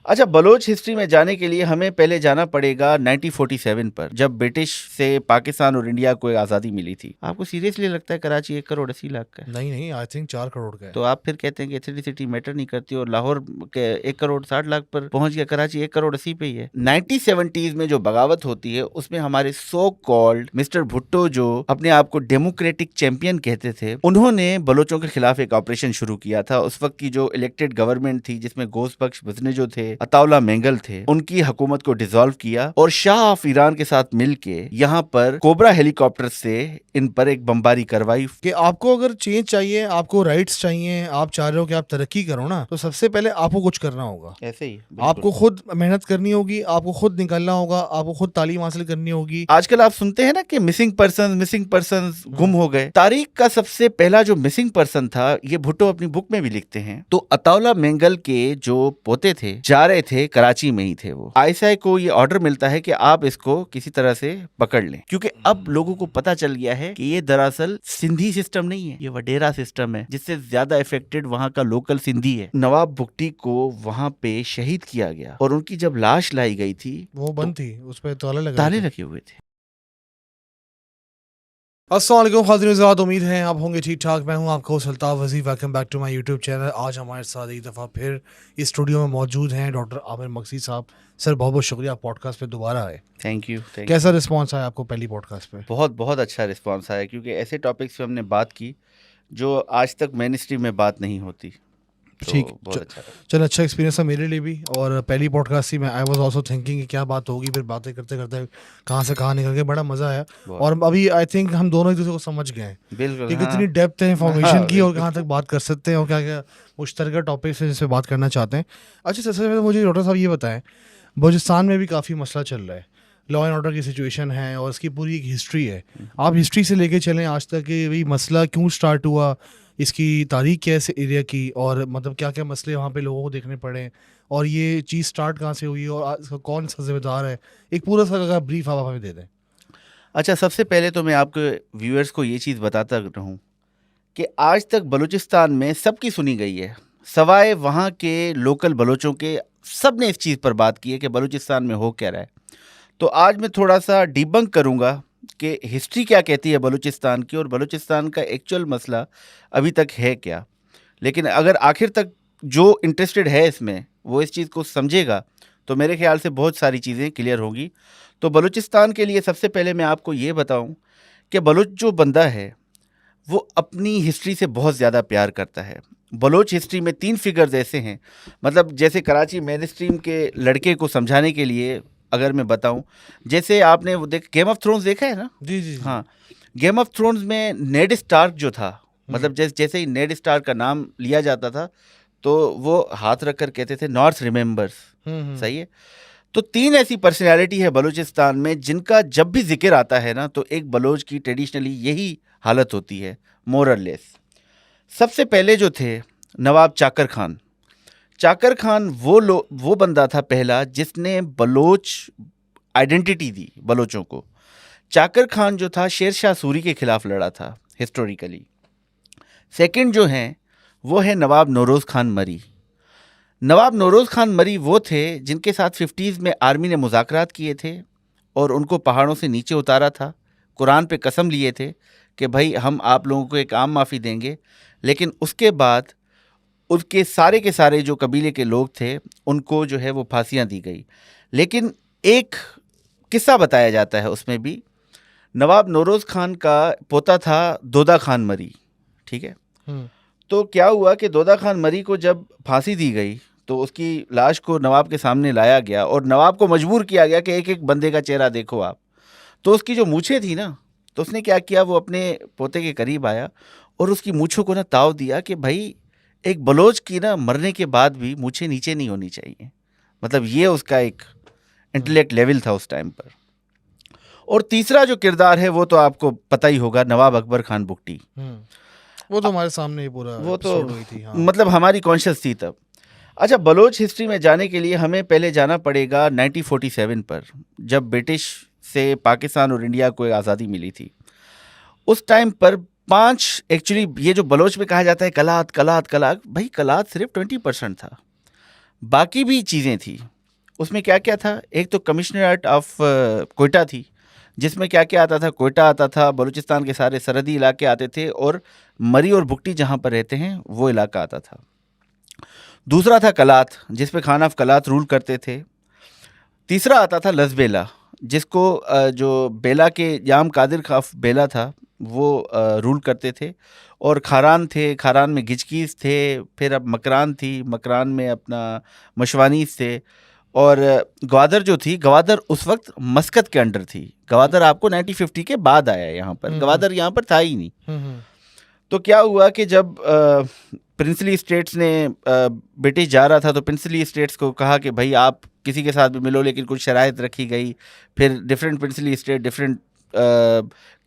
अच्छा, Bloch history में जाने के लिए हमें पहले जाना पड़ेगा 1947 पर, जब ब्रिटिश से पाकिस्तान और इंडिया को आज़ादी मिली थी। आपको सीरियसली लगता है कराची 1 करोड़ 80 लाख का है? नहीं, आई थिंक 4 करोड़ का है। तो आप फिर कहते हैं कि एथेनिसिटी मैटर नहीं करती, और लाहौर के 1 करोड़ 60 लाख पर पहुंच गया, कराची 1 करोड़ 80 पे ही है। 1970s में जो बगावत होती है उसमें हमारे सो कॉल्ड मिस्टर भुट्टो, जो अपने आप को डेमोक्रेटिक चैंपियन कहते थे, उन्होंने बलोचों के खिलाफ एक ऑपरेशन शुरू किया था। उस वक्त की जो इलेक्टेड गवर्नमेंट थी, जिसमें गोस बख्श बजने जो थे, अताउल्ला मेंगल थे, उनकी हुकूमत को डिसॉल्व किया और शाह ऑफ ईरान के साथ मिलके यहाँ पर कोबरा हेलीकॉप्टर से इन पर एक बमबारी करवाई। कि आपको अगर चेंज चाहिए, आपको राइट्स चाहिए, आप चाह रहे हो कि आप तरक्की करो ना, तो सबसे पहले आपको कुछ करना होगा। ऐसे ही आपको खुद मेहनत करनी होगी, आपको खुद निकलना होगा, आपको खुद तालीम हासिल करनी होगी। आजकल आप सुनते हैं ना कि मिसिंग पर्सन गुम हो गए। तारीख का सबसे पहला जो मिसिंग पर्सन था, ये भुट्टो अपनी बुक में भी लिखते हैं। तो अताउल्ला मेंगल के जो पोते थे, जा रहे थे, कराची में ही थे वो। आईएसआई को ये ऑर्डर मिलता है कि आप इसको किसी तरह से पकड़ लें, क्योंकि अब लोगों को पता चल गया है कि ये दरअसल सिंधी सिस्टम नहीं है, ये वडेरा सिस्टम है, जिससे ज्यादा इफेक्टेड वहां का लोकल सिंधी है। नवाब भुट्टी को वहां पे शहीद किया गया, और उनकी जब लाश लाई गई थी, वो बंद थी, उस पर ताले ताले लगे लगे हुए थे। अस्सलाम वालेकुम खातिन, उम्मीद है आप होंगे ठीक ठाक। मैं हूं आपका host Altaf Wazir. Welcome back to my YouTube channel. आज हमारे साथ एक दफ़ा फिर इस स्टूडियो में मौजूद हैं डॉक्टर आमिर मकसी साहब। सर, बहुत बहुत शुक्रिया, आप पॉडकास्ट पे दोबारा आए। Thank you. कैसा रिस्पांस आया आपको पहली पॉडकास्ट पे? बहुत बहुत अच्छा रिस्पांस आया, क्योंकि ऐसे टॉपिक्स पे हमने बात की जो आज तक मेन स्ट्रीम में बात नहीं होती। तो ठीक, बहुत अच्छा लगा। चल अच्छा एक्सपीरियंस था मेरे लिए भी। और पहली पॉडकास्ट थी, मैं आई वाज आल्सो थिंकिंग कि क्या बात होगी, फिर बातें करते करते कहाँ से कहाँ निकल गए, बड़ा मज़ा आया। बहुत। और अभी आई थिंक हम दोनों एक दूसरे को समझ गए हैं बिल्कुल, कि हाँ। कितनी डेप्थ है इंफॉर्मेशन हाँ, की, और बिल्कुल। कहाँ तक बात कर सकते हैं, और क्या क्या मुश्तरका टॉपिक्स है जिस पे बात करना चाहते हैं। अच्छा, सबसे पहले मुझे डॉक्टर साहब ये बताएं, बलूचिस्तान में भी काफ़ी मसला चल रहा है, लॉ एंड ऑर्डर की सिचुएशन है, और इसकी पूरी एक हिस्ट्री है। आप हिस्ट्री से लेके चलें आज तक कि भाई मसला क्यों स्टार्ट हुआ, इसकी तारीख क्या है इस एरिया की, और मतलब क्या क्या मसले वहाँ पे लोगों को देखने पड़े, और ये चीज़ स्टार्ट कहाँ से हुई, और इसका कौन सा जिम्मेदार है। एक पूरा सा अगर ब्रीफ आप हमें दे दें। अच्छा, सबसे पहले तो मैं आपके व्यूअर्स को ये चीज़ बताता रहूँ कि आज तक बलूचिस्तान में सबकी सुनी गई है, सवाए वहाँ के लोकल बलोचों के। सब ने इस चीज़ पर बात की है कि बलूचिस्तान में हो क्या रहा है। तो आज मैं थोड़ा सा डिबंक करूँगा कि हिस्ट्री क्या कहती है बलूचिस्तान की, और बलूचिस्तान का एक्चुअल मसला अभी तक है क्या। लेकिन अगर आखिर तक जो इंटरेस्टेड है इसमें, वो इस चीज़ को समझेगा, तो मेरे ख्याल से बहुत सारी चीज़ें क्लियर होंगी। तो बलूचिस्तान के लिए सबसे पहले मैं आपको ये बताऊं कि बलूच जो बंदा है, वो अपनी हिस्ट्री से बहुत ज़्यादा प्यार करता है। बलोच हिस्ट्री में 3 फिगर्स ऐसे हैं, मतलब जैसे कराची मेन स्ट्रीम के लड़के को समझाने के लिए अगर मैं बताऊं, जैसे आपने वो गेम ऑफ थ्रोन्स देखा है ना? जी जी जी। हाँ, गेम ऑफ थ्रोन्स में नेड स्टार्क जो था, मतलब जैसे ही नेड स्टार्क का नाम लिया जाता था, तो वो हाथ रख कर कहते थे नॉर्थ रिमेंबर्स। सही है। तो 3 ऐसी पर्सनैलिटी है बलूचिस्तान में जिनका जब भी जिक्र आता है ना, तो एक बलोच की ट्रेडिशनली यही हालत होती है, मोर और लेस। सबसे पहले जो थे नवाब चाकर खान। चाकर खान वो बंदा था पहला जिसने बलोच आइडेंटिटी दी बलोचों को। चाकर खान जो था शेर शाह सूरी के खिलाफ लड़ा था हिस्टोरिकली। सेकंड जो हैं वो है नवाब नौरोज़ खान मरी। नवाब नौरोज़ खान मरी वो थे जिनके साथ 50s में आर्मी ने मुज़ाकरात किए थे और उनको पहाड़ों से नीचे उतारा था। कुरान पे कसम लिए थे कि भाई हम आप लोगों को एक आम माफ़ी देंगे, लेकिन उसके बाद उसके सारे के सारे जो कबीले के लोग थे उनको जो है वो फांसियाँ दी गई। लेकिन एक किस्सा बताया जाता है उसमें भी, नवाब नौरोज़ खान का पोता था दोदा खान मरी। ठीक है। तो क्या हुआ कि दोदा खान मरी को जब फांसी दी गई, तो उसकी लाश को नवाब के सामने लाया गया और नवाब को मजबूर किया गया कि एक एक बंदे का चेहरा देखो आप। तो उसकी जो मूछें थी ना, तो उसने क्या किया, वो अपने पोते के करीब आया और उसकी मूछों को ना ताव दिया कि भाई एक बलोच की ना मरने के बाद भी मूछें नीचे नहीं होनी चाहिए। मतलब ये उसका एक इंटेलेक्ट लेवल था उस टाइम पर। और तीसरा जो किरदार है वो तो आपको पता ही होगा, नवाब अकबर खान बुगटी। वो तो हमारे सामने ही पूरा वो तो एपिसोड हुई थी। हाँ। मतलब हमारी कॉन्शियस थी तब। अच्छा, बलोच हिस्ट्री में जाने के लिए हमें पहले जाना पड़ेगा 1947 पर, जब ब्रिटिश से पाकिस्तान और इंडिया को आज़ादी मिली थी। उस टाइम पर 5 एक्चुअली ये जो बलोच में कहा जाता है कलात कलात कलात, भाई कलात सिर्फ 20% था। बाकी भी चीज़ें थी। उसमें क्या क्या था, एक तो कमिश्नरेट ऑफ कोयटा थी, जिसमें क्या क्या आता था, कोयटा आता था, बलूचिस्तान के सारे सरहदी इलाके आते थे, और मरी और बुगटी जहाँ पर रहते हैं वो इलाका आता था। दूसरा था कलात, जिस पे खान ऑफ कलात रूल करते थे। तीसरा आता था लसबेला, जिसको जो बेला के याम कादिर खाफ बेला था वो रूल करते थे। और खारान थे, खारान में गिचकीस थे, फिर अब मकरान थी, मकरान में अपना मशवानीस थे। और ग्वादर जो थी, ग्वादर उस वक्त मस्कत के अंडर थी। ग्वादर आपको 1950 के बाद आया यहाँ पर, ग्वादर यहाँ पर था ही नहीं। तो क्या हुआ कि जब प्रिंसली स्टेट्स ने ब्रिटिश जा रहा था तो प्रिंसली स्टेट्स को कहा कि भाई आप किसी के साथ भी मिलो, लेकिन कुछ शराइत रखी गई। फिर डिफरेंट प्रिंसली स्टेट डिफरेंट,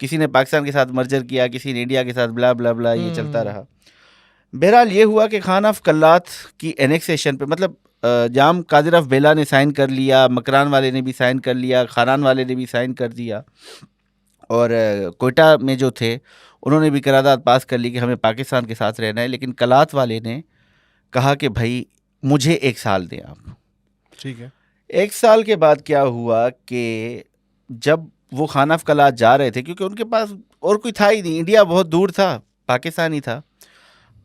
किसी ने पाकिस्तान के साथ मर्जर किया, किसी ने इंडिया के साथ, ब्ला ब्ला ब्ला, ये चलता रहा। बहरहाल ये हुआ कि खान ऑफ कल्लात की एनेक्सेशन पे, मतलब जाम कादिर ऑफ बेला ने साइन कर लिया, मकरान वाले ने भी साइन कर लिया, खारान वाले ने भी साइन कर दिया, और कोयटा में जो थे उन्होंने भी करारदाद पास कर ली कि हमें पाकिस्तान के साथ रहना है। लेकिन कलात वाले ने कहा कि भाई मुझे 1 साल दें आप। ठीक है। 1 साल के बाद क्या हुआ कि जब वो खान ऑफ कलात जा रहे थे, क्योंकि उनके पास और कोई था ही नहीं, इंडिया बहुत दूर था, पाकिस्तान ही था,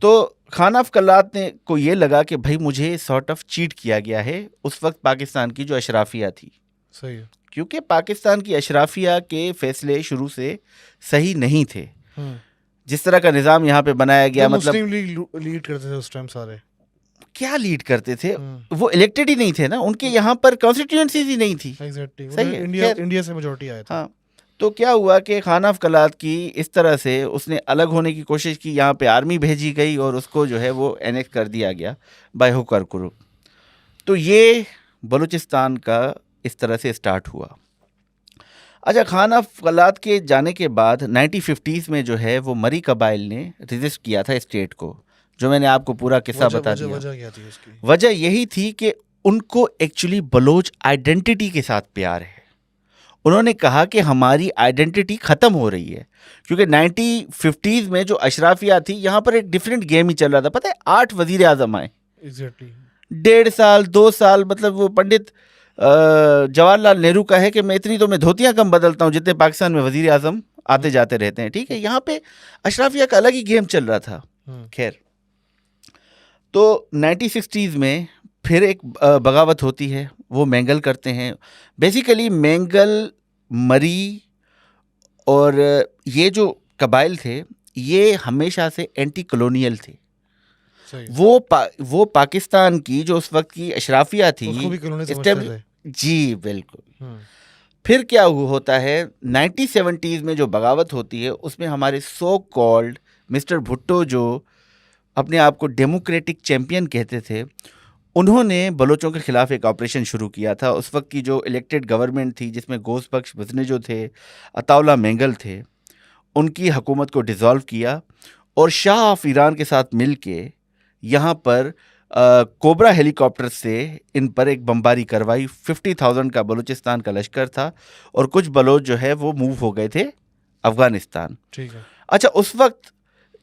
तो खान ऑफ कलात ने को ये लगा कि भाई मुझे सॉर्ट ऑफ चीट किया गया है उस वक्त पाकिस्तान की जो अशराफिया थी। सही है। क्योंकि पाकिस्तान की अशराफिया के फैसले शुरू से सही नहीं थे। जिस तरह का निज़ाम यहाँ पे बनाया गया, मतलब मुस्लिम लीग लीड करते थे उस टाइम सारे। क्या लीड करते थे, वो इलेक्टेड ही नहीं थे ना, उनके यहाँ पर कॉन्स्टिट्यूएंसीज ही नहीं थी। एग्जैक्टली। सही है, इंडिया से मेजॉरिटी आया था। हाँ। तो क्या हुआ कि खान ऑफ कलात की इस तरह से उसने अलग होने की कोशिश की, यहाँ पे आर्मी भेजी गई और उसको जो है वो एनेक्स कर दिया गया बाय हुक और क्रुक। तो ये बलूचिस्तान का इस तरह से स्टार्ट हुआ। अच्छा, खान ऑफ कलात के जाने के बाद 1950s में जो है वो मरी कबाइल ने रजिस्ट किया था स्टेट को, जो मैंने आपको पूरा किस्सा बता दिया। वजह क्या थी उसकी? वजह यही थी कि उनको एक्चुअली बलोच आइडेंटिटी के साथ प्यार है। उन्होंने कहा कि हमारी आइडेंटिटी ख़त्म हो रही है, क्योंकि 1950s में जो अशराफिया थी, यहाँ पर एक डिफरेंट गेम ही चल रहा था। पता है, 8 वजीर आजम आए, एग्जैक्टली 1.5 साल 2 साल, मतलब वो पंडित जवाहरलाल नेहरू का है कि मैं धोतियाँ कम बदलता हूँ जितने पाकिस्तान में वजीर आजम आते जाते रहते हैं। ठीक है, यहाँ पे अशराफिया का अलग ही गेम चल रहा था। खैर, तो 1960s में फिर एक बगावत होती है, वो मैंगल करते हैं। बेसिकली मैंगल, मरी और ये जो कबाइल थे ये हमेशा से एंटी कॉलोनियल थे। वो पाकिस्तान की जो उस वक्त की अशराफिया थी, उसको भी कॉलोनी समझते थे। जी बिल्कुल। फिर क्या होता है, 1970s में जो बगावत होती है उसमें हमारे सो कॉल्ड मिस्टर भुट्टो, जो अपने आप को डेमोक्रेटिक चैंपियन कहते थे, उन्होंने बलोचों के खिलाफ एक ऑपरेशन शुरू किया था। उस वक्त की जो इलेक्टेड गवर्नमेंट थी, जिसमें गोस बख्श बजने जो थे, अताउल्ला मेंगल थे, उनकी हुकूमत को डिज़ोल्व किया और शाह ऑफ ईरान के साथ मिल के यहाँ पर कोबरा हेलीकॉप्टर से इन पर एक बमबारी करवाई। 50,000 का बलूचिस्तान का लश्कर था और कुछ बलोच जो है वो मूव हो गए थे अफगानिस्तान। ठीक है। अच्छा, उस वक्त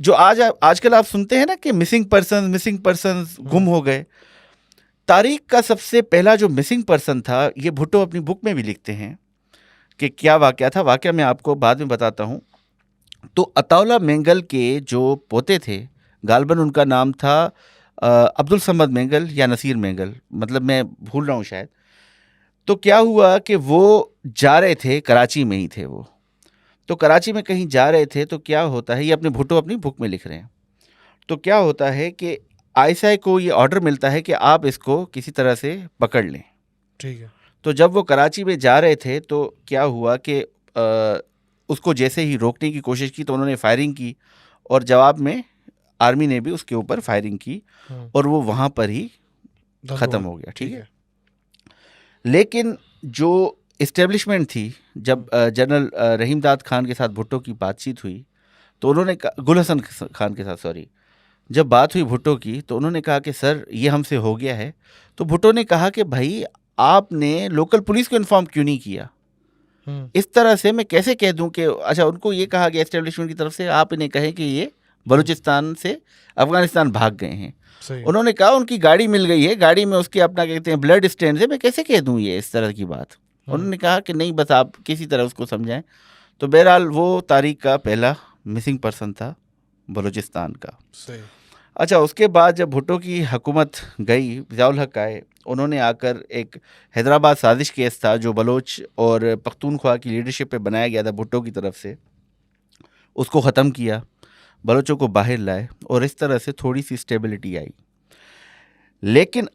जो आजकल आप सुनते हैं ना कि मिसिंग पर्सन गुम हो गए, तारीख का सबसे पहला जो मिसिंग पर्सन था, ये भुट्टो अपनी बुक में भी लिखते हैं कि क्या वाकया था। वाकया मैं आपको बाद में बताता हूँ। तो अताउल्ला मेंगल के जो पोते थे, गालबन उनका नाम था अब्दुल समद मेंगल या नसीर मेंगल, मतलब मैं भूल रहा हूँ शायद। तो क्या हुआ कि वो जा रहे थे, कराची में ही थे वो, तो कराची में कहीं जा रहे थे, तो क्या होता है, ये अपने भुट्टो अपनी बुक में लिख रहे हैं। तो क्या होता है कि आईएसआई को ये ऑर्डर मिलता है कि आप इसको किसी तरह से पकड़ लें। ठीक है। तो जब वो कराची में जा रहे थे तो क्या हुआ कि उसको जैसे ही रोकने की कोशिश की तो उन्होंने फायरिंग की और जवाब में आर्मी ने भी उसके ऊपर फायरिंग की और वो वहाँ पर ही ख़त्म हो गया। ठीक है। लेकिन जो इस्टेब्लिशमेंट थी, जब जनरल रहीमदाद खान के साथ भुट्टो की बातचीत हुई तो उन्होंने गुल हसन खान के साथ, सॉरी, जब बात हुई भुट्टो की तो उन्होंने कहा कि सर ये हमसे हो गया है। तो भुट्टो ने कहा कि भाई आपने लोकल पुलिस को इन्फॉर्म क्यों नहीं किया? इस तरह से मैं कैसे कह दूं कि, अच्छा, उनको ये कहा गया एस्टेब्लिशमेंट की तरफ से आप इन्हें कहें कि ये बलूचिस्तान से अफगानिस्तान भाग गए हैं। सही। उन्होंने कहा उनकी गाड़ी मिल गई है, गाड़ी में उसके अपना कहते हैं ब्लड स्टेन है, मैं कैसे कह दूं ये इस तरह की बात। उन्होंने कहा कि नहीं बस आप किसी तरह उसको समझाएं। तो बहरहाल वो तारीख का पहला मिसिंग पर्सन था बलूचिस्तान का। सही। अच्छा, उसके बाद जब भुट्टो की हुकूमत गई, ज़ियाउल हक आए, उन्होंने आकर एक हैदराबाद साजिश केस था जो बलोच और पख्तूनख्वा की लीडरशिप पे बनाया गया था भुट्टो की तरफ से, उसको ख़त्म किया, बलोचों को बाहर लाए और इस तरह से थोड़ी सी स्टेबिलिटी आई। लेकिन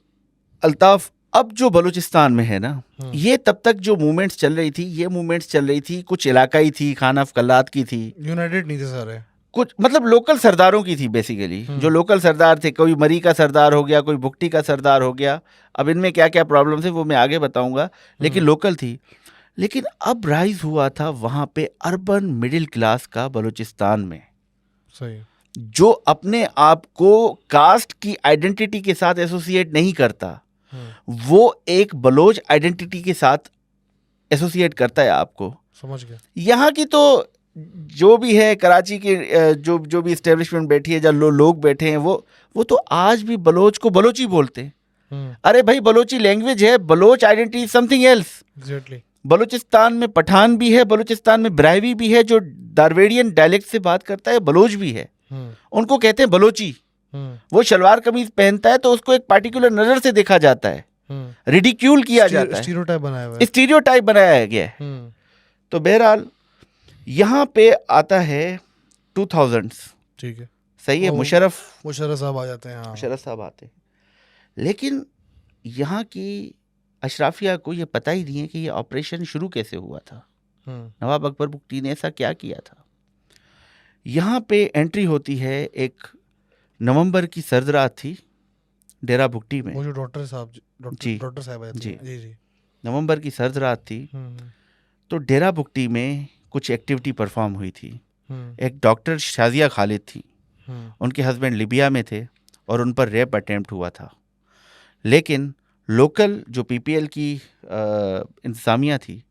अल्ताफ़ अब जो बलूचिस्तान में है ना, ये तब तक जो मूवमेंट्स चल रही थी, ये मूवमेंट्स चल रही थी कुछ इलाकाई थी, खान अफकलात की थी, यूनाइटेड नहीं थे सारे, कुछ मतलब लोकल सरदारों की थी बेसिकली। जो लोकल सरदार थे, कोई मरी का सरदार हो गया, कोई बुकटी का सरदार हो गया, अब इनमें क्या क्या प्रॉब्लम थे वो मैं आगे बताऊंगा, लेकिन लोकल थी। लेकिन अब राइज हुआ था वहाँ पे अर्बन मिडिल क्लास का बलूचिस्तान में। सही। जो अपने आप को कास्ट की आइडेंटिटी के साथ एसोसिएट नहीं करता, वो एक बलोच आइडेंटिटी के साथ एसोसिएट करता है आपको। समझ गया। यहाँ की तो जो भी है कराची के जो भी इस्टेब्लिशमेंट बैठी है, जहाँ लोग बैठे हैं, वो तो आज भी बलोच को बलोची बोलते हैं। अरे भाई, बलोची लैंग्वेज है, Baloch identity something else. Exactly. Balochistan में पठान भी है, बलूचिस्तान में ब्राहवी भी है, जो दारवेडियन डायलेक्ट से बात करता है, बलोच भी है, उनको कहते हैं बलोची। वो शलवार कमीज पहनता है तो उसको एक पार्टिकुलर नजर से देखा जाता है, रिडिक्यूल किया जाता है, स्टीरियोटाइप बनाया हुआ है, स्टीरियोटाइप बनाया गया है। तो बहरहाल यहाँ पे आता है 2000s। ठीक है, सही है, मुशर्रफ साहब आ जाते हैं। हाँ, मुशर्रफ साहब आते हैं। लेकिन यहाँ की अशराफिया को ये पता ही नहीं है कि ये ऑपरेशन शुरू कैसे हुआ था, नवाब अकबर बुगटी ने ऐसा क्या किया था। यहाँ पे एंट्री होती है, एक नवंबर की सर्द रात थी डेरा बुगटी में। वो जो डॉक्टर साहब जी, नवंबर की सर्द रात थी। तो डेरा बुगटी में कुछ एक्टिविटी परफॉर्म हुई थी। एक डॉक्टर शाजिया खालिद थी, उनके हस्बैंड लिबिया में थे और उन पर रेप अटेम्प्ट हुआ था। लेकिन लोकल जो पीपीएल की इंतजामिया थी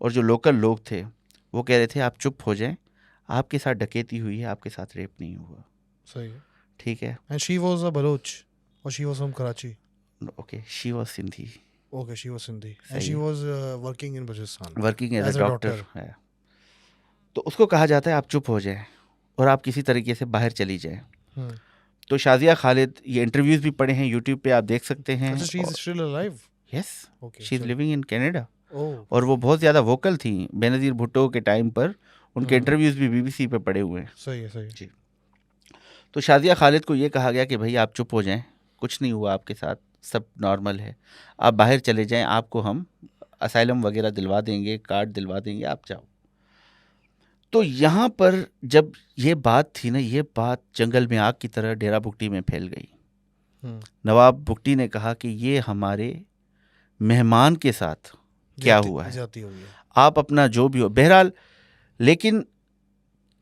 और जो लोकल लोग थे वो कह रहे थे आप चुप हो जाएं, आपके साथ डकैती हुई है, आपके साथ रेप नहीं हुआ। सही है, ठीक है। And she was a Baloch और she was from Karachi. Okay, she was Sindhi. Okay, she was Sindhi and she was working in Balochistan, working as a doctor है। तो उसको कहा जाता है आप चुप हो जाएं और आप किसी तरीके से बाहर चली जाएं। तो शाजिया खालिद, ये इंटरव्यूज भी पड़े हैं यूट्यूब पे, आप देख सकते हैं। She is still alive? Yes, she is living in Canada. और वो बहुत ज़्यादा वोकल थी बेनज़ीर भुट्टो के टाइम पर, उनके इंटरव्यूज भी बीबीसी पे पड़े हुए हैं। सही है, सही जी। तो शाजिया खालिद को ये कहा गया कि भाई आप चुप हो जाएं, कुछ नहीं हुआ आपके साथ, सब नॉर्मल है, आप बाहर चले जाएं, आपको हम असाइलम वगैरह दिलवा देंगे, कार्ड दिलवा देंगे, आप जाओ। तो यहाँ पर जब ये बात थी ना, ये बात जंगल में आग की तरह डेरा बुगटी में फैल गई। नवाब बुगटी ने कहा कि ये हमारे मेहमान के साथ क्या हुआ है, आप अपना जो भी हो। बहरहाल, लेकिन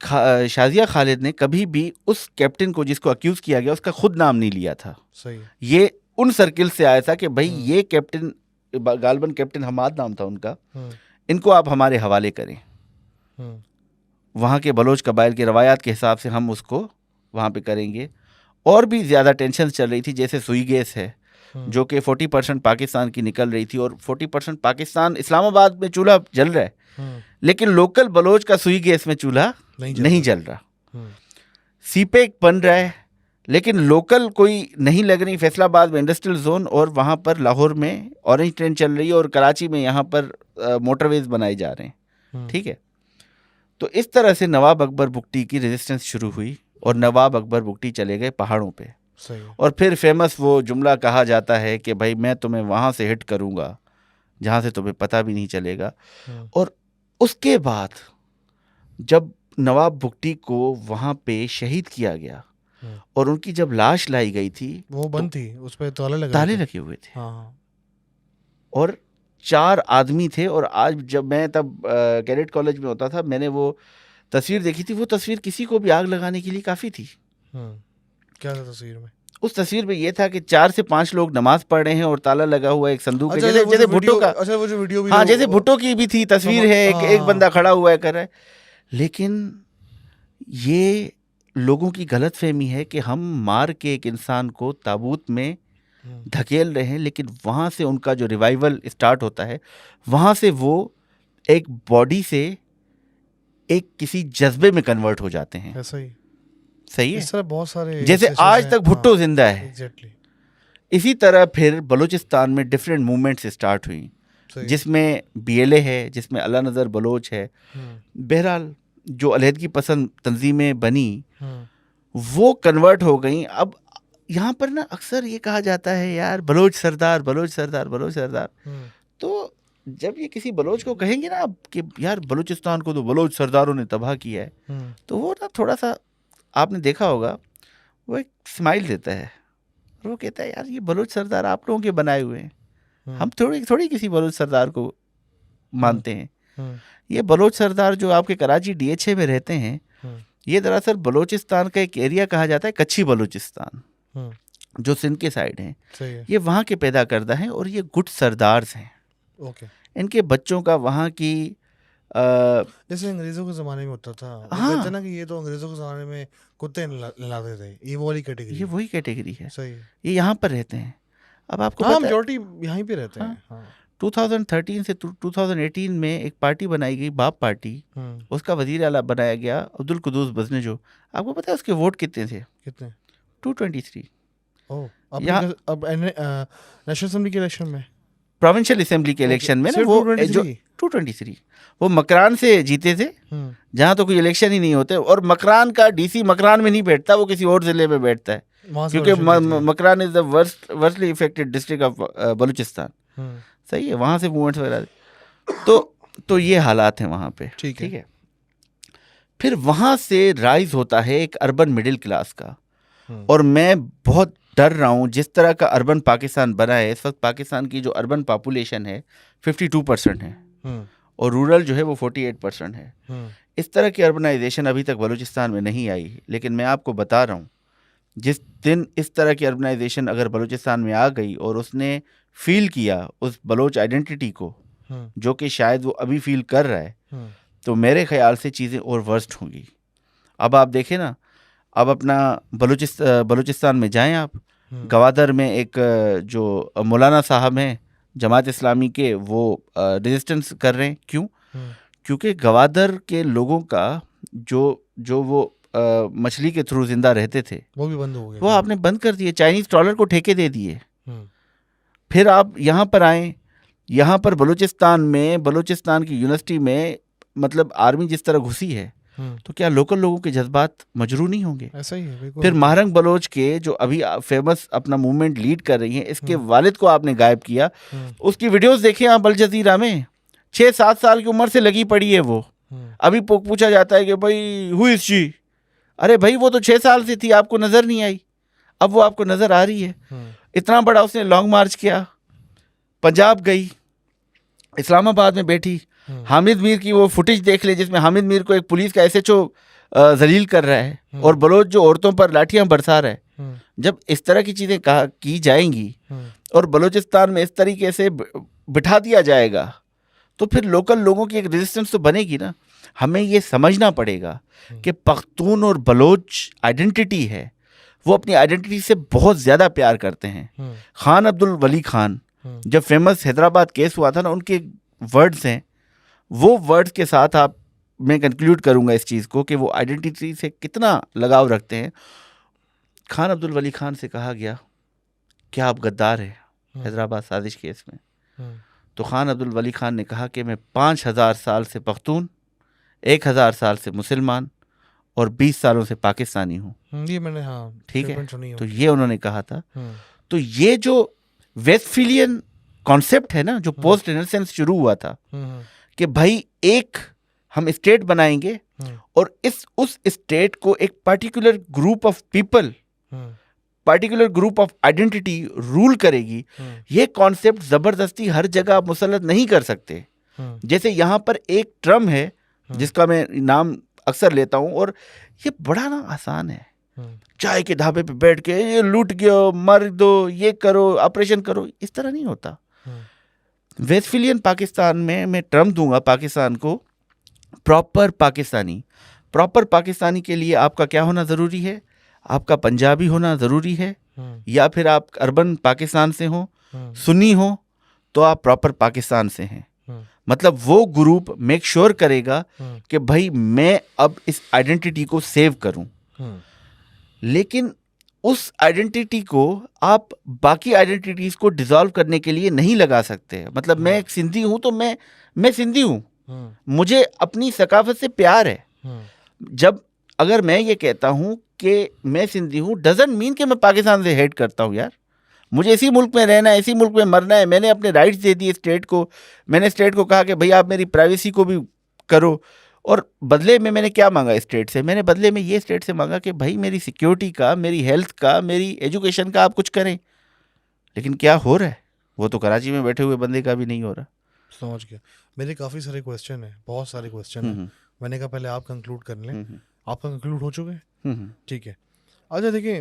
शाजिया खालिद ने कभी भी उस कैप्टन को जिसको अक्यूज किया गया उसका खुद नाम नहीं लिया था। सही। ये उन सर्किल से आया था कि भाई ये कैप्टन, गालबन कैप्टन हमाद नाम था उनका, इनको आप हमारे हवाले करें। वहाँ के बलोच कबाइल की रवायात के हिसाब से हम उसको वहाँ पे करेंगे। और भी ज़्यादा टेंशन चल रही थी, जैसे सुई गैस है जो कि 40% पाकिस्तान की निकल रही थी और 40% पाकिस्तान, इस्लामाबाद में चूल्हा जल रहा है, लेकिन लोकल बलोच का सुई गैस में चूल्हा नहीं जल रहा। सीपेक बन रहा है लेकिन लोकल कोई नहीं लग रही। फैसलाबाद में इंडस्ट्रियल जोन और वहाँ पर लाहौर में ऑरेंज ट्रेन चल रही है और कराची में यहाँ पर मोटरवेज बनाए जा रहे हैं। ठीक है। तो इस तरह से नवाब अकबर बुगटी की रेजिस्टेंस शुरू हुई और नवाब अकबर बुगटी चले गए पहाड़ों पे। सही। और फिर फेमस वो जुमला कहा जाता है कि भाई मैं तुम्हें वहाँ से हिट करूँगा जहाँ से तुम्हें पता भी नहीं चलेगा। और उसके बाद जब नवाब बुगटी को वहाँ पे शहीद किया गया और उनकी जब लाश लाई गई थी, वो बंद थी, उस पर ताले लगे हुए थे। हाँ। और 4 आदमी थे। और आज जब मैं तब कैडेट कॉलेज में होता था, मैंने वो तस्वीर देखी थी। वो तस्वीर किसी को भी आग लगाने के लिए काफ़ी थी। क्या था तस्वीर में? उस तस्वीर में ये था कि 4 से 5 लोग नमाज पढ़ रहे हैं और ताला लगा हुआ एक संदूक है, जैसे भुट्टो का। अच्छा, वो जो वीडियो भी, हाँ, जैसे भुट्टो की भी थी तस्वीर है, एक बंदा खड़ा हुआ है कर रहा है। लेकिन ये लोगों की गलतफहमी है कि हम मार के एक इंसान को ताबूत में धकेल रहे हैं, लेकिन वहाँ से उनका जो रिवाइवल स्टार्ट होता है, वहाँ से वो एक बॉडी से एक किसी जज्बे में कन्वर्ट हो जाते हैं। ऐसा ही सही है, इस तरह बहुत सारे जैसे ऐसे आज हैं। तक भुट्टो जिंदा है, एग्जैक्टली इसी तरह फिर बलूचिस्तान में डिफरेंट मूवमेंट्स स्टार्ट हुई, जिसमें BLA है, जिसमें अल्लाह नज़र बलोच है। बहरहाल जो अलहदगी पसंद तंजीमें बनी वो कन्वर्ट हो गई। अब यहाँ पर ना अक्सर ये कहा जाता है यार बलोच सरदार, बलोच सरदार, बलोच सरदार। तो जब ये किसी बलोच को कहेंगे ना कि यार बलूचिस्तान को तो बलोच सरदारों ने तबाह किया है, तो वो ना थोड़ा सा, आपने देखा होगा, वो एक स्माइल देता है और वो कहता है यार ये बलोच सरदार आप लोगों के बनाए हुए हैं, हम थोड़ी किसी बलोच सरदार को मानते हैं। ये बलोच सरदार जो आपके कराची DHA में रहते हैं, ये दरअसल बलूचिस्तान का एक एरिया कहा जाता है कच्ची बलूचिस्तान, जो सिंध के साइड है। ये वहाँ के पैदा करदा हैं और ये गुड सरदार्स हैं। इनके बच्चों का वहाँ की जैसे अंग्रेजों के ज़माने में होता था, हाँ, कहते ना कि ये तो अंग्रेजों के ज़माने में कुत्ते लाते थे, ये वही कैटेगरी, ये वही कैटेगरी है। सही है। ये यहाँ पर रहते हैं। अब आपको हाँ, पता है मेजॉरिटी यहीं पे रहते हैं। हाँ। 2013 से 2018 में एक पार्टी बनाई गई, बाप पार्टी, उसका वजीर आला बनाया गया अब्दुल कुद्दूस बजनेजो। आपको पता है उसके वोट कितने थे? कितने? 223। अब नेशनल असेंबली के इलेक्शन में, प्रोविंशियल असेंबली के इलेक्शन में ना, वो जो 223 वो मकरान से जीते थे, जहाँ तो कोई इलेक्शन ही नहीं होते। और मकरान का DC मकरान में नहीं बैठता, वो किसी और जिले में बैठता है, क्योंकि Makran is the वर्स्टली affected district of Balochistan. सही है, वहाँ से मूवमेंट्स वगैरह। तो ये हालात हैं वहाँ पे। ठीक है। फिर वहाँ से राइज होता है एक अर्बन मिडिल क्लास का, और मैं बहुत डर रहा हूँ जिस तरह का अर्बन पाकिस्तान बना है इस वक्त। पाकिस्तान की जो अर्बन पॉपुलेशन है 52% है, और रूरल जो है वो 48% है। इस तरह की अर्बनाइजेशन अभी तक बलूचिस्तान में नहीं आई। लेकिन मैं आपको बता रहा हूँ, जिस दिन इस तरह की अर्बनाइजेशन अगर बलूचिस्तान में आ गई और उसने फील किया उस बलोच आइडेंटिटी को, जो कि शायद वो अभी फील कर रहा है, तो मेरे ख्याल से चीज़ें और वर्स्ट होंगी। अब आप देखें ना, अब अपना बलूचिस्तान में जाएं आप, गवादर में एक जो मौलाना साहब हैं जमात इस्लामी के, वो रेजिस्टेंस कर रहे हैं। क्यों? क्योंकि गवादर के लोगों का जो वो मछली के थ्रू जिंदा रहते थे, वो भी बंद हो गया, वो आपने बंद कर दिए, चाइनीज ट्रॉलर को ठेके दे दिए। फिर आप यहाँ पर आए, यहाँ पर बलूचिस्तान में, बलूचिस्तान की यूनिवर्सिटी में मतलब आर्मी जिस तरह घुसी है, तो क्या लोकल लोगों के जज्बात मजरू नहीं होंगे? ऐसा ही है। फिर महरंग बलोच के जो अभी फेमस अपना मूवमेंट लीड कर रही हैं, इसके वालिद को आपने गायब किया। उसकी वीडियोस देखें आप अल जजीरा में, 6-7 साल की उम्र से लगी पड़ी है वो। अभी पूछा जाता है कि भाई हु इज शी? अरे भाई वो तो 6 साल से थी, आपको नजर नहीं आई, अब वो आपको नजर आ रही है। इतना बड़ा उसने लॉन्ग मार्च किया, पंजाब गई, इस्लामाबाद में बैठी। हामिद मीर की वो फुटेज देख ले जिसमें हामिद मीर को एक पुलिस का SHO जलील कर रहा है, और बलोच जो औरतों पर लाठियां बरसा रहा है। जब इस तरह की चीज़ें की जाएंगी और बलूचिस्तान में इस तरीके से बिठा दिया जाएगा, तो फिर लोकल लोगों की एक रेजिस्टेंस तो बनेगी ना। हमें ये समझना पड़ेगा कि पख्तून और बलोच आइडेंटिटी है, वो अपनी आइडेंटिटी से बहुत ज़्यादा प्यार करते हैं। खान अब्दुल वली खान, जब फेमस हैदराबाद केस हुआ था ना, उनके वर्ड्स हैं, वो वर्ड्स के साथ आप मैं कंक्लूड करूंगा इस चीज़ को कि वो आइडेंटिटी से कितना लगाव रखते हैं। खान अब्दुल वली खान से कहा गया क्या आप गद्दार हैं हैदराबाद साजिश केस में? तो खान अब्दुल वली खान ने कहा कि मैं 5000 साल से पख्तून, 1000 साल से मुसलमान और 20 सालों से पाकिस्तानी हूँ। ये मैंने, हाँ, ठीक है, तो ये उन्होंने कहा था। तो ये जो वेस्टफिलियन कॉन्सेप्ट है ना, जो पोस्ट रेनेसेंस शुरू हुआ था कि भाई एक हम स्टेट बनाएंगे और उस स्टेट को एक particular group of people, particular group of identity rule करेगी, ये कॉन्सेप्ट जबरदस्ती हर जगह आप मुसल्लत नहीं कर सकते। जैसे यहाँ पर एक टर्म है जिसका मैं नाम अक्सर लेता हूँ, और ये बड़ा ना आसान है, चाय के ढाबे पे बैठ के ये लूट गयो, मर दो, ये करो, ऑपरेशन करो, इस तरह नहीं होता। वेस्टफिलियन पाकिस्तान में मैं टर्म दूंगा पाकिस्तान को, प्रॉपर पाकिस्तानी, प्रॉपर पाकिस्तानी के लिए आपका क्या होना ज़रूरी है? आपका पंजाबी होना ज़रूरी है, या फिर आप अर्बन पाकिस्तान से हो, सुन्नी हो, तो आप प्रॉपर पाकिस्तान से हैं। मतलब वो ग्रुप मेक श्योर करेगा कि भाई मैं अब इस आइडेंटिटी को सेव करूं। लेकिन उस आइडेंटिटी को आप बाकी आइडेंटिटीज को डिसॉल्व करने के लिए नहीं लगा सकते। मतलब मैं एक सिंधी हूं तो मैं सिंधी हूं, मुझे अपनी सकाफत से प्यार है। जब अगर मैं ये कहता हूं कि मैं सिंधी हूं, डजंट मीन कि मैं पाकिस्तान से हेट करता हूं यार। मुझे इसी मुल्क में रहना है, इसी मुल्क में मरना है। मैंने अपने राइट्स दे दिए स्टेट को। मैंने स्टेट को कहा कि भाई आप मेरी प्राइवेसी को भी करो, और बदले में मैंने क्या मांगा स्टेट से? मैंने बदले में ये स्टेट से मांगा कि भाई मेरी सिक्योरिटी का, मेरी हेल्थ का, मेरी एजुकेशन का आप कुछ करें। लेकिन क्या हो रहा है? वो तो कराची में बैठे हुए बंदे का भी नहीं हो रहा। समझ गया। मेरे काफ़ी सारे क्वेश्चन हैं, बहुत सारे क्वेश्चन हैं। मैंने कहा पहले आप कंक्लूड कर लें। आपका कंक्लूड हो चुके हैं? ठीक है। अच्छा देखिए,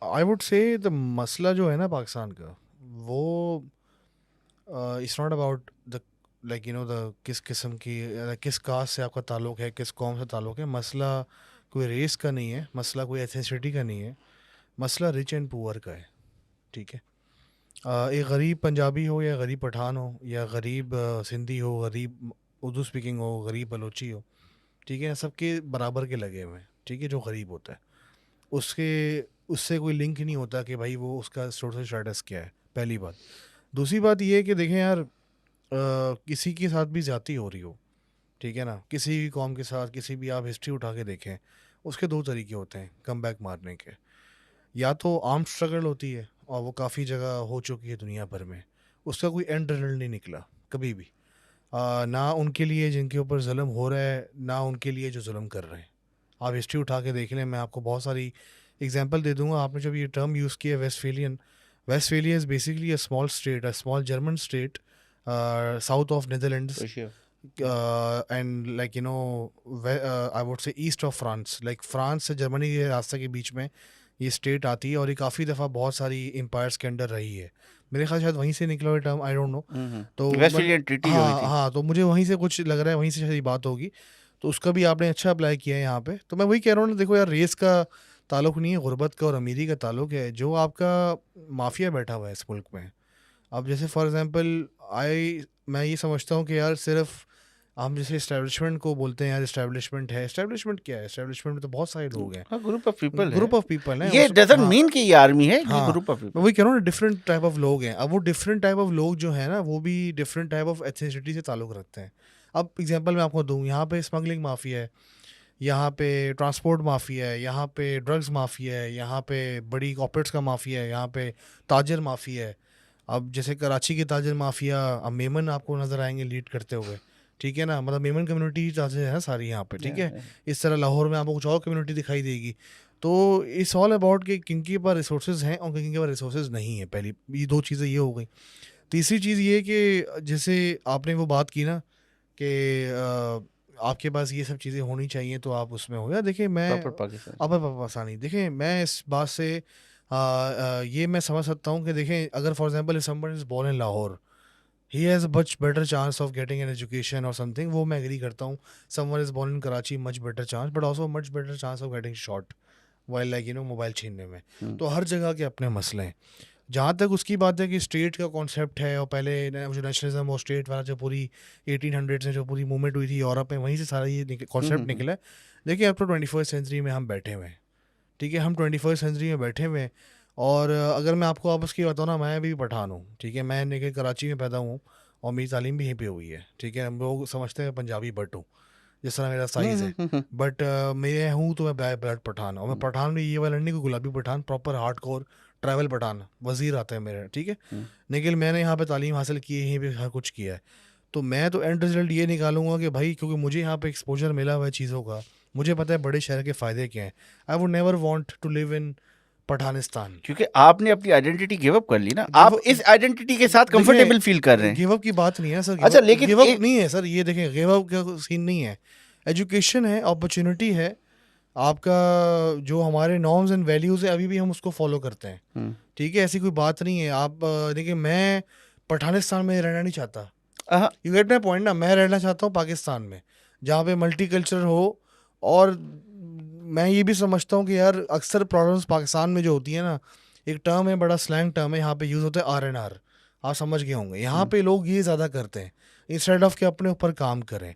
आई वुड से द मसला जो है ना पाकिस्तान का, वो it's not about the like you know the किस किस्म की किस कास्ट से आपका ताल्लुक़ है, किस कौम से ताल्लुक़ है। मसला कोई रेस का नहीं है, मसला कोई एथनिसिटी का नहीं है, मसला रिच एंड पुअर का है। ठीक है। एक गरीब पंजाबी हो या गरीब पठान हो या गरीब सिंधी हो, गरीब उर्दू स्पीकिंग हो, गरीब बलोची हो, ठीक है, सबके बराबर के लगे हुए हैं। ठीक है। जो गरीब होता है उससे कोई लिंक नहीं होता कि भाई वो उसका सोशल स्टेटस क्या है, पहली बात। दूसरी बात ये है कि देखें यार, किसी के साथ भी ज़्यादती हो रही हो, ठीक है ना, किसी भी कौम के साथ, किसी भी आप हिस्ट्री उठा के देखें, उसके दो तरीके होते हैं कम बैक मारने के। या तो आर्म स्ट्रगल होती है, और वो काफ़ी जगह हो चुकी है दुनिया भर में, उसका कोई एंड रिजल्ट नहीं निकला कभी भी। ना उनके लिए जिनके ऊपर जुल्म हो रहा है, ना उनके लिए जो जुल्म कर रहे हैं। आप हिस्ट्री उठा के देख लें, मैं आपको बहुत सारी एग्जांपल दे दूंगा। आपने जब ये टर्म यूज़ किया Westphalia is basically a small state, a small German state south of Netherlands, and like you no I would say east of France. Like France से जर्मनी के रास्ते के बीच में ये स्टेट आती है, और ये काफ़ी दफ़ा बहुत सारी एम्पायर्स के अंडर रही है। मेरे ख्याल शायद वहीं से निकला हुआ टर्म, आई डोंट नो। तो वेस्टफेलियन ट्रीटी जो हुई थी। हाँ, तो मुझे वहीं से कुछ लग रहा है, वहीं से शायद ये बात होगी। तो उसका भी आपने अच्छा अप्लाई किया है यहाँ पे। तो मैं वही कह रहा हूँ ना, देखो यार, रेस का ताल्लुक़ नहीं है, गुर्बत का और अमीरी का ताल्लुक़ है। जो आपका माफिया बैठा हुआ है इस मुल्क में, अब जैसे फॉर एग्जांपल मैं ये समझता हूँ कि यार सिर्फ हम जैसे इस्टेब्लिशमेंट को बोलते हैं यार इस्टेब्लिशमेंट है। इस्टेब्लिशमेंट क्या है? इस्टेब्लिशमेंट में तो बहुत सारे लोग हैं, group of people group of people हैं। ये डजंट मीन कि ये आर्मी है, ये हाँ, ग्रुप ऑफ मैं पीपल। वही कह रहा हूँ ना, डिफरेंट टाइप ऑफ लोग हैं। अब वो डिफरेंट टाइप ऑफ लोग जो है ना, वो भी डिफरेंट टाइप ऑफ एथनिसिटी से ताल्लुक़ रखते हैं। अब एग्जांपल मैं आपको दूँ, यहाँ पे स्मगलिंग माफिया है, यहाँ पे ट्रांसपोर्ट माफिया है, यहाँ पे ड्रग्स माफिया है, यहाँ पे बड़ी कॉर्पोरेट्स का माफिया है, यहाँ पे ताजर माफिया है। अब जैसे कराची के ताजर माफिया, अब मेमन आपको नज़र आएंगे लीड करते हुए, ठीक है ना। मतलब मेमन कम्युनिटी ताजर है सारी यहाँ पे, ठीक है। इस तरह लाहौर में आपको कुछ और कम्युनिटी दिखाई देगी। तो इट्स ऑल अबाउट कि किनके पास रिसोर्सेज हैं और किनके पास रिसोर्सेज नहीं है। पहली ये दो चीज़ें ये हो गई। तीसरी चीज़ ये कि जैसे आपने वो बात की ना कि आपके पास ये सब चीज़ें होनी चाहिए तो आप उसमें हो। या देखिए, मैं पाकिस्तानी, देखिए मैं इस बात से ये मैं समझ सकता हूँ कि देखें, अगर for example someone is born in Lahore, he has a much better chance of getting an education और समथिंग, वो मैं एग्री करता हूँ। Someone is born in Karachi, much better chance, but also much better chance of getting shot while like you know mobile छीनने में। तो हर जगह के अपने मसले हैं। जहाँ तक उसकी बात है कि स्टेट का कॉन्सेप्ट है, और पहले जो नेशनलिज्म और स्टेट वाला जो पूरी 1800s में जो पूरी मूवमेंट हुई थी यूरोप में, वहीं से सारा ये कॉन्सेप्ट निकला है। देखिए, अब तो 21st सेंचुरी में हम बैठे हुए हैं, ठीक है, हम 21st सेंचुरी में बैठे हुए हैं। और अगर मैं आपको आपस की बताऊँ ना, मैं भी पठान हूँ, ठीक है, मैं निकल कराची में पैदा हूँ और मेरी तालीम भी यहीं पे हुई है, ठीक है। हम लोग समझते हैं पंजाबी बट हूँ, जिस तरह मेरा साइज़ है, बट मैं हूँ तो मैं ब्लड पठान, और मैं पठान में ये वाला नहीं कोई गुलाबी Pathan, proper hard core tribal Pathan, Wazir आता है मेरे, ठीक है। लेकिन मैंने यहाँ पे तालीम हासिल की है, यहीं पे हर कुछ किया है। तो मैं तो एंड रिजल्ट ये निकालूंगा कि भाई, क्योंकि मुझे यहाँ पे एक्सपोजर मिला हुआ है चीज़ों का, मुझे पता है बड़े शहर के फ़ायदे क्या हैं। I would never want to live in Pathanistan. क्योंकि आपने अपनी आइडेंटिटी गिव अप कर ली ना, आप इस आइडेंटिटी के साथ कंफर्टेबल फील कर रहे हैं। गिव अप की बात नहीं है सर। अच्छा, लेकिन गिव अप नहीं है सर, ये देखें, गिव अप का सीन नहीं है। एजुकेशन है, अपॉर्चुनिटी है, आपका जो हमारे नॉर्म्स एंड वैल्यूज़ है अभी भी हम उसको फॉलो करते हैं, ठीक है, ऐसी कोई बात नहीं है। आप देखिए, मैं पठानिस्तान में रहना नहीं चाहता, यू गेट माई पॉइंट ना। मैं रहना चाहता हूँ पाकिस्तान में। जहाँ पे मल्टी कल्चर हो। और मैं ये भी समझता हूँ कि यार अक्सर प्रॉब्लम्स पाकिस्तान में जो होती है ना, एक टर्म है, बड़ा स्लैंग टर्म है, यहाँ पे यूज़ होता है R&R, आप समझ गए होंगे। यहाँ पे लोग ये ज़्यादा करते हैं इंस्टेड ऑफ कि अपने ऊपर काम करें।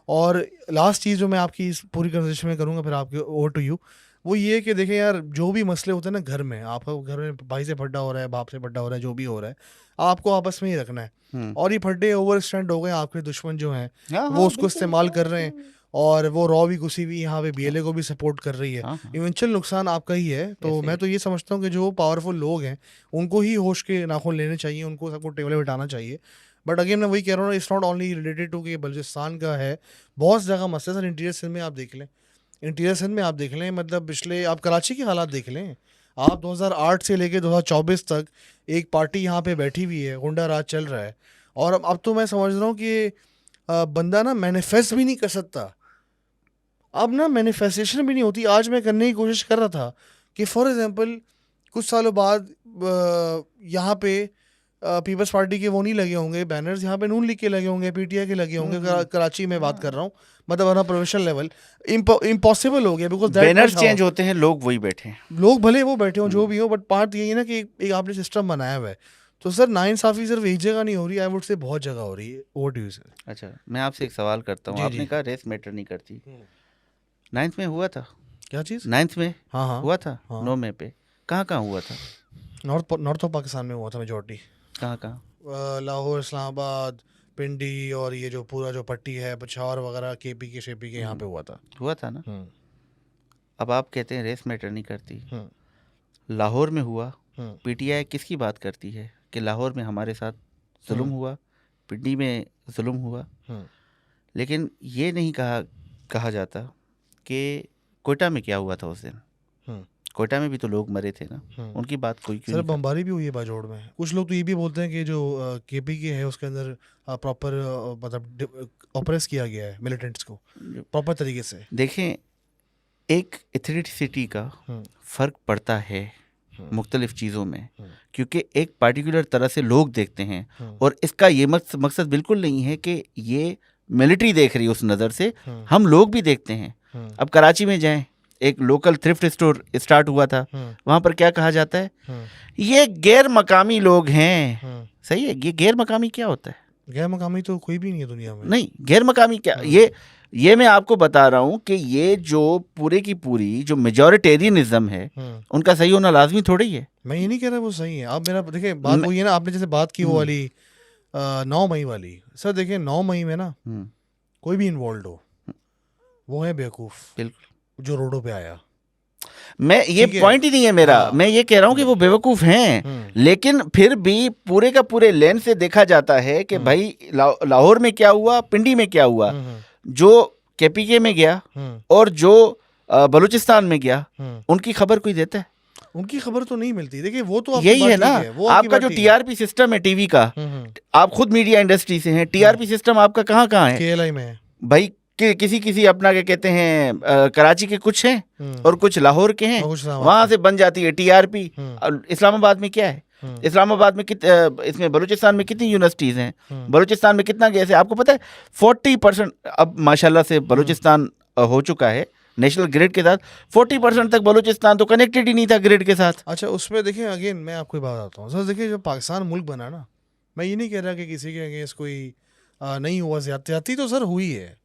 और लास्ट चीज़ जो मैं आपकी इस पूरी कन्वर्सेशन में करूँगा, फिर आपके ओवर टू यू, वो ये कि देखें यार, जो भी मसले होते हैं ना घर में, आपका घर में भाई से फड्डा हो रहा है, बाप से फड्डा हो रहा है, जो भी हो रहा है, आपको आपस में ही रखना है। और ये फड्डे ओवर स्टैंड हो गए, आपके दुश्मन जो हैं वो उसको इस्तेमाल कर रहे हैं, और वो रॉ भी घुसी हुई यहाँ पे BLA को भी सपोर्ट कर रही है। इवेंचुअल नुकसान आपका ही है। तो मैं तो ये समझता हूँ कि जो पावरफुल लोग हैं उनको ही होश के नाखून लेने चाहिए, उनको सबको टेबल बिठाना चाहिए। बट अगेन मैं वही कह रहा हूँ, it's not only related to कि बलूचिस्तान का है, बहुत जगह मसले सर। इंटीरियर सिंध में आप देख लें, इंटीरियर सिंध में आप देख लें, मतलब पिछले आप कराची के हालात देख लें, आप 2008 से लेके 2024 तक एक पार्टी यहाँ पे बैठी हुई है, गुंडा राज चल रहा है। और अब तो मैं समझ रहा हूँ कि बंदा ना मैनिफेस्ट भी नहीं कर सकता, अब ना मैनिफेस्टेशन भी नहीं होती। आज मैं करने की कोशिश कर रहा था कि फॉर एग्जांपल कुछ सालों बाद यहाँ पे पीपल्स पार्टी के वो नहीं लगे होंगे बैनर्स, यहाँ पे नून लीग के लगे होंगे, PTI के लगे होंगे। कराची में बात कर रहा हूँ, मतलब अपना प्रोफेशनल लेवल इम्पॉसिबल हो गया, बिकॉज बैनर्स चेंज होते हैं, लोग वही बैठे हैं, लोग भले वो बैठे हों जो भी हो, बट बात यही है ना कि एक आपने सिस्टम बनाया हुआ है। तो सर नाइंसाफ़ी सिर्फ एक जगह नहीं हो रही, आई वुड से बहुत जगह हो रही है। व्हाट डू यू से? अच्छा, मैं आपसे एक सवाल करता हूँ। आपने कहा रेस मैटर नहीं करती, 9th में हुआ था, क्या चीज़? 9th में हाँ हुआ था, 9 मई पे कहाँ कहाँ हुआ था? नॉर्थ ऑफ पाकिस्तान में हुआ था मेजॉरिटी। कहाँ कहाँ? लाहौर, इस्लामाबाद, पिंडी, और ये जो पूरा जो पट्टी है पेशावर वगैरह, KP के शेपी के यहाँ पे हुआ था ना। अब आप कहते हैं रेस मैटर नहीं करती, लाहौर में हुआ, PTI किसकी बात करती है कि लाहौर में हमारे साथ जुल्म हुआ, पिंडी में जुल्म हुआ, लेकिन ये नहीं कहा जाता कि कोयटा में क्या हुआ था उस दिन। कोयटा में भी तो लोग मरे थे ना, उनकी बात कोई क्यों सर? बमबारी भी हुई है बाजोड़ में। कुछ लोग तो ये भी बोलते हैं कि जो KP के है उसके अंदर प्रॉपर मतलब ऑपरेस किया गया है मिलिटेंट्स को प्रॉपर तरीके से। देखें, एक एथेनिसिटी का फ़र्क पड़ता है मुख्तलिफ चीज़ों में, क्योंकि एक पार्टिकुलर तरह से लोग देखते हैं, और इसका ये मकसद बिल्कुल नहीं है कि ये मिलिट्री देख रही है उस नज़र से, हम लोग भी देखते हैं। अब कराची में जाएं, एक लोकल थ्रिफ्ट स्टोर स्टार्ट हुआ था, वहाँ पर क्या कहा जाता है? ये गैर मकामी लोग हैं। सही है, ये गैर मकामी क्या होता है? गैर मकामी तो कोई भी नहीं है दुनिया में। नहीं, गैर मकामी क्या, ये मैं आपको बता रहा हूँ कि ये जो पूरे की पूरी जो मेजॉरिटेरियनिज्म है, उनका सही होना लाजमी थोड़ी है। मैं ये नहीं कह रहा वो सही है। आप मेरा देखिए बात वही है ना, आपने जैसे बात की वो वाली 9 मई वाली। सर देखिए 9 मई में ना कोई भी इन्वॉल्व हो, वो है बेवकूफ़, बिल्कुल, जो रोडों पे आया। मैं ये पॉइंट ही नहीं है मेरा, मैं ये कह रहा हूँ कि वो बेवकूफ़ हैं, लेकिन फिर भी पूरे का पूरे लेंस से देखा जाता है कि भाई लाहौर में क्या हुआ, पिंडी में क्या हुआ, जो KPK में गया और जो बलूचिस्तान में गया, उनकी खबर कोई देता है? उनकी खबर तो नहीं मिलती। देखिए वो तो यही है ना, वो आपका जो TRP सिस्टम है टीवी का, आप खुद मीडिया इंडस्ट्री से हैं, TRP सिस्टम आपका कहाँ कहाँ है? KLI में है भाई, किसी अपना क्या कहते हैं, कराची के कुछ हैं और कुछ लाहौर के हैं, वहां से बन जाती है TRP। इस्लामाबाद में क्या है? इस्लामाबाद में इसमें बलूचिस्तान में कितनी यूनिवर्सिटीज हैं, बलूचिस्तान में कितना गैस है आपको पता है? 40% अब माशाल्लाह से बलूचिस्तान हो चुका है नेशनल ग्रिड के साथ। 40% तक बलूचिस्तान तो कनेक्टेड ही नहीं था ग्रिड के साथ। अच्छा, उसमें देखिए अगेन मैं आपको बात बताता हूँ सर। देखिए जब पाकिस्तान मुल्क बना ना, मैं ये नहीं कह रहा कि किसी के अगेंस्ट कोई नहीं हुआ ज्यादती, तो सर हुई है,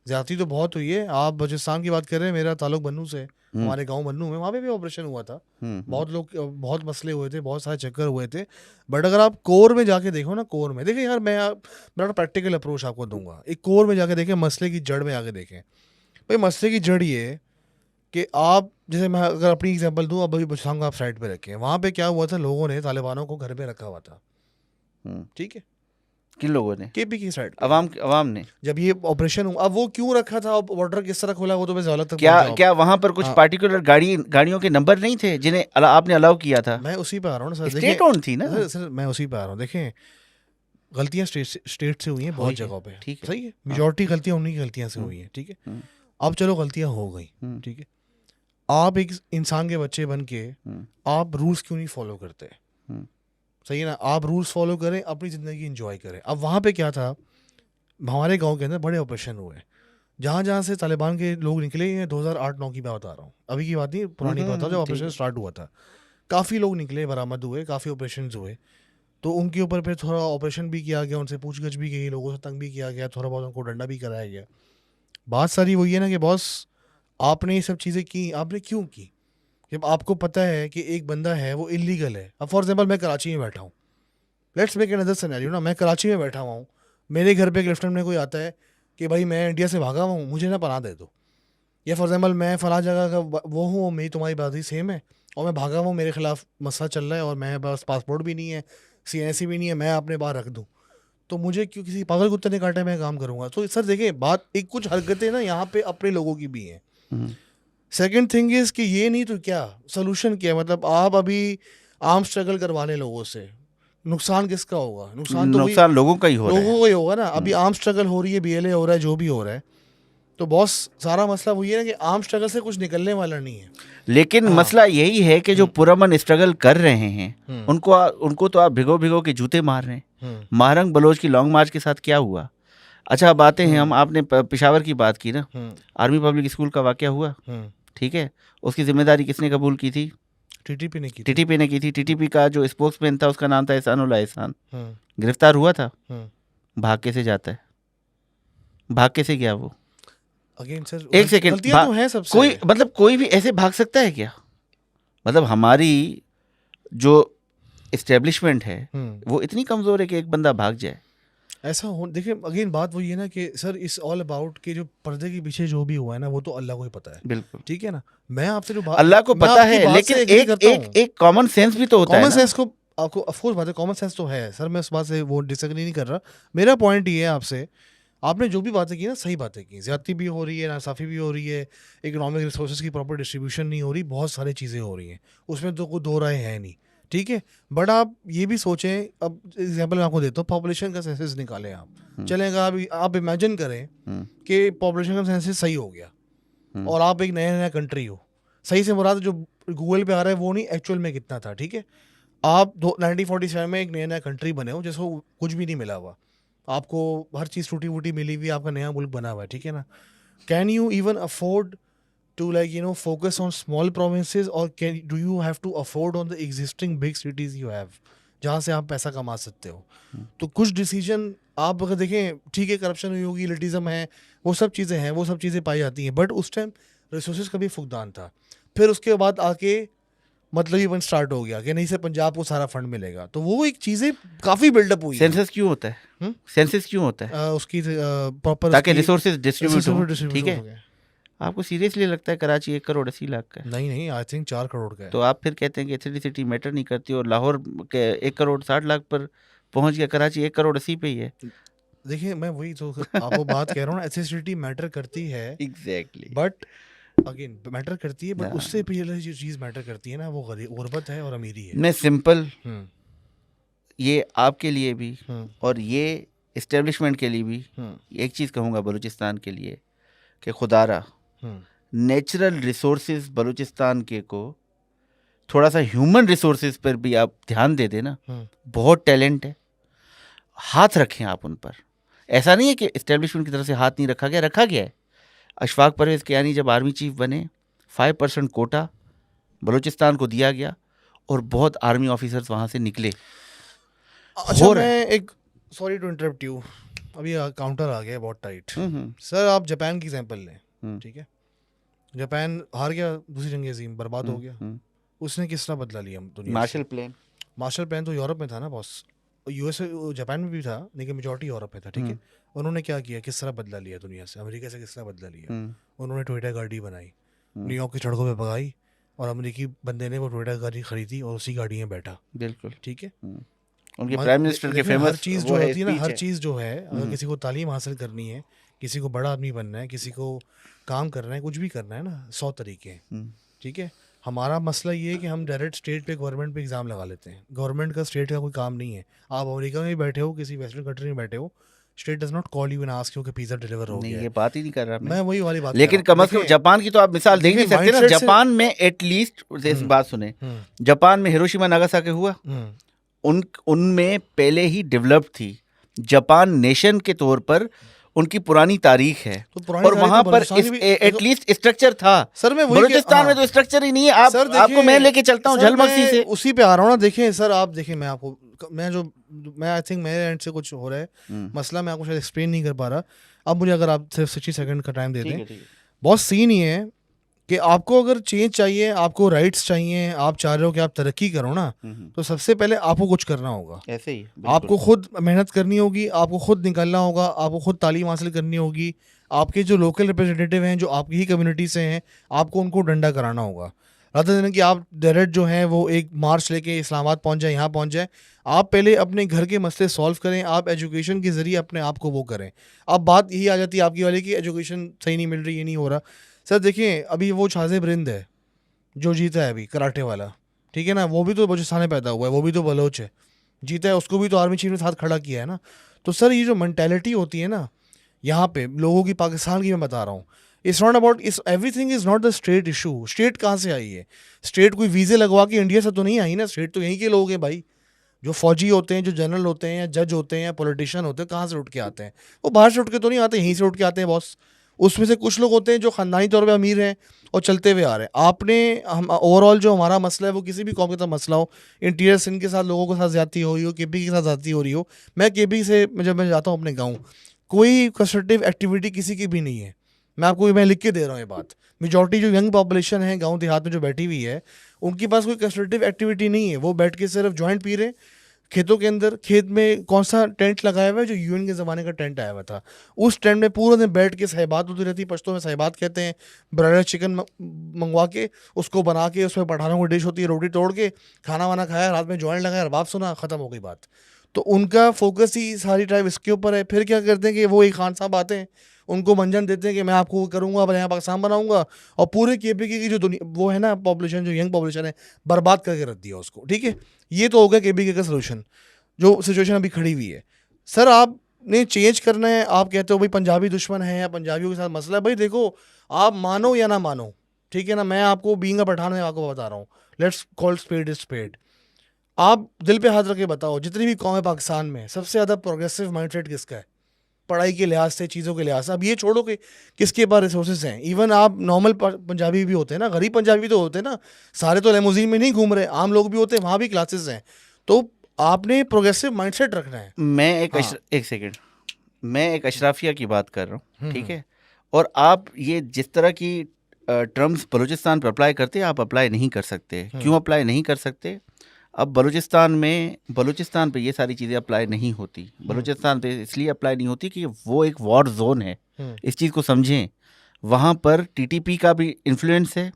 ज्यादती तो बहुत हुई है। आप बलूचिस्तान की बात कर रहे हैं, मेरा ताल्लुक बन्नू से, हमारे गांव बन्नू में, वहाँ पे भी ऑपरेशन हुआ था, बहुत लोग, बहुत मसले हुए थे, बहुत सारे चक्कर हुए थे। बट अगर आप कोर में जाके देखो ना, कोर में देखिए यार, मैं बड़ा प्रैक्टिकल अप्रोच आपको दूंगा। एक कोर में जाके देखें, मसले की जड़ में आके देखें। भाई मसले की जड़ ये कि आप, जैसे मैं अगर अपनी एग्जांपल दूं, अब अभी बचाऊंगा, आप साइड पे रखें, वहाँ पे क्या हुआ था, लोगों ने तालिबानों को घर पे रखा हुआ था, ठीक है? किन लोगों ने? KP की साइड, अवाम ने। जब ये ऑपरेशन हुआ, अब वो क्यों रखा था, बॉर्डर किस तरह खोला, वो तो मैं ज़्यादा तक क्या वहाँ पर कुछ पार्टिकुलर गाड़ियों के नंबर नहीं थे जिन्हें आपने अलाउ किया था? मैं उसी पे आ रहा हूँ सर, स्टेट ओन थी ना सर, मैं उसी पे आ रहा हूँ। देखें गलतियाँ स्टेट से हुई हैं बहुत जगहों पे, ठीक है, सही है, मेजॉरिटी गलतियाँ उन्हीं की गलतियाँ से हुई हैं, ठीक है। अब चलो गलतियाँ हो गई, ठीक है, आप एक इंसान के बच्चे बन के आप रूल्स क्यों नहीं फॉलो करते? सही है ना, आप रूल्स फॉलो करें, अपनी ज़िंदगी एंजॉय करें। अब वहाँ पे क्या था, हमारे गांव के अंदर बड़े ऑपरेशन हुए, जहाँ जहाँ से तालिबान के लोग निकले, ये 2008-9 की बात बता रहा हूँ, अभी की बात नहीं, पुरानी बात था जब ऑपरेशन स्टार्ट हुआ था। काफ़ी लोग निकले, बरामद हुए, काफ़ी ऑपरेशन हुए, तो उनके ऊपर फिर थोड़ा ऑपरेशन भी किया गया, उनसे पूछगछ भी की, लोगों से तंग भी किया गया, थोड़ा बहुत उनको डंडा भी कराया गया। बात सारी वही है ना कि बॉस, आपने ये सब चीज़ें की, आपने क्यों की? जब आपको पता है कि एक बंदा है वो इलीगल है। अब फॉर एग्जाम्पल मैं कराची में बैठा हूँ, लेट्स मेक अनदर सिनेरियो ना, मैं कराची में बैठा हुआ हूँ, मेरे घर पे एक लेफ्टिनेंट में कोई आता है कि भाई मैं इंडिया से भागा हुआ हूँ, मुझे ना पनाह दे दो। या फॉर एग्जाम्पल मैं फला जगह का वो हूँ, मेरी तुम्हारी बात ही सेम है, और मैं भागा हूँ, मेरे खिलाफ मसला चल रहा है, और मैं पास पासपोर्ट भी नहीं है, CNC भी नहीं है, मैं अपने बाहर रख दूँ, तो मुझे क्यों किसी पागल कुत्ते ने काटा, मैं काम करूँगा? तो सर देखिए, बात एक कुछ हरकतें ना यहाँ पे अपने लोगों की भी हैं। सेकंड थिंग इज कि ये नहीं तो क्या सोल्यूशन क्या है? मतलब आप अभी आर्म स्ट्रगल करवा लें लोगों से, नुकसान किसका होगा? नुकसान तो वही नुकसान लोगों का ही हो रहा है। लोगों को ही होगा ना। अभी आर्म स्ट्रगल हो रही है, BLA हो रहा है, जो भी हो रहा है, तो बॉस सारा मसला वही है ना कि आर्म स्ट्रगल से कुछ निकलने वाला नहीं है। लेकिन मसला यही है कि जो पुरअमन स्ट्रगल कर रहे हैं उनको तो आप भिगो भिगो के जूते मार रहे हैं। महारंग बलोच की लॉन्ग मार्च के साथ क्या हुआ? अच्छा, अब आते हैं हम, आपने पेशावर की बात की ना, आर्मी पब्लिक स्कूल का वाकया हुआ, ठीक है, उसकी जिम्मेदारी किसने कबूल की थी? TTP ने की थी। टीटीपी ने की थी। टीटीपी का जो स्पोक्समैन था उसका नाम था एहसानुल्लाह एहसान। गिरफ्तार हुआ था, भाग के से जाता है, भाग के से गया वो? अगेन सर, एक सेकंड, गलतियां तो हैं सबसे। कोई मतलब कोई भी ऐसे भाग सकता है क्या? मतलब हमारी जो एस्टेब्लिशमेंट है वो इतनी कमजोर है कि एक बंदा भाग जाए? ऐसा हो, देखिए अगेन बात वही है ना कि सर इस ऑल अबाउट के जो पर्दे के पीछे जो भी हुआ है ना, वो तो अल्लाह को ही पता है। बिल्कुल, ठीक है ना, मैं आपसे जो बात, अल्लाह को मैं पता आपकी है, बात लेकिन से agree करता हूँ। एक कॉमन सेंस भी तो होता है कॉमन ना। सेंस को आपको ऑफकोर्स बात है, कॉमन सेंस तो है सर, मैं उस बात से वो डिसएग्री नहीं कर रहा। मेरा पॉइंट ये है आपसे, आपने जो भी बातें की ना, सही बातें की, ज्यादती भी हो रही है, नासाफी भी हो रही है, इकोनॉमिक रिसोर्सेज की प्रॉपर डिस्ट्रीब्यूशन नहीं हो रही, बहुत सारी चीज़ें हो रही हैं, उसमें तो कोई दो राय है नहीं, ठीक है। बट आप ये भी सोचें, अब एग्जांपल मैं आपको देता हूँ, पॉपुलेशन का सेंसस निकालें आप, चलेगा? आप इमेजिन करें कि पॉपुलेशन का सेंसस सही हो गया और आप एक नया नया कंट्री हो, सही से मुराद जो गूगल पे आ रहा है वो नहीं, एक्चुअल में कितना था, ठीक है। आप 1947 में एक नया नया कंट्री बने हो जिसको कुछ भी नहीं मिला हुआ, आपको हर चीज़ टूटी फूटी मिली हुई, आपका नया मुल्क बना हुआ है, ठीक है ना। Can you even afford to focus on small provinces, और can do you have to afford on the existing big cities you have, जहाँ से आप पैसा कमा सकते हो? तो कुछ डिसीजन आप अगर देखें, ठीक है, करप्शन हुई होगी, लिटिज्म है, वो सब चीज़ें हैं, वो सब चीज़ें पाई जाती हैं, बट उस टाइम रिसोर्सेज का भी फुकदान था। फिर उसके बाद आके मतलब इवन स्टार्ट हो गया कि नहीं सर पंजाब को सारा फंड मिलेगा, तो वो एक चीज़ें काफ़ी बिल्डअप हुई। सेंसस क्यों होता है? सेंसस क्यों होता है? उसकी प्रॉपर, ताकि रिसोर्सेज डिस्ट्रीब्यूट हो, ठीक है। है। आपको सीरियसली लगता है कराची 1,80,00,000 का है? नहीं, आई थिंक 4 करोड़ का है। तो आप फिर कहते हैं कि एथेनिसिटी मैटर नहीं करती, और लाहौर के 1,60,00,000 पर पहुंच गया, कराची 1,80,00,000 पे ही है। देखिए मैं वही तो आपको बात कह रहा हूँ ना, एथेनिसिटी मैटर करती है, एग्जैक्टली, बट अगेन मैटर करती है, बट उससे पहले जो चीज़ मैटर करती है ना, वो गुर्बत है और अमीरी है। मैं सिंपल, ये आपके लिए भी और ये इस्टेब्लिशमेंट के लिए भी एक चीज़ कहूँगा बलूचिस्तान के लिए, कि खुदारा नेचुरल रिसोर्सेज बलूचिस्तान के को थोड़ा सा ह्यूमन रिसोर्सेज पर भी आप ध्यान दे देना। बहुत टैलेंट है, हाथ रखें आप उन पर। ऐसा नहीं है कि इस्टेब्लिशमेंट की तरफ से हाथ नहीं रखा गया, रखा गया है। अशफाक परवेज़ कियानी जब आर्मी चीफ बने, 5% कोटा बलूचिस्तान को दिया गया और बहुत आर्मी ऑफिसर्स वहाँ से निकले। अच्छा, मैं एक, सॉरी टू इंटरप्ट यू, अभी काउंटर आ गया बहुत टाइट। सर आप जापान की एग्जांपल लें, ठीक है, जापान हार गया दूसरी जंग अज़ीम, बर्बाद हो गया, उसने किस तरह बदला लिया दुनिया? मार्शल प्लान तो यूरोप में था ना बॉस, यूएस जापान में भी था, लेकिन मेजॉरिटी यूरोप में था, ठीक है। उन्होंने क्या किया, किस तरह बदला लिया दुनिया से, अमेरिका से किस तरह बदला लिया? उन्होंने टोयोटा गाड़ी बनाई, न्यूयॉर्क की सड़कों पे भगाई, और अमेरिकी बंदे ने वो टोयोटा गाड़ी खरीदी और उसी गाड़ी में बैठा, बिल्कुल, ठीक है। उनके प्राइम मिनिस्टर के फेमस हर चीज़ जो होती है ना, हर चीज़ जो है, अगर किसी को तालीम हासिल करनी है, किसी को बड़ा आदमी बनना है, किसी को काम करना है, कुछ भी करना है ना, 100 तरीके हैं, ठीक है। हमारा मसला ये है कि हम डायरेक्ट स्टेट पे, गवर्नमेंट पे एग्जाम लगा लेते हैं। गवर्नमेंट का स्टेट का कोई काम नहीं है। आप अमेरिका में बैठे हो, किसी वेस्टर्न कंट्री में बैठे हो, state does not call you and ask you कि पिज़्ज़ा डिलीवर हो गया है। ये बात ही नहीं कर रहा मैं वही वाली बात, लेकिन कम से कम जापान की तो आप मिसाल दे नहीं सकते ना। जापान में एटलीस्ट इस बात सुने, जापान में हिरोशिमा नागासाकी हुआ, उनमें पहले ही डेवलप थी। जापान नेशन के तौर पर उनकी पुरानी तारीख है, तो पुरानी और तारीख वहां तो पर बलूचिस्तान की भी एटलीस्ट स्ट्रक्चर था। सर मैं वही बलूचिस्तान में तो स्ट्रक्चर ही नहीं है। सर आपको मैं लेके चलता हूँ झलमक्सी से, उसी पे आ रहा हूँ ना। देखें सर, आप देखें, मैं आई थिंक मेरे एंड से कुछ हो रहा है मसला, मैं आपको शायद एक्सप्लेन नहीं कर पा रहा। अब मुझे अगर आप सिर्फ 60 सेकंड का टाइम दे दें। बहुत सीन ये है कि आपको अगर चेंज चाहिए, आपको राइट्स चाहिए, आप चाह रहे हो कि आप तरक्की करो ना, तो सबसे पहले आपको कुछ करना होगा। ऐसे ही आपको खुद मेहनत करनी होगी, आपको खुद निकलना होगा, आपको खुद तालीम हासिल करनी होगी। आपके जो लोकल रिप्रेजेंटेटिव हैं, जो आपकी ही कम्युनिटी से हैं, आपको उनको डंडा कराना होगा। रादर देन कि आप डायरेक्ट जो हैं वो एक मार्च लेके इस्लामाबाद पहुंच जाए, यहाँ पहुंच जाए। आप पहले अपने घर के मसले सॉल्व करें, आप एजुकेशन के ज़रिए अपने आप को वो करें। अब बात यही आ जाती है आपकी वाली कि एजुकेशन सही नहीं मिल रही, ये नहीं हो रहा। सर देखिए, अभी वो शाज़ेब रिंद है जो जीता है अभी कराटे वाला, ठीक है ना, वो भी तो बलूचिस्तान में पैदा हुआ है, वो भी तो बलोच है, जीता है, उसको भी तो आर्मी चीफ ने साथ खड़ा किया है ना। तो सर ये जो मेंटालिटी होती है ना यहाँ पे लोगों की, पाकिस्तान की मैं बता रहा हूँ, इट्स नॉट अबाउट, इस everything is not the state issue. State कहाँ से आई है? स्टेट कोई वीज़े लगवा के इंडिया से तो नहीं आई ना, स्टेट तो यहीं के लोग हैं भाई। जो फौजी होते हैं, जो जनरल होते हैं, या जज होते हैं, या पॉलिटिशियन होते हैं, कहाँ से उठ के आते हैं? वो बाहर से उठ के तो नहीं आते, यहीं से उठ के आते हैं बॉस। उसमें से कुछ लोग होते हैं जो ख़ानदानी तौर पे अमीर हैं और चलते हुए आ रहे हैं। आपने हम ओवरऑल जो हमारा मसला है, वो किसी भी कौम के साथ मसला हो, इंटीरियर सिंध के साथ लोगों के साथ ज़्यादती हो रही हो, केपी के साथ ज़्यादती हो रही हो, मैं केपी से जब मैं जाता हूँ अपने गाँव, कोई कंस्ट्रक्टिव एक्टिविटी किसी की भी नहीं है। मैं लिख के दे रहा हूँ ये बात। मेजॉरिटी जो यंग पॉपुलेशन है गाँव देहात में जो बैठी हुई है, उनके पास कोई कंस्ट्रक्टिव एक्टिविटी नहीं है। वो बैठ के सिर्फ जॉइंट पी रहे खेतों के अंदर। खेत में कौन सा टेंट लगाया हुआ है? जो यूएन के ज़माने का टेंट आया हुआ था, उस टेंट में पूरा दिन बैठ के सहबात होती रहती। पश्तो में सहबात कहते हैं। ब्रायलर चिकन मंगवा के उसको बना के, उसमें पठानों की डिश होती है, रोटी तोड़ के खाना वाना खाया, रात में जॉइंट लगाया, रबाब सुना, ख़त्म हो गई बात। तो उनका फोकस ही सारी टाइम इसके ऊपर है। फिर क्या करते हैं कि वो एक खान साहब आते हैं, उनको मंजन देते हैं कि मैं आपको करूँगा, अब यहाँ पाकिस्तान बनाऊँगा, और पूरे केपीके की जो दुनिया वो है ना पॉपुलेशन, जो यंग पॉपुलेशन है, बर्बाद करके रख दिया उसको। ठीक है, ये तो हो गया केपीके का सोल्यूशन, जो सिचुएशन अभी खड़ी हुई है। सर आपने चेंज करना है। आप कहते हो भाई पंजाबी दुश्मन है या पंजाबियों के साथ मसला है। भाई देखो, आप मानो या ना मानो, ठीक है ना, मैं आपको बीइंग अ पठान में आपको बता रहा हूँ, let's call spade is spade. आप दिल पे हाथ रख के बताओ, जितनी भी कौम है पाकिस्तान में, सबसे ज़्यादा प्रोग्रेसिव माइंडसेट किसका है? पढ़ाई के लिहाज से, चीज़ों के लिहाज से। अब ये छोड़ो कि किसके पास रिसोर्सेज हैं। इवन आप नॉर्मल पंजाबी भी होते हैं ना, गरीब पंजाबी तो होते हैं ना, सारे तो लेमोजीन में नहीं घूम रहे, आम लोग भी होते हैं, वहाँ भी क्लासेस हैं। तो आपने प्रोग्रेसिव माइंडसेट रखना है। एक सेकंड, मैं एक अशराफिया की बात कर रहा हूँ, ठीक है, और आप ये जिस तरह की टर्म्स बलूचिस्तान पर अप्लाई करते हैं, आप अप्लाई नहीं कर सकते। क्यों अप्लाई नहीं कर सकते? अब बलूचिस्तान पे ये सारी चीज़ें अप्लाई नहीं होती। बलूचिस्तान पे इसलिए अप्लाई नहीं होती कि वो एक वॉर जोन है। इस चीज़ को समझें। वहाँ पर टीटीपी का भी इन्फ्लुएंस है,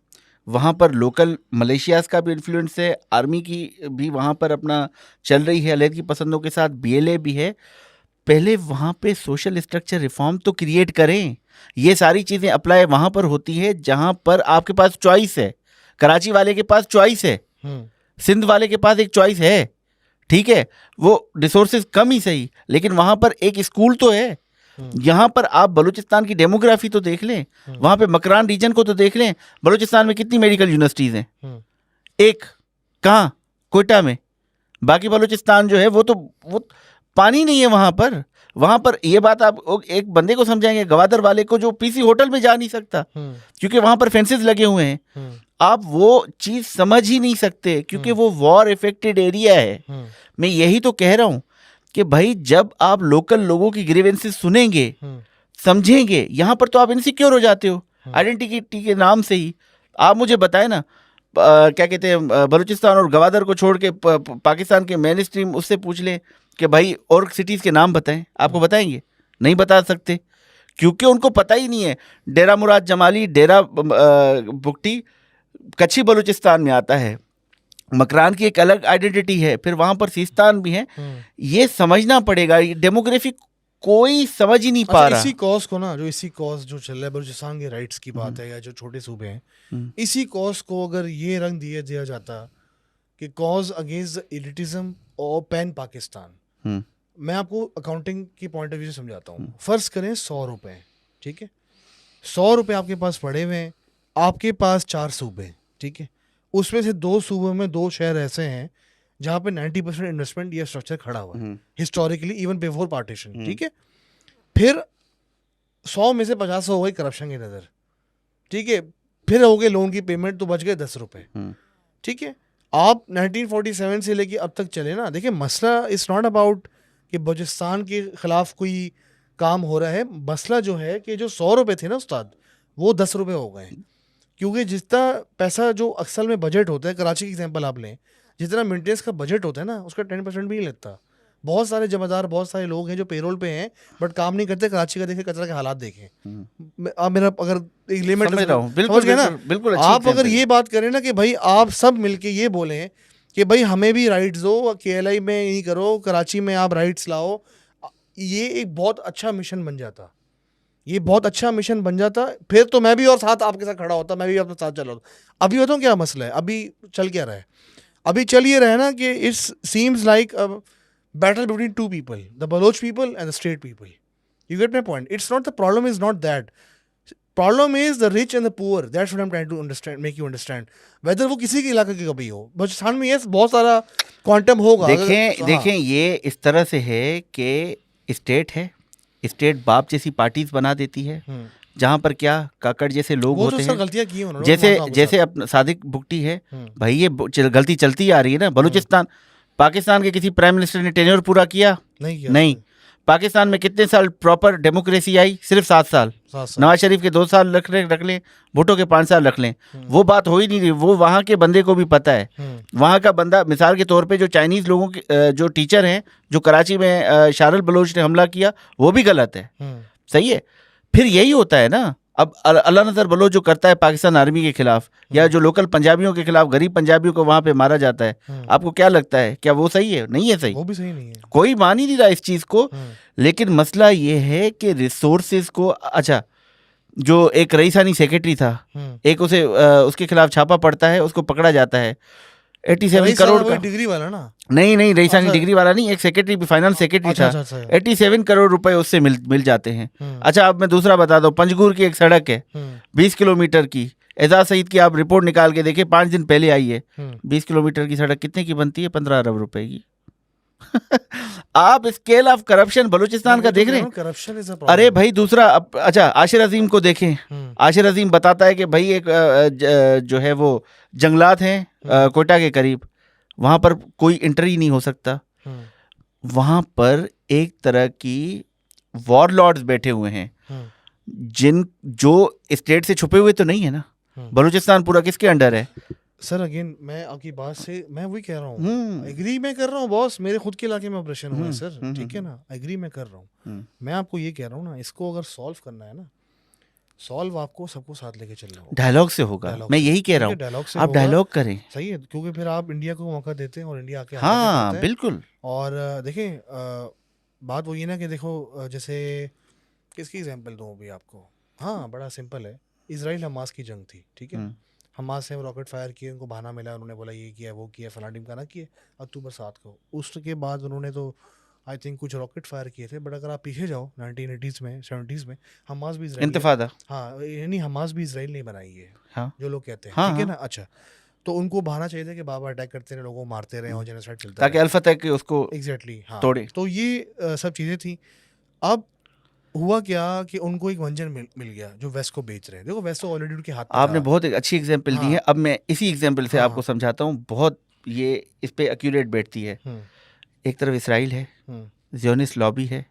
वहाँ पर लोकल मलेशियाज़ का भी इन्फ्लुएंस है, आर्मी की भी वहाँ पर अपना चल रही है, अलग की पसंदों के साथ बीएलए भी है। पहले वहाँ पे सोशल स्ट्रक्चर रिफॉर्म तो क्रिएट करें। ये सारी चीज़ें अप्लाई वहाँ पर होती है जहाँ पर आपके पास चॉइस है। कराची वाले के पास चॉइस है, सिंध वाले के पास एक चॉइस है, ठीक है, वो रिसोर्सेज कम ही सही, लेकिन वहाँ पर एक स्कूल तो है। यहाँ पर आप बलूचिस्तान की डेमोग्राफी तो देख लें, वहाँ पे मकरान रीजन को तो देख लें। बलूचिस्तान में कितनी मेडिकल यूनिवर्सिटीज़ हैं? एक। कहाँ? कोयटा में। बाकी बलूचिस्तान जो है वो पानी नहीं है वहाँ पर। वहाँ पर ये बात आप एक बंदे को समझाएंगे, गवादर वाले को, जो पीसी होटल में जा नहीं सकता क्योंकि वहाँ पर फेंसेस लगे हुए हैं। आप वो चीज़ समझ ही नहीं सकते क्योंकि वो वॉर इफेक्टेड एरिया है। मैं यही तो कह रहा हूँ कि भाई जब आप लोकल लोगों की ग्रीवेंसेस सुनेंगे, समझेंगे, यहाँ पर तो आप इनसिक्योर हो जाते हो आइडेंटिटी के नाम से ही। आप मुझे बताएं ना, क्या कहते हैं, बलूचिस्तान और गवादर को छोड़ के पाकिस्तान के मेन स्ट्रीम उससे पूछ लें कि भाई और सिटीज़ के नाम बताएं, आपको बताएंगे? नहीं बता सकते क्योंकि उनको पता ही नहीं है। डेरा मुराद जमाली, डेरा बुगटी कच्ची बलूचिस्तान में आता है, मकरान की एक अलग आइडेंटिटी है, फिर वहाँ पर सिस्तान भी है। ये समझना पड़ेगा। डेमोग्राफी कोई समझ ही नहीं पा रहा। इसी कॉज को ना, इसी कॉज जो चल रहा है, बलूचिस्तान के राइट्स की बात है या जो छोटे सूबे हैं, इसी कॉज को अगर ये रंग दिया जाता कि कॉज अगेंस्ट एलिटिज्म और पैन पाकिस्तान, मैं आपको अकाउंटिंग की पॉइंट ऑफ व्यू से समझाता हूँ। फर्ज करें 100 रुपए, ठीक है, 100 रुपए आपके पास पड़े हुए हैं, आपके पास 4 सूबे, ठीक है, उसमें से 2 सूबों में 2 शहर ऐसे हैं जहाँ पे 90% इन्वेस्टमेंट या स्ट्रक्चर खड़ा हुआ है हिस्टोरिकली, इवन बिफोर पार्टीशन, ठीक है। फिर 100 में से 50 हो गई करप्शन की नज़र, ठीक है, फिर हो गए लोन की पेमेंट तो बच गए 10 रुपए, ठीक है। आप 1947 से लेके अब तक चले ना, देखिए मसला इज़ नॉट अबाउट कि बलूचिस्तान के खिलाफ कोई काम हो रहा है, मसला जो है कि जो 100 रुपए थे ना उस्ताद, वो 10 रुपए हो गए, क्योंकि जितना पैसा जो अक्सर में बजट होता है, कराची की एग्जांपल आप लें, जितना मेंटेनेंस का बजट होता है ना, उसका 10% भी नहीं लगता। बहुत सारे जमादार, बहुत सारे लोग हैं जो पेरोल पे हैं बट काम नहीं करते। कराची का देखें, कचरा के हालात देखें। आप मेरा अगर एक लिमिट समझ रहा हूँ, समझ बिल्कुल गए ना, बिल्कुल आप अगर ये बात करें ना कि भाई आप सब मिलके ये बोलें कि भाई हमें भी राइट्स दो, KLI में यही करो, कराची में आप राइट्स लाओ, ये एक बहुत अच्छा मिशन बन जाता, ये बहुत अच्छा मिशन बन जाता। फिर तो मैं भी और साथ आपके साथ खड़ा होता, मैं भी आपके साथ चल रहा होता। अभी बताऊँ क्या मसला है, अभी चल क्या रहा है, अभी चल ये रहा है ना कि it's seems like a battle between two people, the Baloch people and the state people. You get my point? It's not the problem, is not that, problem is the rich and the poor. That's what I am trying to understand, make you understand, whether वो किसी के इलाके के कभी हो। बलूचिस्तान में yes बहुत सारा क्वांटम होगा। देखें ये इस तरह से है कि स्टेट है, स्टेट बाप जैसी पार्टीज बना देती है, जहां पर क्या काकड़ जैसे लोग होते हैं, गलतियां की उन्होंने, जैसे अपना सादिक बुगटी है, भाई ये गलती चलती आ रही है ना। बलूचिस्तान, पाकिस्तान के किसी प्राइम मिनिस्टर ने टेन्योर पूरा किया? नहीं। पाकिस्तान में कितने साल प्रॉपर डेमोक्रेसी आई? सिर्फ 7 साल। नवाज शरीफ के 2 साल रख लें, भुट्टो के 5 साल रख लें, वो बात हो ही नहीं रही। वो वहाँ के बंदे को भी पता है, वहाँ का बंदा, मिसाल के तौर पे जो चाइनीज लोगों के जो टीचर हैं, जो कराची में शारल बलोच ने हमला किया, वो भी गलत है, सही है। फिर यही होता है ना, अब अल्लाह नज़र बलोच जो करता है पाकिस्तान आर्मी के खिलाफ, या जो लोकल पंजाबियों के खिलाफ, गरीब पंजाबियों को वहां पे मारा जाता है, आपको क्या लगता है, क्या वो सही है? नहीं है सही, वो भी सही नहीं है, कोई मान ही नहीं रहा इस चीज को। लेकिन मसला ये है कि रिसोर्सेज को, अच्छा जो एक रईसानी सेक्रेटरी था, एक उसे उसके खिलाफ छापा पड़ता है, उसको पकड़ा जाता है, 87 करोड़ का, डिग्री वाला ना, नहीं रईसानी डिग्री वाला नहीं, एक सेक्रेटरी, फाइनेंस सेक्रेटरी था, 87 करोड़ रुपए उससे मिल जाते हैं। अच्छा अब मैं दूसरा बता दो, पंजगुर की एक सड़क है 20 किलोमीटर की, एजाज सईद की आप रिपोर्ट निकाल के देखिए, 5 दिन पहले आई है। 20 किलोमीटर की सड़क कितने की बनती है? 15 अरब रुपए की। आप स्केल ऑफ करप्शन बलूचिस्तान का देख रहे हैं? Corruption is a problem. अरे भाई दूसरा, अच्छा आशिर अजीम को देखें, आशिर अजीम बताता है कि भाई एक जो है वो जंगलात हैं कोयटा के करीब, वहां पर कोई एंट्री नहीं हो सकता, वहां पर एक तरह की वॉरलॉर्ड्स बैठे हुए हैं, जो स्टेट से छुपे हुए तो नहीं है ना। बलूचिस्तान पूरा किसके अंडर है? सर अगेन मैं आपकी बात से मैं वही कह रहा हूँ, एग्री मैं कर रहा हूँ बॉस, मेरे खुद के इलाके में ऑपरेशन हुआ है सर, ठीक है ना, एग्री मैं कर रहा हूँ। मैं आपको ये कह रहा हूँ ना, इसको अगर सॉल्व करना है ना, सॉल्व आपको सबको साथ लेके चलना होगा, डायलॉग से होगा। मैं यही कह रहा हूँ, आप डायलॉग करें, सही है, क्योंकि फिर आप इंडिया को मौका देते हैं और इंडिया आके, हाँ बिल्कुल। और देखें बात वही है ना कि देखो, जैसे किसकी एग्जांपल दूँ अभी आपको, हाँ बड़ा सिंपल है, इजराइल हमास की जंग थी, ठीक है, हमास ने रॉकेट फायर किए, उनको बहाना मिला, उन्होंने बोला ये किया वो किया, फलाना टीम का ना किए, अक्टूबर 7 को, उसके बाद उन्होंने तो आई थिंक कुछ रॉकेट फायर किए थे, बट अगर आप पीछे जाओ 1980s में 70s में, हमास भी इजराइल, इंतफादा, हाँ यानी हमास भी इजराइल नहीं बनाई है, हाँ जो लोग कहते हैं, ठीक है ना। अच्छा तो उनको बहाना चाहिए था कि बाबा अटैक करते रहे, लोगों को मारते रहे और जेनोसाइड चलता ताकि अल फतह के उसको एग्जैक्टली तोड़े। तो ये सब चीज़ें थी। अब हुआ क्या कि उनको एक वंजन मिल गया जो वेस्ट को बेच रहे हैं। देखो वेस्ट तो ऑलरेडी उनके हाथ में आपने बहुत एक अच्छी एग्जांपल दी है। अब मैं इसी एग्जांपल से आपको समझाता हूँ, बहुत ये इस पे एक्यूरेट बैठती है। एक तरफ इसराइल है, ज़ियोनिस्ट लॉबी है,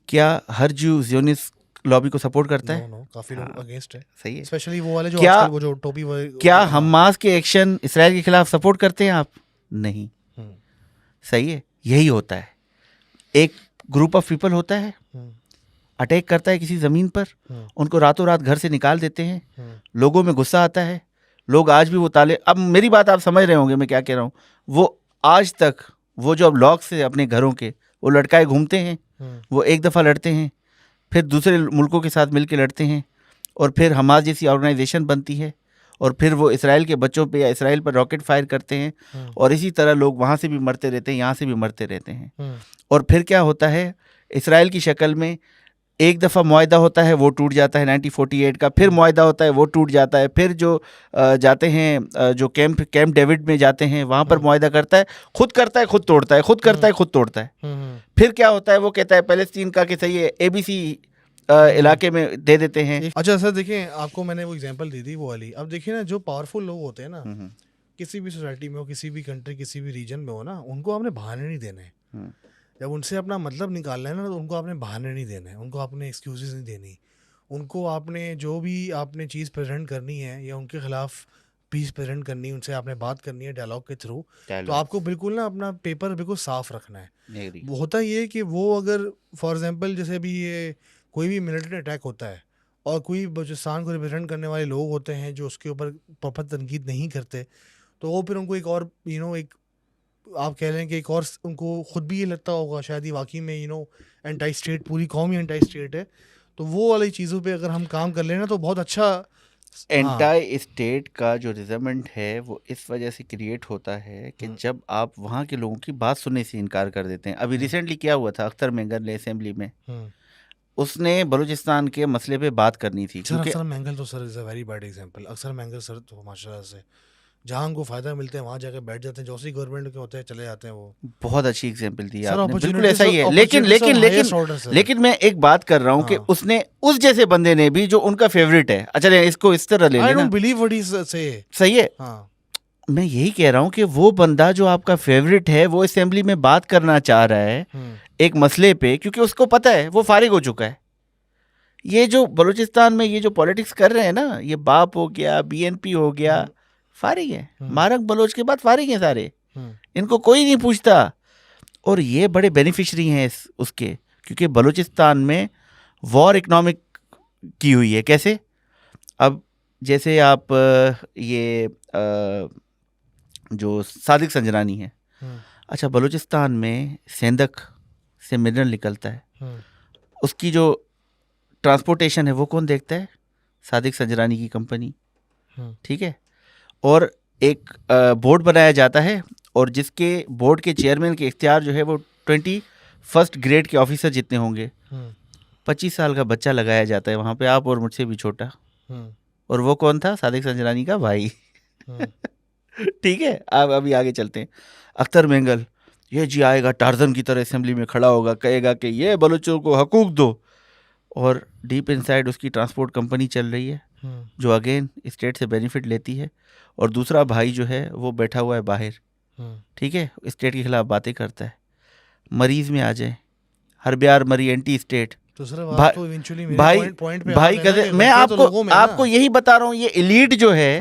क्या हर ज्यू ज़ियोनिस्ट लॉबी को सपोर्ट करता है? नो, काफी लोग अगेंस्ट है, सही है, स्पेशली वो वाले जो क्या वो जो टोपी क्या हमास के एक्शन इसराइल के खिलाफ सपोर्ट करते हैं आप? नहीं, सही है, यही होता है। एक ग्रुप ऑफ पीपल होता है, अटैक करता है किसी ज़मीन पर, उनको रातों रात घर से निकाल देते हैं, लोगों में गुस्सा आता है, लोग आज भी वो ताले, अब मेरी बात आप समझ रहे होंगे मैं क्या कह रहा हूँ, वो आज तक वो जो अब लॉक से अपने घरों के वो लटकाए घूमते हैं, वो एक दफ़ा लड़ते हैं, फिर दूसरे मुल्कों के साथ मिल के लड़ते हैं, और फिर हमास जैसी ऑर्गेनाइजेशन बनती है, और फिर वो इसराइल के बच्चों पे या इसराइल पर रॉकेट फायर करते हैं, और इसी तरह लोग वहाँ से भी मरते रहते हैं, यहाँ से भी मरते रहते हैं। और फिर क्या होता है, इसराइल की शक्ल में एक दफ़ा मुआहदा होता है, वो टूट जाता है 1948 का, फिर मुआहदा होता है, वो टूट जाता है, फिर जो जाते हैं जो कैंप डेविड में जाते हैं, वहाँ पर मुआहदा करता है, खुद करता है खुद तोड़ता है, खुद करता है खुद तोड़ता है। फिर क्या होता है, वो कहता है पैलेस्तीन का कि सही है, ABC इलाके में दे देते हैं। अच्छा सर देखिए, आपको मैंने वो एग्जांपल दी थी वो वाली। अब देखिए ना, जो पावरफुल लोग होते हैं ना, हम्म, किसी भी सोसाइटी में हो, किसी भी कंट्री, किसी भी रीजन में हो ना, उनको आपने बहाने नहीं देने। जब उनसे अपना मतलब निकालना है ना, तो उनको आपने बहाने नहीं देने, उनको आपने एक्सक्यूजेस नहीं देनी। उनको आपने जो भी आपने चीज़ प्रेजेंट करनी है या उनके खिलाफ पीस प्रेजेंट करनी है, उनसे आपने बात करनी है डायलॉग के थ्रू, तो डायलॉग आपको बिल्कुल ना अपना पेपर बिल्कुल साफ रखना है। एग्री। वो होता ये है कि वो अगर फॉर एग्जांपल जैसे भी ये कोई भी मिलिट्री अटैक होता है और कोई बलूचिस्तान को रिप्रेजेंट करने वाले लोग होते हैं जो उसके ऊपर प्रॉपर तनकीद नहीं करते, तो वो फिर उनको एक और एक आप कह लें कि एक और उनको खुद भी ये लगता होगा शायद ही वाकई में एंटाई स्टेट, पूरी कौम ही एंटाई स्टेट है। तो वो वाली चीज़ों पे अगर हम काम कर लेना तो बहुत अच्छा। हाँ। एंटाई स्टेट का जो रिजर्मेंट है वो इस वजह से क्रिएट होता है कि जब आप वहाँ के लोगों की बात सुनने से इनकार कर देते हैं। अभी रिसेंटली क्या हुआ था, अख्तर मेंगल ने असेंबली में उसने बलूचिस्तान के मसले पे बात करनी थी, सर क्योंकि अक्सर मैंगल तो sir is a very bad example. अक्सर मैंगल सर तो माशाल्लाह से जहाँ उनको फ़ायदा मिलता है वहाँ जाकर बैठ जाते हैं, जो सी गवर्नमेंट के होते हैं चले जाते हैं वो। बहुत अच्छी एग्जांपल दी सर आपने, बिल्कुल अपॉर्चुनिटी ऐसा ही है। लेकिन लेकिन लेकिन लेकिन मैं एक बात कर रहा हूँ कि हाँ। उसने उस जैसे बंदे ने भी जो उनका फेवरेट है, अच्छा इसको इस तरह ले आई लेना, डोंट बिलीव व्हाट ही से। सही है। हाँ। मैं यही कह रहा हूँ कि वो बंदा जो आपका फेवरेट है वो असेंबली में बात करना चाह रहा है एक मसले पे, क्योंकि उसको पता है वो फारिग हो चुका है। ये जो बलूचिस्तान में ये जो पॉलिटिक्स कर रहे हैं ना, ये बाप हो गया, बीएनपी हो गया, फारिग है। मारक बलोच के बाद फारिग हैं सारे, इनको कोई नहीं पूछता। और ये बड़े बेनिफिशरी हैं उसके, क्योंकि बलूचिस्तान में वॉर इकोनॉमिक की हुई है। कैसे? अब जैसे आप ये जो सादिक संजरानी है, अच्छा बलूचिस्तान में सेंधक से मिनरल निकलता है, उसकी जो ट्रांसपोर्टेशन है वो कौन देखता है? सादिक संजरानी की कंपनी, ठीक है। और एक बोर्ड बनाया जाता है, और जिसके बोर्ड के चेयरमैन के इख्तियार जो है वो 21st ग्रेड के ऑफिसर जितने होंगे। 25 साल का बच्चा लगाया जाता है वहाँ पे, आप और मुझसे भी छोटा। और वो कौन था? सादिक संजरानी का भाई। ठीक है, आप अभी आगे चलते हैं। अख्तर मेंगल ये जी आएगा टार्जन की तरह असेंबली में खड़ा होगा, कहेगा कि ये बलूचों को हकूक दो, और डीप इनसाइड उसकी ट्रांसपोर्ट कंपनी चल रही है जो अगेन स्टेट से बेनिफिट लेती है, और दूसरा भाई जो है वो बैठा हुआ है बाहर, ठीक है, स्टेट के खिलाफ बातें करता है। मरीज में आ जाए, हर ब्यार मरी एंटी स्टेट। तो सर बात तो इवेंचुअली मेरे भाई पॉइंट पे भाई कहते, मैं आपको यही बता रहा हूँ, ये एलीट जो है,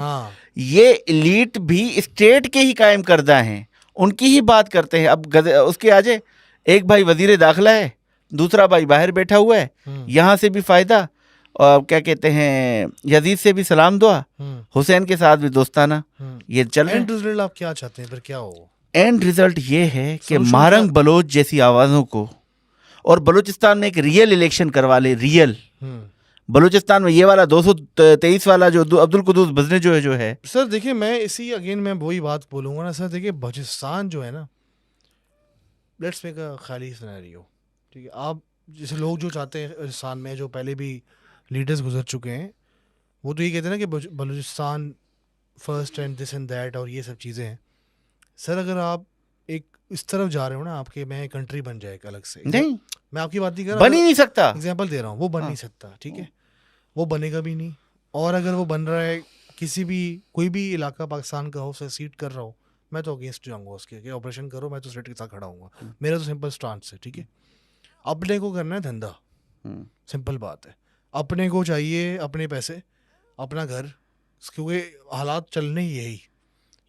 ये एलीट भी स्टेट के ही कायम करदा हैं, उनकी ही बात करते हैं। अब उसके आ जाए, एक भाई वजीर दाखिला है, दूसरा भाई बाहर बैठा हुआ है, यहाँ से भी फायदा, और क्या कहते हैं, यजीद से भी सलाम दुआ, हुसैन के साथ भी दोस्ताना, ये चल रहा है। एंड रिजल्ट आप क्या चाहते हैं फिर, क्या हो? एंड रिजल्ट ये है कि मारंग बलोच जैसी आवाज़ों को, और बलूचिस्तान में एक रियल इलेक्शन करवा ले, रियल। बलूचिस्तान में ये वाला 223 वाला जो अब्दुल कुद्दूस बजने जो है। सर देखिए, मैं इसी अगेन मैं वही बात बोलूँगा ना सर, देखिए बलूचिस्तान जो है ना, लेट्स मेक अ खाली सिनेरियो, ठीक है। आप जैसे लोग जो चाहते हैं बलूचिस्तान में, जो पहले भी लीडर्स गुजर चुके हैं, वो तो ये कहते हैं ना कि Balochistan first and this and that और ये सब चीज़ें हैं। सर अगर आप एक इस तरफ जा रहे हो ना आपके, मैं कंट्री बन जाए एक अलग से, नहीं, मैं आपकी बात नहीं कर रहा, बन ही नहीं सकता, एग्जांपल दे रहा हूँ, वो बन नहीं सकता, ठीक है, वो बनेगा भी नहीं। और अगर वो बन रहा है किसी भी कोई भी इलाका पाकिस्तान का हो, सक्सीड कर रहा हो, मैं तो अगेंस्ट जाऊँगा उसके, कि ऑपरेशन करो, मैं तो स्टेट के साथ खड़ा हूँगा। मेरा तो सिंपल स्टांस है, ठीक है। अपने को करना है धंधा, सिंपल बात है। अपने को चाहिए अपने पैसे, अपना घर, क्योंकि हालात चलने ही यही।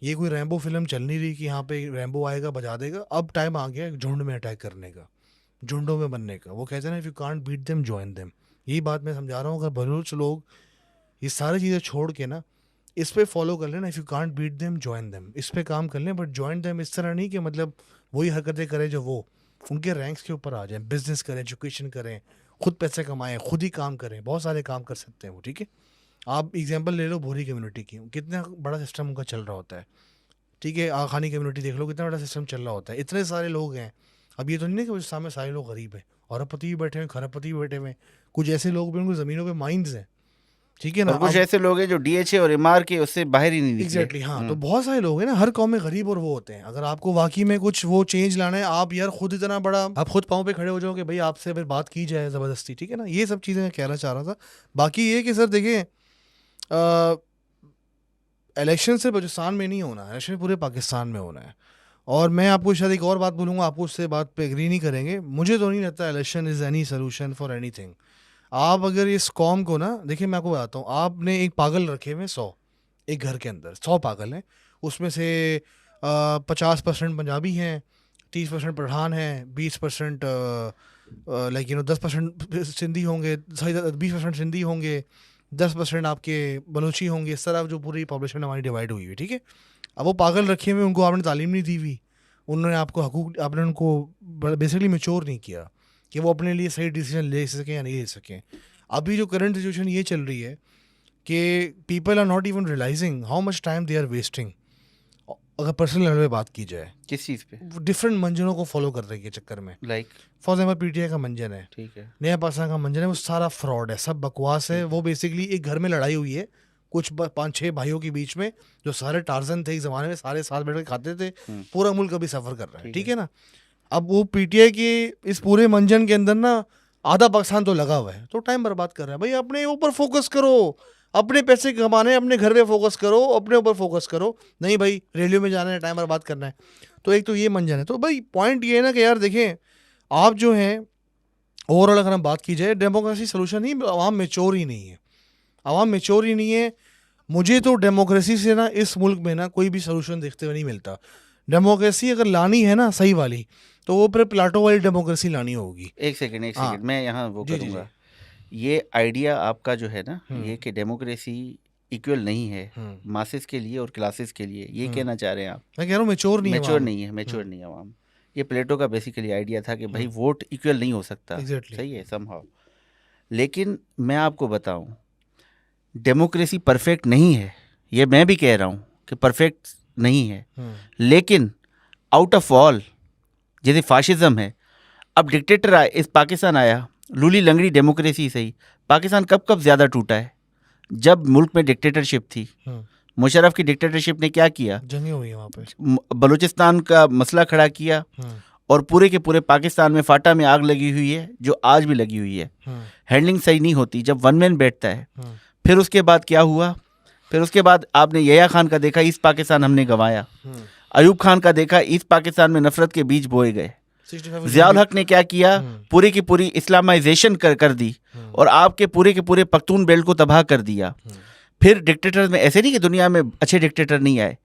ये कोई रैम्बो फिल्म चल नहीं रही कि यहाँ पे रैम्बो आएगा बजा देगा। अब टाइम आ गया झुंड में अटैक करने का, झुंडों में बनने का। वो कहते हैं ना, if you can't beat them join them. यही बात मैं समझा रहा हूँ। अगर बलूच लोग ये सारी चीज़ें छोड़ के ना इस पे फॉलो कर लेना, if you can't beat them join them, इस पे काम कर लें। बट जॉइन देम इस तरह नहीं कि मतलब वही हरकतें करें जो वो उनके रैंक्स के ऊपर आ जाए। बिजनेस करें, एजुकेशन करें, खुद पैसे कमाएं, खुद ही काम करें, बहुत सारे काम कर सकते हैं वो, ठीक है। आप एग्जांपल ले लो भोरी कम्युनिटी की, कितना बड़ा सिस्टम उनका चल रहा होता है, ठीक है। आखानी कम्युनिटी देख लो, कितना बड़ा सिस्टम चल रहा होता है, इतने सारे लोग हैं। अब ये तो नहीं है कि सामने सारे लोग गरीब हैं, अरबपति भी बैठे हैं, खरबपति भी बैठे हुए हैं, कुछ ऐसे लोग भी उनको ज़मीनों पे माइंस हैं, ठीक है ना। और कुछ ऐसे लोग हैं जो DHA और MR के उससे बाहर ही नहीं निकले। एग्जैक्टली हाँ, तो बहुत सारे लोग हैं ना, हर कौम में गरीब और वो होते हैं। अगर आपको वाकई में कुछ वो चेंज लाना है, आप यार खुद इतना बड़ा, आप खुद पाँव पे खड़े हो जाओगे भाई, आपसे फिर बात की जाए ज़बरदस्ती, ठीक है ना। ये सब चीज़ें मैं कहना चाह रहा था। बाकी ये कि सर देखिए, इलेक्शन सिर्फ बलूचिस्तान में नहीं होना है, इलेक्शन पूरे पाकिस्तान में होना है। और मैं आपको शायद एक और बात बोलूँगा, आपको उससे बात पे एग्री नहीं करेंगे, मुझे तो नहीं लगता election is any solution for anything. आप अगर इस कौम को ना, देखिए मैं आपको बताता हूँ, आपने एक पागल रखे हुए 100 एक घर के अंदर, 100 पागल हैं, उसमें से 50% पंजाबी हैं, 30% पठान हैं, 20% लाइक 10% सिंधी होंगे, 20% सिंधी होंगे, 10% आपके बलूची होंगे। इस तरह जो पूरी पॉपुलेशन हमारी डिवाइड हुई हुई, ठीक है। अब वो पागल रखे हुए, उनको आपने तालीम नहीं दी हुई, उन्होंने आपको हकूक, आपने उनको बेसिकली मैच्योर नहीं किया कि वो अपने लिए सही डिसीजन ले सकें या नहीं ले सकें। अभी जो करंट सिचुएशन ये चल रही है कि people are not even realising how much time they are wasting. अगर पर्सनल लेवल पे बात की जाए, किस चीज़ पे? डिफरेंट मंजनों को फॉलो करने के चक्कर में, लाइक फॉर एग्जाम्पल PTI का मंजन है, ठीक है, नया पाकिस्तान का मंजन है, वो सारा फ्रॉड है, सब बकवास है। वो बेसिकली एक घर में लड़ाई हुई है कुछ 5-6 भाइयों के बीच में, जो सारे टार्जन थे एक ज़माने में, सारे साथ बैठ के खाते थे, पूरा मुल्क अभी सफ़र कर रहा है, ठीक है ना। अब वो PTI के इस पूरे मंजन के अंदर ना आधा पाकिस्तान तो लगा हुआ है, तो टाइम बर्बाद कर रहा है। भाई अपने ऊपर फोकस करो, अपने पैसे कमाने, अपने घर पे फोकस करो, अपने ऊपर फोकस करो। नहीं भाई रैलियों में जाना है, टाइम बर्बाद करना है। तो एक तो ये मंजन है। तो भाई पॉइंट ये है ना कि यार देखें, आप जो हैं ओवरऑल अगर हम बात की जाए, डेमोक्रेसी सोल्यूशन ही, आवाम मेच्योर ही नहीं है, आवाम मेच्योर ही नहीं है। मुझे तो डेमोक्रेसी से ना इस मुल्क में ना कोई भी सोल्यूशन देखते हुए नहीं मिलता। डेमोक्रेसी अगर लानी है ना सही वाली, तो वो फिर प्लाटो वाली डेमोक्रेसी लानी होगी। एक सेकंड हाँ। मैं यहाँ वो जी, जी, करूँगा। ये आइडिया आपका जो है ना, हम्म। ये कि डेमोक्रेसी इक्वल नहीं है मासेस के लिए और क्लासेस के लिए, ये कहना चाह रहे हैं आप? मैं कह रहा हूँ मेच्योर नहीं है मैच्योर आवाम। नहीं है, मैच्योर नहीं है आवाम। ये प्लेटो का बेसिकली आइडिया था कि भाई वोट इक्वल नहीं हो सकता। Exactly. सही है समहाउ। लेकिन मैं आपको बताऊं, डेमोक्रेसी परफेक्ट नहीं है, ये मैं भी कह रहा हूं कि परफेक्ट नहीं है। लेकिन आउट ऑफ ऑल, जैसे फाशिज्म है, अब डिक्टेटर आए, इस पाकिस्तान आया, लूली लंगड़ी डेमोक्रेसी सही। पाकिस्तान कब कब ज़्यादा टूटा है? जब मुल्क में डिक्टेटरशिप थी। मुशर्रफ की डिक्टेटरशिप ने क्या किया? जंगें हुई हैं वहाँ पे, बलूचिस्तान का मसला खड़ा किया, और पूरे के पूरे पाकिस्तान में फाटा में आग लगी हुई है, जो आज भी लगी हुई है। हैंडलिंग सही नहीं होती जब वन मैन बैठता है। फिर उसके बाद क्या हुआ? फिर उसके बाद आपने यह्या खान का देखा, ईस्ट पाकिस्तान हमने गंवाया। अयूब खान का देखा, ईस्ट पाकिस्तान में नफरत के बीज बोए गए। ज़ियाउल हक ने क्या किया? पूरी की पूरी इस्लामाइजेशन कर दी, और आपके पूरे के पूरे पख्तून बेल्ट को तबाह कर दिया। फिर डिक्टेटर में ऐसे नहीं कि दुनिया में अच्छे डिक्टेटर नहीं आए,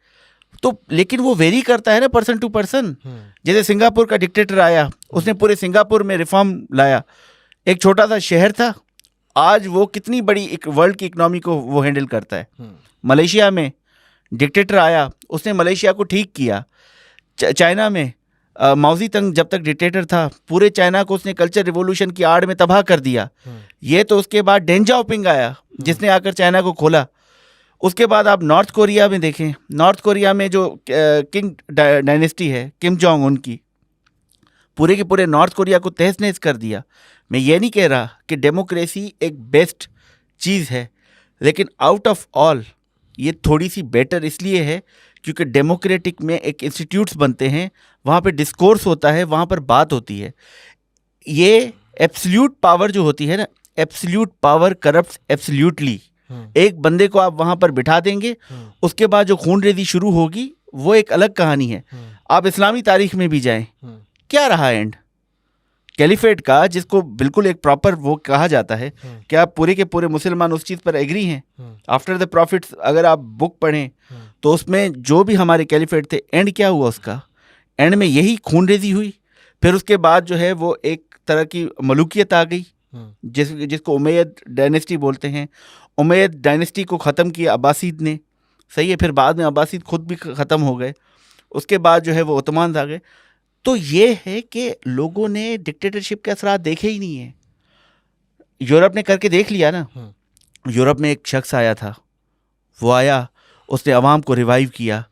तो लेकिन वो वेरी करता है ना पर्सन टू पर्सन। जैसे सिंगापुर का डिक्टेटर आया, उसने पूरे सिंगापुर में रिफॉर्म लाया। एक छोटा सा शहर था, आज वो कितनी बड़ी एक वर्ल्ड की इकोनॉमी को वो हैंडल करता है। मलेशिया में डिक्टेटर आया, उसने मलेशिया को ठीक किया। चाइना में माओजी तंग जब तक डिक्टेटर था, पूरे चाइना को उसने कल्चर रिवॉल्यूशन की आड़ में तबाह कर दिया। ये तो उसके बाद डेंग जाओपिंग आया, जिसने आकर चाइना को खोला। उसके बाद आप नॉर्थ कोरिया में देखें, नॉर्थ कोरिया में जो किंग डायनेस्टी है, किम जोंग उन की, पूरे के पूरे नॉर्थ कोरिया को तहस नहस कर दिया। मैं ये नहीं कह रहा कि डेमोक्रेसी एक बेस्ट चीज़ है, लेकिन आउट ऑफ ऑल ये थोड़ी सी बेटर इसलिए है क्योंकि डेमोक्रेटिक में एक इंस्टीट्यूट्स बनते हैं, वहाँ पे डिस्कोर्स होता है, वहाँ पर बात होती है। ये एब्सोल्यूट पावर जो होती है ना, एब्सोल्यूट पावर करप्ट्स एब्सोल्यूटली। एक बंदे को आप वहाँ पर बिठा देंगे, उसके बाद जो खूनरेज़ी शुरू होगी वो एक अलग कहानी है। आप इस्लामी तारीख में भी जाएं, क्या रहा एंड कैलिफेट का, जिसको बिल्कुल एक प्रॉपर वो कहा जाता है। क्या पूरे के पूरे मुसलमान उस चीज़ पर एग्री हैं? आफ्टर द प्रॉफिट्स अगर आप बुक पढ़ें तो उसमें जो भी हमारे कैलिफेट थे, एंड क्या हुआ उसका? एंड में यही खूनरेज़ी हुई। फिर उसके बाद जो है वो एक तरह की मलूकियत आ गई, जिसको उमैयद डायनेस्टी बोलते हैं। उमैयद डायनेस्टी को ख़त्म किया अब्बासीद ने, सही है। फिर बाद में अब्बासीद खुद भी ख़त्म हो गए। उसके बाद जो है वो ओतमान आ गए। तो ये है कि लोगों ने डिक्टेटरशिप के असरात देखे ही नहीं है। यूरोप ने करके देख लिया ना। यूरोप में एक शख्स आया था, वो आया, उसने अवाम को रिवाइव किया,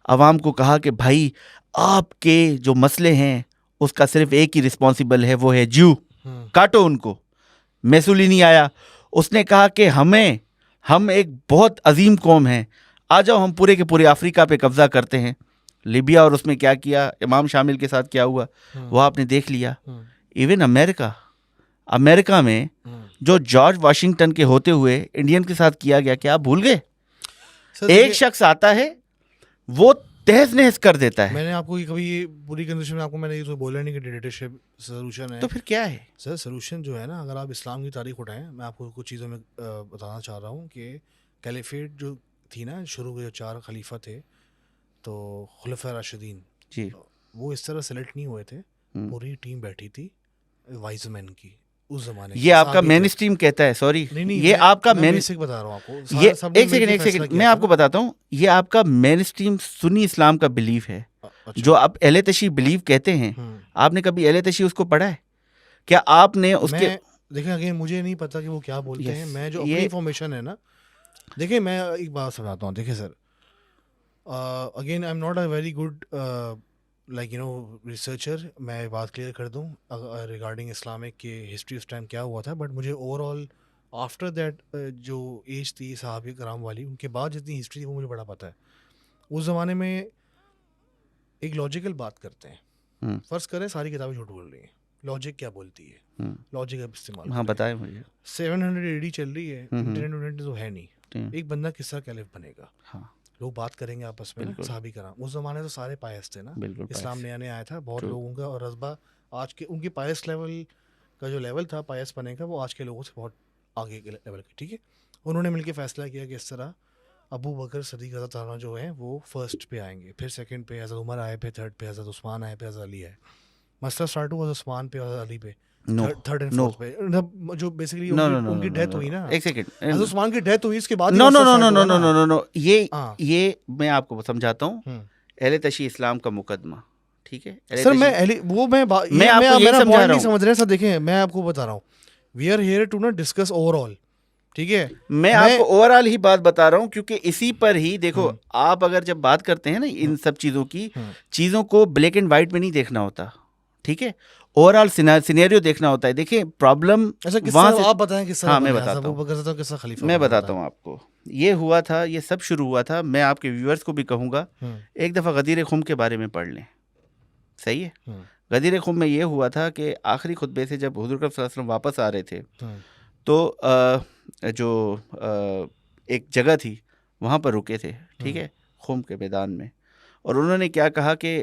अवाम को कहा कि भाई आपके जो मसले हैं उसका सिर्फ एक ही रिस्पॉन्सिबल है, वो है ज्यू, काटो उनको। मेसुलिनी आया, उसने कहा कि हमें हम एक बहुत अजीम कौम हैं, आ जाओ हम पूरे के पूरे अफ्रीका पे कब्जा करते हैं। लिबिया और उसमें क्या किया, इमाम शामिल के साथ क्या हुआ वो आपने देख लिया। इवन अमेरिका में जो जॉर्ज वाशिंगटन के होते हुए इंडियन के साथ किया गया, क्या आप भूल गए? एक शख्स आता है वो तहस नहस कर देता है। मैंने आपको कभी ये पूरी कंडीशन में आपको मैंने ये तो बोला नहीं कि डिक्टेटरशिप सोल्यूशन है। तो फिर क्या है सर? सोल्यूशन जो है ना, अगर आप इस्लाम की तारीख उठाएं, मैं आपको कुछ चीज़ों में बताना चाह रहा हूँ कि कैलिफेट जो थी ना, शुरू के जो 4 खलीफा थे, तो खुलफा राशिदीन जी, वो इस तरह सेलेक्ट नहीं हुए थे। पूरी टीम बैठी थी वाइज मैन की उस जमाने। ये आपका मेन स्ट्रीम कहता है, सॉरी ये आपका मैं मेन बेसिक बता रहा हूँ आपको। ये एक सेकंड मैं आपको बताता हूँ, ये आपका मेन स्ट्रीम सुन्नी इस्लाम का बिलीफ है। अच्छा। जो आप अहले तशी बिलीव कहते हैं, आपने कभी अहले तशी उसको पढ़ा है क्या? आपने उसके देखिए अगेन मुझे नहीं पता कि वो क्या बोलते हैं। मैं जो अपनी इन्फॉर्मेशन है ना, देखिए मैं एक बात समझाता हूँ। देखिए sir, again I am not a very good like researcher. मैं बात क्लियर कर दूं रिगार्डिंग इस्लामिक के हिस्ट्री उस टाइम क्या हुआ था, बट मुझे ओवरऑल आफ्टर दैट जो एज थी सहाबा कराम वाली, उनके बाद जितनी हिस्ट्री थी वो मुझे बड़ा पता है। उस ज़माने में एक लॉजिकल बात करते हैं। फ़र्ज़ करें सारी किताबें झूठ बोल रही हैं, लॉजिक क्या बोलती है? लॉजिक अब इस्तेमाल हाँ बताएं मुझे। 700 AD चल रही है, इंटरनेट तो है नहीं, एक बंदा किस तरह कैलिफ बनेगा? हाँ, लोग बात करेंगे आपस में ना, सहाबी कराम उस जमाने तो सारे पायस थे ना, इस्लाम नया नया आया था, बहुत लोगों का और रज़बा आज के उनके पायस लेवल का जो लेवल था पायस बने का, वो आज के लोगों से बहुत आगे के लेवल की। ठीक है, उन्होंने मिलकर फैसला किया कि इस तरह अबू बकर सदीक रज़ी अल्लाह जो हैं वो फर्स्ट पे आएंगे, फिर सेकंड पे हज़रत उमर आए, फिर थर्ड पे हज़रत उस्मान आए, फिर हज़रत अली आए। मसला स्टार्ट हुआ उस्मान पे और अली पे, थर्ड एंड फोर्थ पे, जो बेसिकली उनकी डेथ हुई ना। एक सेकंड, उस्मान की डेथ हुई, इसके बाद नो ये मैं आपको समझाता हूँ। अहले तशी इस्लाम का मुकदमा, ठीक है सर? मैं आपको ये समझा रहा हूँ, समझ रहे हैं सर? देखें मैं आपको बता रहा हूँ, we are here to not discuss overall, ठीक है? मैं आपको ओवरऑल ही बात बता रहा हूँ, क्योंकि इसी पर ही देखो, आप अगर जब बात करते हैं ना इन सब चीज़ों की, चीज़ों को ब्लैक एंड वाइट में नहीं देखना होता, ठीक है? ओवरऑल सिनेरियो देखना होता है। देखिए प्रॉब्लम वहाँ से आप बताएं किस तरह। हाँ मैं बताता हूँ आपको। ये हुआ था, ये सब शुरू हुआ था, मैं आपके व्यूअर्स को भी कहूँगा एक दफ़ा गदीर खुम के बारे में पढ़ लें, सही है? गदीर खुम में ये हुआ था कि आखिरी खुतबे से जब हुज़ूर सल्लल्लाहु अलैहि वसल्लम वापस आ रहे थे, तो जो एक जगह थी वहाँ पर रुके थे, ठीक है, खुम के मैदान में। और उन्होंने क्या कहा कि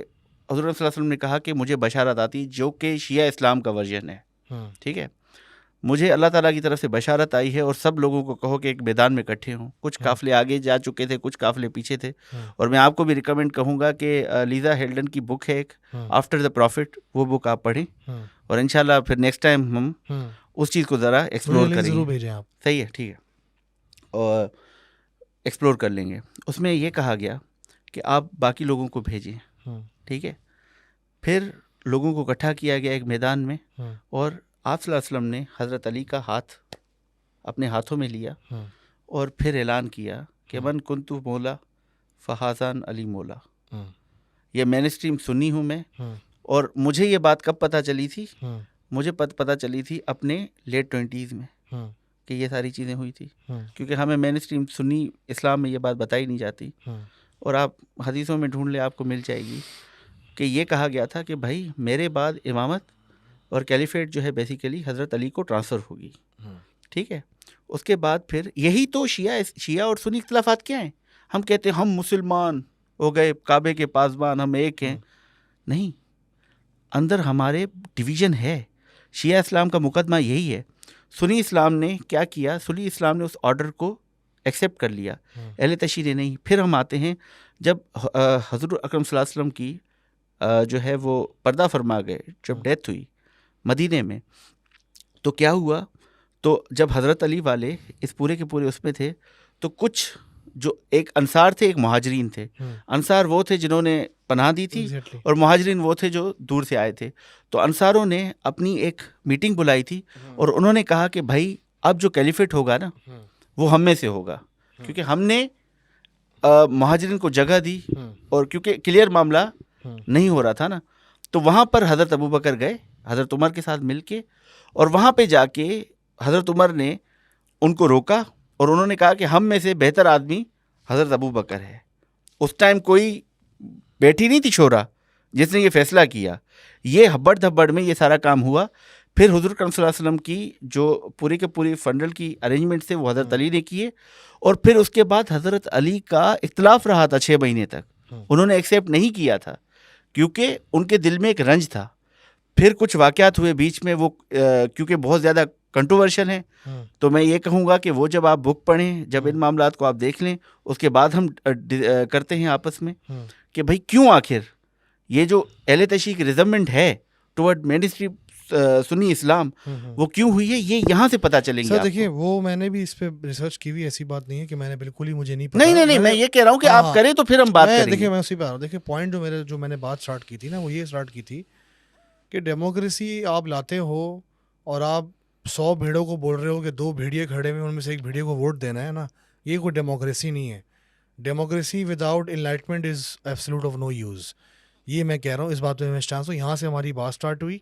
हुज़ूर सल्लल्लाहु अलैहि वसल्लम ने कहा कि मुझे बशारत आती, जो कि शिया इस्लाम का वर्जन है, ठीक है, मुझे अल्लाह ताला की तरफ से बशारत आई है और सब लोगों को कहो कि एक मैदान में इकट्ठे हों। कुछ काफ़िले आगे जा चुके थे, कुछ काफ़िले पीछे थे। और मैं आपको भी रिकमेंड कहूँगा कि लीज़ा हेल्डन की बुक है एक, आफ्टर द प्रॉफिट, वो बुक आप पढ़ें और इंशाल्लाह फिर नेक्स्ट टाइम हम उस चीज़ को ज़रा एक्सप्लोर करेंगे। ज़रूर भेजें आप, सही है, ठीक है, और एक्सप्लोर कर लेंगे। उसमें ये कहा गया कि आप बाकी लोगों को भेजें, ठीक है। फिर लोगों को इकट्ठा किया गया एक मैदान में, और आप सल्लल्लाहु अलैहि वसल्लम ने हज़रत अली का हाथ अपने हाथों में लिया और फिर ऐलान किया कि मन कुन्तु मौला फ़हाज़ान अली मौला। ये मेन स्ट्रीम सुन्नी हूँ मैं, और मुझे ये बात कब पता चली थी? मुझे पता चली थी अपने लेट 20s में कि ये सारी चीज़ें हुई थी, क्योंकि हमें मेन स्ट्रीम सुन्नी इस्लाम में ये बात बताई नहीं जाती। और आप हदीसों में ढूंढ ले, आपको मिल जाएगी कि ये कहा गया था कि भाई मेरे बाद इमामत और कैलिफेट जो है बेसिकली हज़रत अली को ट्रांसफ़र होगी, ठीक है। उसके बाद फिर यही तो शिया और सुन्नी इख्तिलाफ़ात क्या हैं? हम कहते हैं हम मुसलमान हो गए, काबे के पासबान, हम एक हैं। नहीं, अंदर हमारे डिवीज़न है। शिया इस्लाम का मुकदमा यही है। सुन्नी इस्लाम ने क्या किया? सुन्नी इस्लाम ने उस ऑर्डर को एक्सेप्ट कर लिया, अहले तशी ने नहीं। फिर हम आते हैं जब हज़रत अकरम सल्लल्लाहु अलैहि वसल्लम की जो है वो पर्दा फरमा गए, जब डेथ हुई मदीने में, तो क्या हुआ? तो जब हज़रत अली वाले इस पूरे के पूरे उसमें थे, तो कुछ जो एक अंसार थे, एक मुहाजिरीन थे। अंसार वो थे जिन्होंने पनाह दी थी, और मुहाजिरीन वो थे जो दूर से आए थे। तो अंसारों ने अपनी एक मीटिंग बुलाई थी और उन्होंने कहा कि भाई अब जो कैलिफेट होगा ना वो हम में से होगा, क्योंकि हमने मुहाजिरीन को जगह दी, और क्योंकि क्लियर मामला नहीं हो रहा था ना। तो वहाँ पर हज़रत अबू बकर गए हज़रत उमर के साथ मिल के, और वहाँ पे जाके हज़रत उमर ने उनको रोका और उन्होंने कहा कि हम में से बेहतर आदमी हज़रत अबू बकर है। उस टाइम कोई बैठी नहीं थी शोरा जिसने ये फैसला किया। ये हब्बड़ धब्बड़ में ये सारा काम हुआ। फिर हुज़ूर अकरम सल्लल्लाहु अलैहि वसल्लम की जो पूरी के पूरी फंडल की अरेंजमेंट थे वो हज़रत अली ने किए, और फिर उसके बाद हज़रत अली का इख्तिलाफ रहा था 6 महीने तक। उन्होंने एक्सेप्ट नहीं किया था क्योंकि उनके दिल में एक रंज था। फिर कुछ वाक़यात हुए बीच में, वो क्योंकि बहुत ज़्यादा कंट्रोवर्शियल हैं, तो मैं ये कहूँगा कि वो जब आप बुक पढ़ें, जब इन मामलात को आप देख लें, उसके बाद हम करते हैं आपस में कि भाई क्यों आखिर ये जो अहले तशय्युअ की रिजमेंट है टुवर्ड मेनस्ट्रीम सुन्नी इस्लाम वो क्यों हुई है, ये यहाँ से पता चलेंगे। सर देखिए, वो मैंने भी इस पे रिसर्च की हुई, ऐसी बात नहीं है कि मैंने बिल्कुल ही मुझे नहीं पता। नहीं, मैं ये कह रहा हूँ कि आप करें तो फिर हम बात करेंगे। देखिए मैं उसी पे आ रहा हूँ। देखिए पॉइंट जो मैंने बात स्टार्ट की थी ना, वो ये स्टार्ट की थी कि डेमोक्रेसी आप लाते हो और आप 100 भेड़ों को बोल रहे हो कि 2 भेड़िए खड़े हुए, उनमें से एक भेड़िए को वोट देना है ना, ये कोई डेमोक्रेसी नहीं है। Democracy without enlightenment is absolute of no use. ये मैं कह रहा हूँ, इस बात पे मैं स्टांस हूँ। यहाँ से हमारी बात स्टार्ट हुई,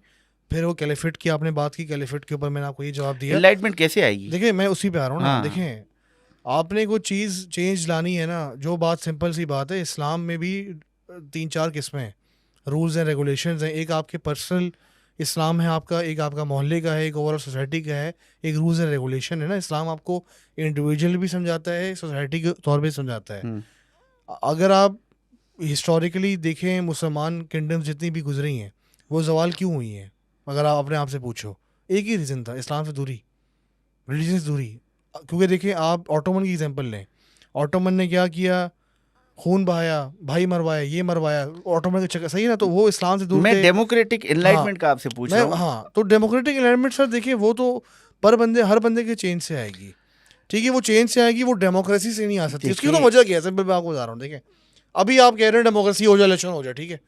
फिर वो कैलिफेट की आपने बात की, कैलिफेट के ऊपर मैंने आपको ये जवाब दिया। एनलाइटमेंट कैसे आएगी? देखिए मैं उसी पे आ रहा हूँ ना। देखें, आपने कोई चीज़ चेंज लानी है ना, जो बात सिंपल सी बात है, इस्लाम में भी 3-4 किस्में हैं, रूल्स एंड रेगुलेशंस हैं। एक आपके पर्सनल इस्लाम है आपका, एक आपका मोहल्ले का है, एक ओवरऑल सोसाइटी का है, एक रूल्स एंड रेगुलेशन है ना। इस्लाम आपको इंडिविजुअल भी समझाता है, सोसाइटी के तौर पे समझाता है। अगर आप हिस्टोरिकली देखें, मुसलमान किंगडम्स जितनी भी गुजरी हैं, वो जवाल क्यों हुई हैं? अगर आप अपने आप से पूछो, एक ही रीज़न था, इस्लाम से दूरी, रिलीजन से दूरी। क्योंकि देखिए, आप ऑटोमन की एग्जांपल लें, ऑटोमन ने क्या किया, खून बहाया, भाई मरवाया, ये मरवाया, ऑटोमन के चक्कर, सही है ना। तो वो इस्लाम से दूर। मैं डेमोक्रेटिक एनलाइटमेंट का आपसे पूछ रहा हूँ। हाँ, तो डेमोक्रेटिक एनलाइटमेंट सर देखिए, वो तो हर बंदे के चेंज से आएगी, ठीक है, वो चेंज से आएगी, वो डेमोक्रेसी से नहीं आ सकती। इसकी तो वजह क्या है? सिंपल मैं आपको बता रहा हूँ। देखिए, अभी आप कह रहे हैं डेमोक्रेसी हो जाए, इलेक्शन हो जाए, ठीक है,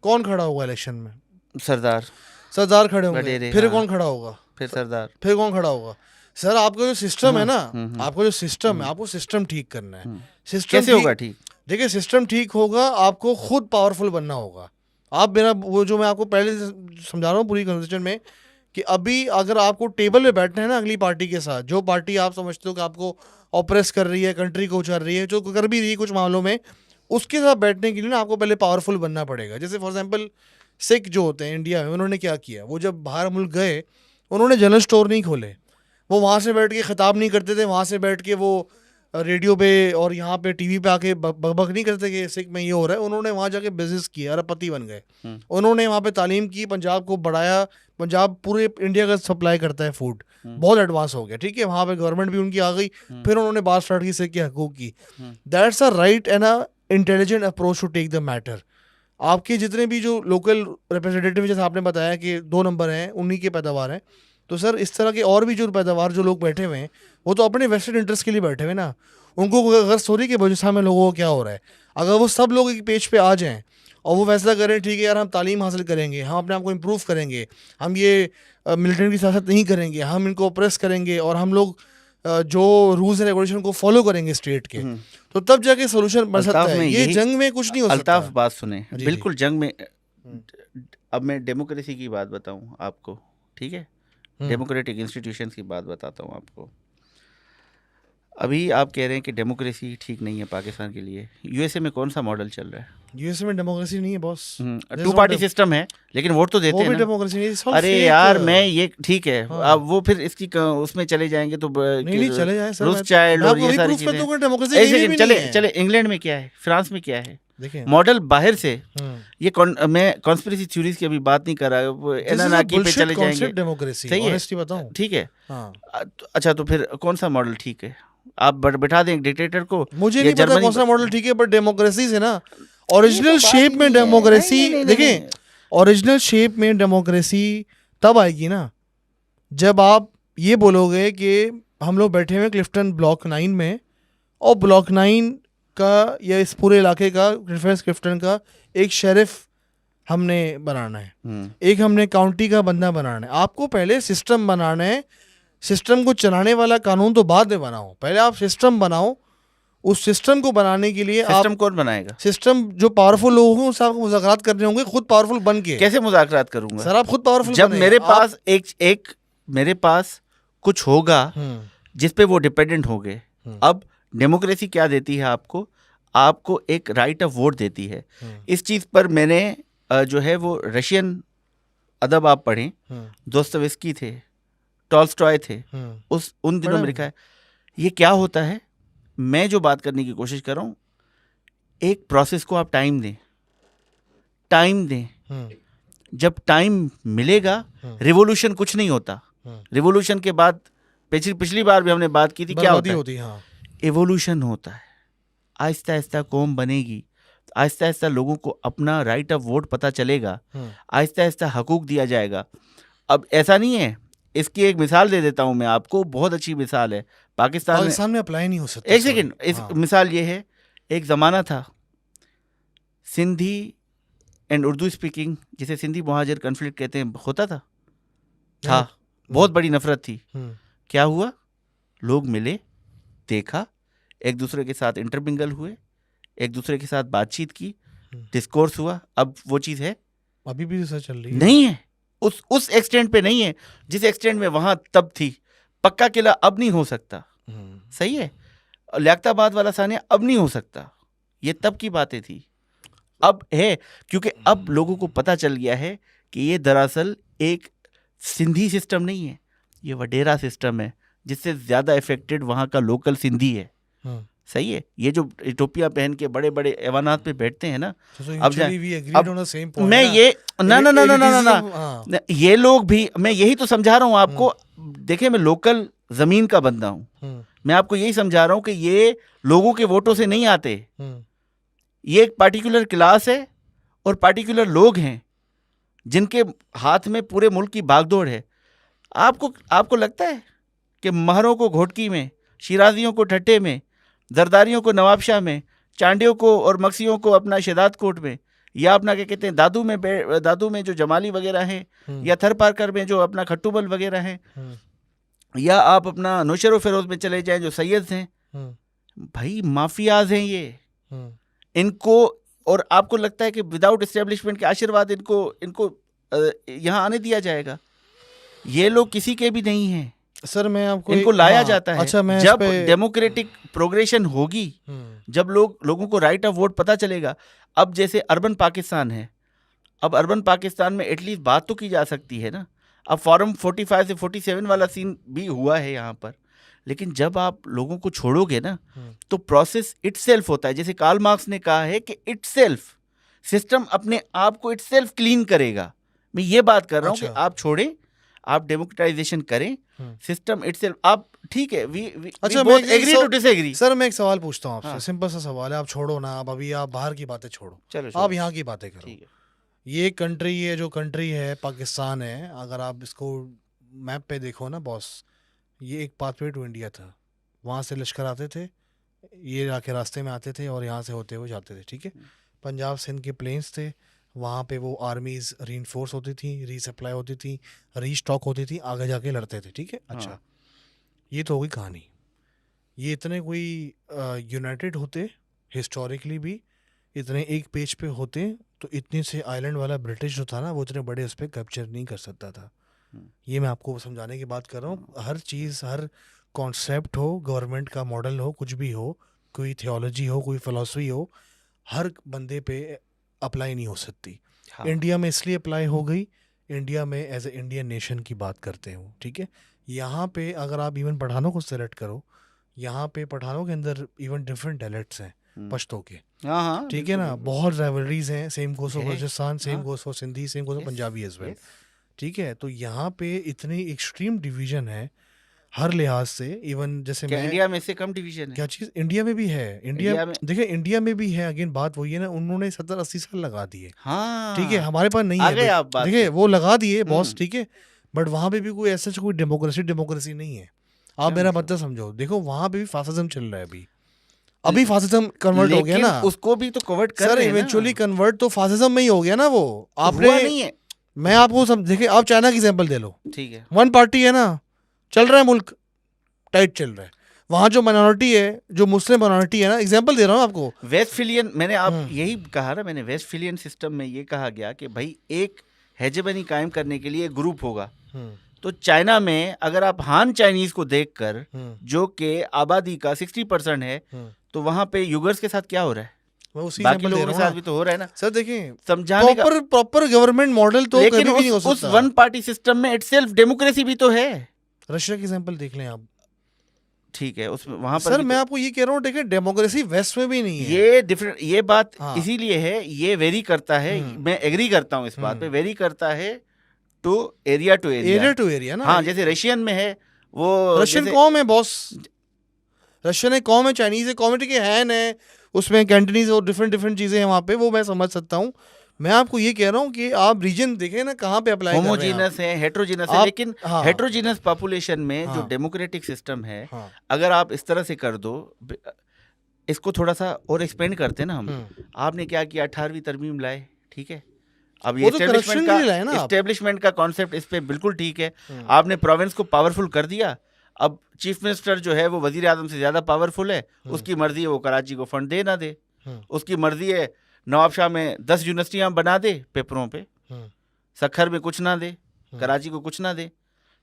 कौन खड़ा होगा इलेक्शन में? सरदार खड़े होंगे। फिर कौन खड़ा होगा? फिर कौन खड़ा होगा? सर आपका जो सिस्टम है ना, आपका जो सिस्टम है, आपको सिस्टम ठीक करना है। सिस्टम कैसे होगा ठीक? देखिए, सिस्टम ठीक होगा, आपको खुद पावरफुल बनना होगा। आप मेरा वो जो मैं आपको पहले समझा रहा हूँ पूरी कन्वर्सेशन में, कि अभी अगर आपको टेबल पे बैठना है ना अगली पार्टी के साथ, जो पार्टी आप समझते हो कि आपको ऑप्रेस कर रही है, कंट्री को उछाल रही है, जो कर भी रही है कुछ मामलों में, उसके साथ बैठने के लिए ना आपको पहले पावरफुल बनना पड़ेगा। जैसे फॉर एग्जांपल सिख जो होते हैं इंडिया में, उन्होंने क्या किया, वो जब बाहर मुल्क गए, उन्होंने जनरल स्टोर नहीं खोले, वो वहाँ से बैठ के ख़िताब नहीं करते थे, वहाँ से बैठ के वो रेडियो पे और यहाँ पे टीवी पे आके बकबक नहीं करते कि सिख में ये हो रहा है। उन्होंने वहाँ जाके बिजनेस किया, अरबपति बन गए। उन्होंने वहाँ पे तालीम की, पंजाब को बढ़ाया। पंजाब पूरे इंडिया का सप्लाई करता है फूड, बहुत एडवांस हो गया, ठीक है, वहाँ पे गवर्नमेंट भी उनकी आ गई। फिर उन्होंने बात स्टार्ट की सिख के हकूक़ की। That's a right and a intelligent approach to take the matter. आपके जितने भी जो लोकल रिप्रेजेंटेटिव, जैसे आपने बताया कि 2 नंबर हैं, उन्हीं के पैदावार हैं, तो सर इस तरह के और भी जो पैदावार जो लोग बैठे हुए हैं, वो तो अपने वेस्टेड इंटरेस्ट के लिए बैठे हुए ना। उनको अगर सॉरी कि बलूचिस्तान में लोगों को क्या हो रहा है, अगर वो सब लोग एक पेज पे आ जाएं और वो फैसला करें, ठीक है यार, हम तालीम हासिल करेंगे, हम अपने आप को इम्प्रूव करेंगे, हम ये मिलिटेंट की सियासत नहीं करेंगे, हम इनको ऑप्रेस करेंगे, और हम लोग जो रूल्स एंड रेगुलेशन को फॉलो करेंगे स्टेट के, तो तब जाके सोल्यूशन बन सकता है। ये जंग में कुछ नहीं हो सकता। अल्ताफ बात सुने, बिल्कुल जंग में। अब मैं डेमोक्रेसी की बात बताऊं आपको, ठीक है, डेमोक्रेटिक इंस्टीट्यूशंस की बात बताता हूँ आपको। अभी आप कह रहे हैं कि डेमोक्रेसी ठीक नहीं है पाकिस्तान के लिए। यूएसए में कौन सा मॉडल चल रहा है? यूएसए में डेमोक्रेसी नहीं है बॉस, 2 पार्टी सिस्टम है, लेकिन वोट तो देते हैं ना। डेमोक्रेसी नहीं। अरे यार, मैं ये ठीक है, अब वो फिर इसकी उसमें चले जाएंगे तो नहीं चले जाए सर, रूस चाइल्ड और ये सारी चीजें ऐसे चले। इंग्लैंड में क्या है, फ्रांस में क्या है, मॉडल बाहर से। ये मैं कॉन्स्पिरेसी थ्योरीज की अभी बात नहीं कर रहा, वो एनार्की पे चले जाएंगे। डेमोक्रेसी सही है, बताऊं, ठीक है। अच्छा, तो फिर कौन सा मॉडल ठीक है? आप बैठा दें डिक्टेटर को। मुझे नहीं पता कौन सा मॉडल ठीक है, बट डेमोक्रेसी से ना, ओरिजिनल शेप में डेमोक्रेसी, देखें, ओरिजिनल शेप में डेमोक्रेसी तब आएगी ना जब आप ये बोलोगे कि हम लोग बैठे हुए क्लिफ्टन ब्लॉक 9 में, और ब्लॉक 9 का या इस पूरे इलाके का, क्लिफ्टन का एक शेरिफ हमने बनाना है, एक हमने काउंटी का बंदा बनाना है। आपको पहले सिस्टम बनाना है। सिस्टम को चलाने वाला कानून तो बाद में बनाओ, पहले आप सिस्टम बनाओ। उस सिस्टम को बनाने के लिए सिस्टम कौन बनाएगा? सिस्टम जो पावरफुल लोग होंगे उससे आपको मुज़ाकरात करने होंगे, खुद पावरफुल बन के। कैसे मुज़ाकरात करूंगा सर? आप खुद पावरफुल जब मेरे पास मेरे पास कुछ होगा जिस पे वो डिपेंडेंट हो गए, अब डेमोक्रेसी क्या देती है आपको? आपको एक राइट ऑफ वोट देती है। इस चीज पर मैंने जो है वो रशियन अदब आप पढ़ें, दोस्तोयेवस्की थे, टॉल्स्टॉय थे, उन दिनों में लिखा है। ये क्या होता है, मैं जो बात करने की कोशिश कर रहा हूँ, एक प्रोसेस को आप टाइम दें। जब टाइम मिलेगा, रिवोल्यूशन कुछ नहीं होता। रिवोल्यूशन के बाद पिछली बार भी हमने बात की थी, क्या होता है? एवोल्यूशन होता है। आहिस्ता आहिस्ता कौम बनेगी, आहिस्ता आहिस्ता लोगों को अपना राइट ऑफ वोट पता चलेगा, आहिस्ता आहिस्ता हकूक दिया जाएगा। अब ऐसा नहीं है, इसकी एक मिसाल दे देता हूं मैं आपको, बहुत अच्छी मिसाल है। पाकिस्तान में अप्लाई नहीं हो सकता। एक सेकेंड, इस मिसाल ये है, एक ज़माना था सिंधी एंड उर्दू स्पीकिंग, जिसे सिंधी मुहाजिर कन्फ्लिक्ट कहते हैं, होता था बहुत बड़ी नफरत थी। क्या हुआ? लोग मिले, देखा, एक दूसरे के साथ इंटरमिंगल हुए, एक दूसरे के साथ बातचीत की, डिस्कोर्स हुआ। अब वो चीज़ है? अभी भी ऐसा चल रही है? नहीं है, उस एक्सटेंट पे नहीं है जिस एक्सटेंट में वहां तब थी। पक्का किला अब नहीं हो सकता, सही है? लियाकताबाद वाला सानिया अब नहीं हो सकता। ये तब की बातें थी, अब है, क्योंकि अब लोगों को पता चल गया है कि ये दरअसल एक सिंधी सिस्टम नहीं है, ये वडेरा सिस्टम है, जिससे ज्यादा इफेक्टेड वहां का लोकल सिंधी है। सही है? ये जो टोपियां पहन के बड़े बड़े ऐवानात पे बैठते हैं ना, अब मैं ये ना ये लोग भी, मैं यही तो समझा रहा हूँ आपको। देखिए, मैं लोकल जमीन का बंदा हूँ, मैं आपको यही समझा रहा हूँ कि ये लोगों के वोटों से नहीं आते। ये एक पार्टिकुलर क्लास है और पार्टिकुलर लोग हैं जिनके हाथ में पूरे मुल्क की भागदौड़ है। आपको लगता है कि महरों को घोटकी में, शिराजियों को ठट्टे में, जरदारियों को नवाबशाह में, चांडियों को और मक्सियों को अपना शहदाद कोट में, या अपना क्या कहते हैं दादू में जो जमाली वगैरह हैं, या थर पारकर में जो अपना खट्टूबल वगैरह हैं, या आप अपना नौशरो फिरोज में चले जाएं जो सैयद हैं, भाई माफियाज हैं ये। इनको, और आपको लगता है कि विदाउट एस्टेब्लिशमेंट के आशीर्वाद इनको यहाँ आने दिया जाएगा? ये लोग किसी के भी नहीं हैं सर। मैं आपको इनको लाया जाता है। अच्छा, जब डेमोक्रेटिक प्रोग्रेशन होगी, जब लोगों को राइट ऑफ वोट पता चलेगा। अब जैसे अर्बन पाकिस्तान है, अब अर्बन पाकिस्तान में एटलीस्ट बात तो की जा सकती है ना। अब फॉर्म 45 से 47 वाला सीन भी हुआ है यहाँ पर, लेकिन जब आप लोगों को छोड़ोगे ना, तो प्रोसेस इटसेल्फ होता है। जैसे कार्ल मार्क्स ने कहा है कि इटसेल्फ सिस्टम अपने आप को इटसेल्फ क्लीन करेगा। मैं ये बात कर रहा हूँ कि आप छोड़ें, आप डेमोक्रेटाइजेशन करें, सिस्टम इटसेल्फ। आप ठीक है, अच्छा, मैं एग्री टू डिसएग्री। सर, मैं एक सवाल पूछता हूँ आपसे, सिंपल सा सवाल है। आप छोड़ो ना, आप अभी आप बाहर की बातें छोड़ो, चलो आप यहाँ की बातें करो। ये कंट्री है, जो कंट्री है पाकिस्तान है, अगर आप इसको मैप पे देखो ना बॉस, ये एक पाथवे टू इंडिया था। वहाँ से लश्कर आते थे, ये आके रास्ते में आते थे और यहाँ से होते हुए जाते थे, ठीक है। पंजाब सिंध के प्लेन्स थे, वहाँ पे वो आर्मीज रीइंफोर्स होती थी, रीसप्लाई होती थी, रीस्टॉक होती थी, आगे जाके लड़ते थे, ठीक है। अच्छा, ये तो होगी कहानी। ये इतने कोई यूनाइटेड होते हिस्टोरिकली भी, इतने एक पेज पे होते, तो इतने से आइलैंड वाला ब्रिटिश जो था ना, वो इतने बड़े उस पर कैप्चर नहीं कर सकता था। ये मैं आपको समझाने की बात कर रहा हूँ। हर चीज़, हर कॉन्सेप्ट हो, गवर्नमेंट का मॉडल हो, कुछ भी हो, कोई थियोलॉजी हो, कोई फिलॉसफी हो, हर बंदे पे अप्लाई नहीं हो सकती। इंडिया में इसलिए अप्लाई हो गई, इंडिया में एज ए इंडियन नेशन की बात करते हो, ठीक है। यहाँ पे अगर आप इवन पठानों को सेलेक्ट करो, यहाँ पे पठानों के अंदर इवन डिफरेंट डायलेक्ट्स हैं पश्तो के, ठीक है ना। बहुत राइवलरीज हैं, same goes for Balochistan, same goes for Sindhi, same goes for Punjabi as well, ठीक है। तो यहाँ पे इतनी एक्सट्रीम डिवीजन है हर लिहाज से। इवन जैसे मैं, इंडिया में से कम डिवीजन है क्या चीज? इंडिया में भी है, इंडिया में देखिए, इंडिया में भी है। अगेन बात वही है ना, उन्होंने 70-80 साल लगा दिए, ठीक है। हमारे पास नहीं है, देखिए वो लगा दिए बॉस, ठीक है। बट वहाँ पे भी कोई ऐसा कोई डेमोक्रेसी नहीं है। आप मेरा मतलब समझो, देखो वहाँ पे भी फासिज्म चल रहा है अभी फासिज्म कन्वर्ट हो गया ना, उसको भी तो कन्वर्ट कर रहे हैं ना। इवेंचुअली कन्वर्ट तो फासिज्म में ही हो गया ना वो। आपने नहीं है, मैं आपको देखिए, आप चाइना की एग्जांपल दे लो, ठीक है। वन पार्टी है ना, चल रहा है मुल्क, टाइट चल रहा है। वहाँ जो माइनॉरिटी है, जो मुस्लिम माइनॉरिटी है ना, एग्जांपल दे रहा हूँ आपको, वेस्टफिलियन, मैंने आप यही कहा ना, मैंने वेस्टफिलियन सिस्टम में ये कहा गया कि भाई एक हेजेमनी कायम करने के लिए ग्रुप होगा, तो चाइना में अगर आप हान चाइनीज को देखकर, जो कि आबादी का 60% है, तो वहां पे युगर्स के साथ क्या हो रहा है, बाकी लोगों के साथ भी तो हो रहा है ना सर। देखिए, समझाने का प्रॉपर गवर्नमेंट मॉडल तो कभी भी नहीं हो सकता। उस वन पार्टी सिस्टम में इटसेल्फ डेमोक्रेसी भी तो है। रशिया की एग्जांपल देख लें आप, ठीक है, उसमें वहां पर सर मैं आपको ये कह रहा हूँ, देखिए डेमोक्रेसी वेस्ट में भी नहीं है। ये डिफरेंट, ये बात हाँ। इसीलिए है, ये वेरी करता है, मैं एग्री करता हूँ इस बात पे, वेरी करता है टू एरिया टू एरिया ना। हाँ, जैसे रशियन में है वो, रशियन कौम है बॉस, रशियन एक कौम है, चाइनीज एक कम्युनिटी के हैन है, उसमें कैंटनीज और डिफरेंट चीजें हैं वहाँ पे, वो मैं समझ सकता हूँ। मैं आपको ये कह रहा हूँ कि आप रीजन देखें ना कहाँ पे अप्लाई कर रहे हैं। होमोजीनस है, हेट्रोजीनस है, लेकिन हेट्रोजीनस पॉपुलेशन में जो डेमोक्रेटिक सिस्टम है, अगर आप इस तरह से कर दो, इसको थोड़ा सा और एक्सपेंड करते हैं ना हम, आपने क्या किया, 18वीं तरमीम लाए, ठीक है, अब ये एस्टेब्लिशमेंट का कॉन्सेप्ट इस पे बिल्कुल ठीक है, आपने प्रोविंस को पावरफुल कर दिया, अब चीफ मिनिस्टर जो है वो वजीर आजम से ज्यादा पावरफुल है, उसकी मर्जी है वो कराची को फंड दे ना दे, उसकी मर्जी है नवाब शाह में 10 यूनिवर्सिटियां बना दे पेपरों पे, सखर में कुछ ना दे, कराची को कुछ ना दे,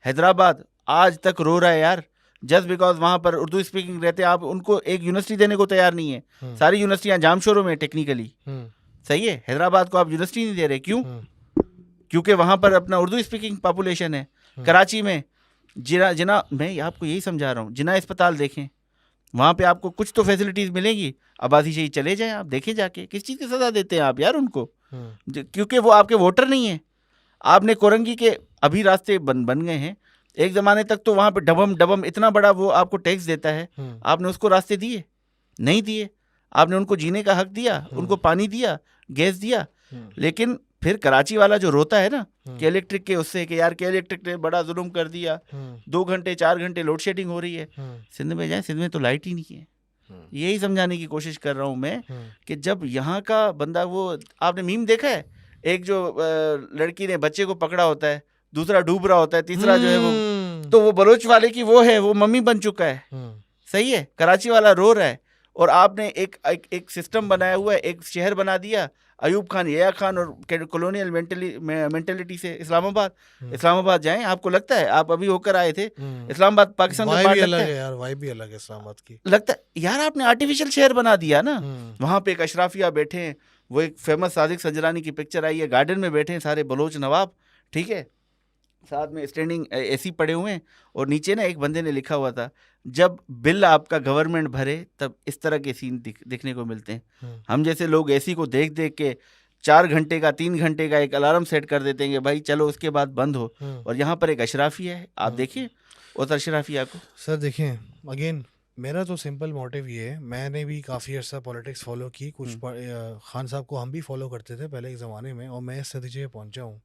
हैदराबाद आज तक रो रहा है यार, जस्ट बिकॉज वहां पर उर्दू स्पीकिंग रहते हैं, आप उनको एक यूनिवर्सिटी देने को तैयार नहीं है, सारी यूनिवर्सिटियां जामशोरों में टेक्निकली, सही है, हैदराबाद को आप यूनिवर्सिटी नहीं दे रहे, क्यों? क्योंकि वहां पर अपना उर्दू स्पीकिंग पॉपुलेशन है। कराची में जिना मैं आपको यही समझा रहा हूँ, जिना अस्पताल देखें, वहां पे आपको कुछ तो फैसिलिटीज मिलेंगी, आबादी से ही चले जाएं, आप देखें जाके किस चीज़ की सजा देते हैं आप यार उनको, क्योंकि वो आपके वोटर नहीं है। आपने कोरंगी के अभी रास्ते बन गए हैं, एक ज़माने तक तो वहाँ पे डबम इतना बड़ा वो आपको टैक्स देता है, आपने उसको रास्ते दिए नहीं दिए, आपने उनको जीने का हक दिया, उनको पानी दिया, गैस दिया, लेकिन फिर कराची वाला जो रोता है ना कि इलेक्ट्रिक के उससे कि यार के इलेक्ट्रिक ने बड़ा जुल्म कर दिया, 2 घंटे 4 घंटे लोड शेडिंग हो रही है, सिंध में जाए, सिंध में तो लाइट ही नहीं है। यही समझाने की कोशिश कर रहा हूँ मैं कि जब यहाँ का बंदा, वो आपने मीम देखा है, एक जो लड़की ने बच्चे को पकड़ा होता है, दूसरा डूब रहा होता है, तीसरा जो है वो, तो वो बलोच वाले की वो है, वो मम्मी बन चुका है, सही है, कराची वाला रो रहा है, और आपने एक सिस्टम बनाया हुआ है, एक शहर बना दिया अयूब खान, या खान और कॉलोनियल मेंटेलिटी से। इस्लामाबाद जाएं, आपको लगता है, आप अभी होकर आए थे, इस्लामाबाद पाकिस्तान का पार्ट लगता है यार, वाइब भी अलग है इस्लामाबाद की, लगता है यार आपने आर्टिफिशियल शहर बना दिया ना। वहां पे एक अशराफिया बैठे हैं, वो एक फेमस सादिक सजरानी की पिक्चर आई है, गार्डन में बैठे हैं सारे बलोच नवाब, ठीक है, साथ में स्टैंडिंग एसी पड़े हुए हैं, और नीचे ना एक बंदे ने लिखा हुआ था, जब बिल आपका गवर्नमेंट भरे तब इस तरह के सीन दिखने को मिलते हैं। हम जैसे लोग एसी को देख देख के 4 घंटे का 3 घंटे का एक अलार्म सेट कर देते हैं कि भाई चलो उसके बाद बंद हो, और यहाँ पर एक अशराफिया है, आप देखिए उस अशराफिया को। सर देखिए, अगेन मेरा तो सिंपल मोटिव ये है, मैंने भी काफ़ी अर्सा पॉलिटिक्स फॉलो की, कुछ खान साहब को हम भी फॉलो करते थे पहले एक ज़माने में, और मैं इस नतीजे पे पहुँचा हूँ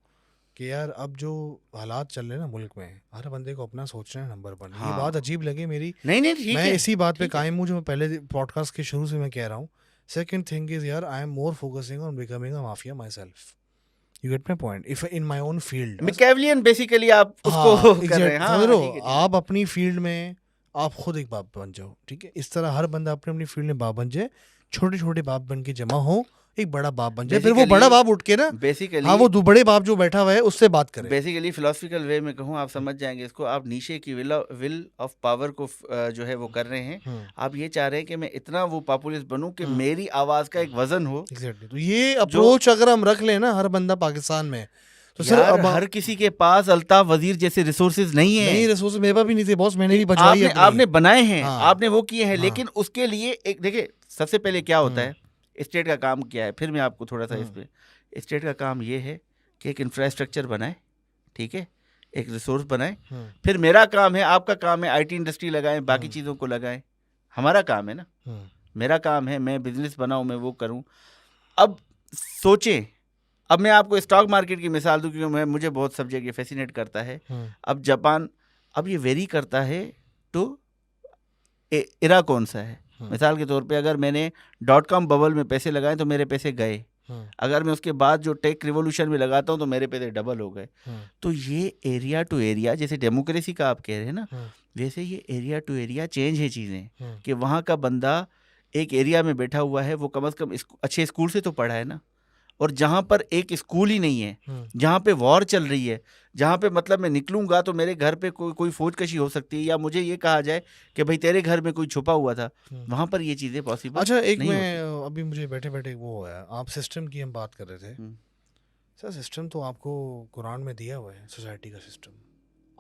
कि यार अब जो हालात चल रहे हैं ना मुल्क में, हर बंदे को अपना सोचना है नंबर 1। ये बात अजीब लगे मेरी, नहीं ठीक मैं है, इसी बात पे कायम हूँ जो मैं पहले पॉडकास्ट के शुरू से मैं कह रहा हूँ। सेकंड थिंग इज यार, I am more focusing on becoming a mafia my self, you get my point, if in my own field, Machiavellian basically आप उसको कर रहे हैं। समझ लो, आप अपनी फील्ड में आप खुद एक बाप बन जाओ, ठीक है, इस तरह हर बंदा अपनी अपनी फील्ड में बाप बन जाए, छोटे छोटे बाप बन के जमा हो, एक बड़ा बाप बन जाए, फिर वो बड़ा बाप उठ के ना बेसिकली, हाँ, वो बड़े बाप जो बैठा हुआ है उससे बात करें। बेसिकली फिलोसफिकल वे में कहूँ, आप समझ जाएंगे इसको, आप नीचे की विल ऑफ पावर को जो है वो कर रहे हैं, आप ये चाह रहे हैं कि मैं इतना वो पॉपुलिस्ट बनूं कि मेरी आवाज का एक वजन हो। एग्जैक्टली, तो ये अप्रोच अगर हम रख लें ना हर बंदा पाकिस्तान में, तो सर अब हर किसी के पास अल्ताफ वजीर जैसे रिसोर्सेज नहीं है। नहीं, रिसोर्सेज मेरे पास भी नहीं थे बॉस, मैंने भी बचवाई है, आपने बनाए हैं, आपने वो किए हैं, लेकिन उसके लिए एक देखिए, सबसे पहले क्या होता है, स्टेट का काम क्या है, फिर मैं आपको थोड़ा सा इस पे, स्टेट का काम ये है कि एक इंफ्रास्ट्रक्चर बनाए, ठीक है, एक रिसोर्स बनाए, फिर मेरा काम है, आपका काम है आईटी इंडस्ट्री लगाएं, बाकी चीज़ों को लगाएं, हमारा काम है ना, मेरा काम है मैं बिजनेस बनाऊं, मैं वो करूं। अब सोचें, अब मैं आपको स्टॉक मार्केट की मिसाल दूं, क्योंकि मुझे बहुत सब्जेक्ट ये फैसिनेट करता है। अब जापान, अब ये वेरी करता है टू इरा कौन सा है, मिसाल के तौर पे अगर मैंने .com बबल में पैसे लगाए तो मेरे पैसे गए, अगर मैं उसके बाद जो टेक रिवोल्यूशन में लगाता हूँ तो मेरे पैसे डबल हो गए। तो ये एरिया टू एरिया, जैसे डेमोक्रेसी का आप कह रहे हैं ना, वैसे ये एरिया टू एरिया चेंज है चीज़ें, कि वहाँ का बंदा एक एरिया में बैठा हुआ है, वो कम से कम अच्छे स्कूल से तो पढ़ा है ना, और जहाँ पर एक स्कूल ही नहीं है, जहाँ पे वॉर चल रही है, जहाँ पे मतलब मैं निकलूंगा तो मेरे घर पे कोई फौजकशी हो सकती है, या मुझे ये कहा जाए कि भाई तेरे घर में कोई छुपा हुआ था, वहाँ पर ये चीज़ें पॉसिबल अच्छा एक नहीं मैं होती। अभी मुझे बैठे बैठे वो है, आप सिस्टम की हम बात कर रहे थे सर। सिस्टम तो आपको कुरान में दिया हुआ है, सोसाइटी का सिस्टम।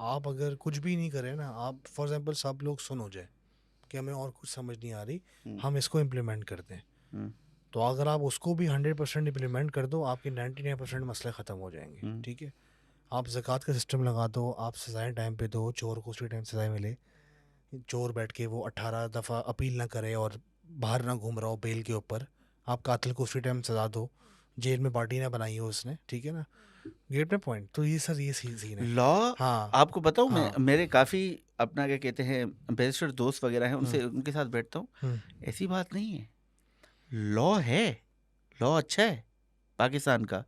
आप अगर कुछ भी नहीं करें ना, आप फॉर एग्जांपल सब लोग सुन हो जाए कि हमें और कुछ समझ नहीं आ रही, हम इसको इम्प्लीमेंट करते हैं, तो अगर आप उसको भी 100% इम्प्लीमेंट कर दो, आपके 99% मसले ख़त्म हो जाएंगे। ठीक है, आप ज़कात का सिस्टम लगा दो, आप सज़ाएँ टाइम पे दो, चोर को उसी टाइम सज़ाएँ मिले, चोर बैठ के वो 18 दफ़ा अपील ना करे और बाहर ना घूम रहा हो बेल के ऊपर, आप कातिल को उसी टाइम सज़ा दो, जेल में पार्टी ना बनाई हो उसने। ठीक है ना, गेट में पॉइंट। तो ये सर ये सीन है लॉ। हाँ आपको बताऊँ, हाँ मैं मेरे काफ़ी अपना क्या कहते हैं बैरिस्टर दोस्त वगैरह हैं, उनसे उनके साथ बैठता हूँ, ऐसी बात नहीं है, लॉ है, लॉ अच्छा है पाकिस्तान का,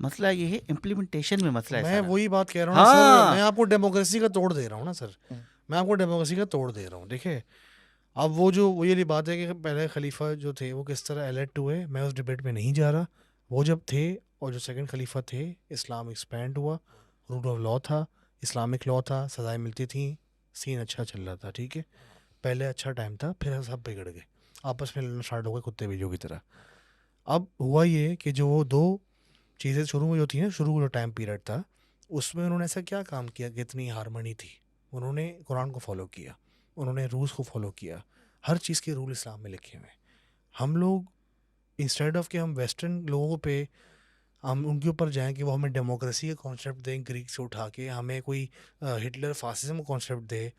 मसला ये है इम्प्लीमेंटेशन में मसला है मैं सारा। वही बात कह रहा हूँ ना सर, मैं आपको डेमोक्रेसी का तोड़ दे रहा हूँ ना सर, मैं आपको डेमोक्रेसी का तोड़ दे रहा हूँ। देखिए अब वो जो वो ये बात है कि पहले खलीफा जो थे वो किस तरह एलेक्ट हुए, मैं उस डिबेट में नहीं जा रहा। वो जब थे और जो सेकंड खलीफा थे, इस्लाम एक्सपैंड हुआ, रूल ऑफ लॉ था, इस्लामिक लॉ था, सज़ाएं मिलती थी, सीन अच्छा चल रहा था। ठीक है, पहले अच्छा टाइम था, फिर सब बिगड़ गए, आपस में लड़ना स्टार्ट हो गए कुत्ते बीजों की तरह। अब हुआ ये कि जो वो दो चीज़ें शुरू में जो थी ना, शुरू का जो टाइम पीरियड था, उसमें उन्होंने ऐसा क्या काम किया कि इतनी हारमनी थी। उन्होंने कुरान को फॉलो किया, उन्होंने रूल्स को फॉलो किया, हर चीज़ के रूल इस्लाम में लिखे हुए हैं। हम लोग इंस्टेड ऑफ कि हम वेस्टर्न लोगों पे हम उनके ऊपर जाएं कि वो हमें डेमोक्रेसी का कॉन्सेप्ट दें ग्रीक से उठा के, हमें कोई हिटलर फासिज्म का कॉन्सेप्ट दे,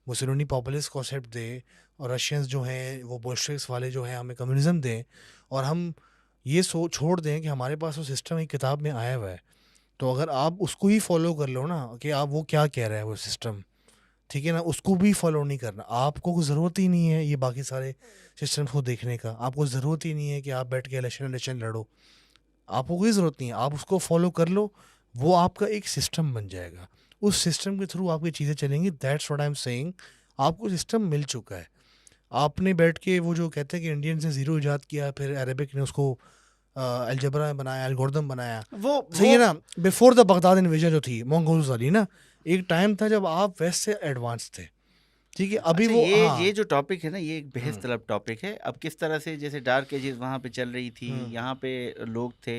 मुसोलिनी पॉपुलिस्ट कॉन्सेप्ट दे, और रशियंस जो हैं वो बोल्शेविक्स वाले जो हैं हमें कम्युनिज्म दें, और हम ये छोड़ दें कि हमारे पास वो सिस्टम एक किताब में आया हुआ है, तो अगर आप उसको ही फॉलो कर लो ना कि आप वो क्या कह रहा है वो सिस्टम, ठीक है ना, उसको भी फॉलो नहीं करना, आपको कोई ज़रूरत ही नहीं है ये बाकी सारे सिस्टम को देखने का, आपको ज़रूरत ही नहीं है कि आप बैठ के इलेक्शन लड़ो, आपको कोई ज़रूरत नहीं है, आप उसको फॉलो कर लो, वो आपका एक सिस्टम बन जाएगा, उस सिस्टम के थ्रू आपकी चीज़ें चलेंगी। That's what I am saying, आपको सिस्टम मिल चुका है। आपने बैठ के वो जो कहते हैं कि इंडियंस ने ज़ीरो इजाद किया, फिर अरेबिक ने उसको अलजबरा में बनाया, एल्गोरिदम बनाया, वो सही है ना, बिफोर द बगदाद इन्वेजन जो थी मंगोल्स वाली ना, एक टाइम था जब आप वेस्ट से एडवांस थे। ठीक है, अभी अच्छा, वो ये जो टॉपिक है ना, ये एक बहस तलब टॉपिक है। अब किस तरह से जैसे डार्क एजेस वहाँ पे चल रही थी, यहाँ पे लोग थे,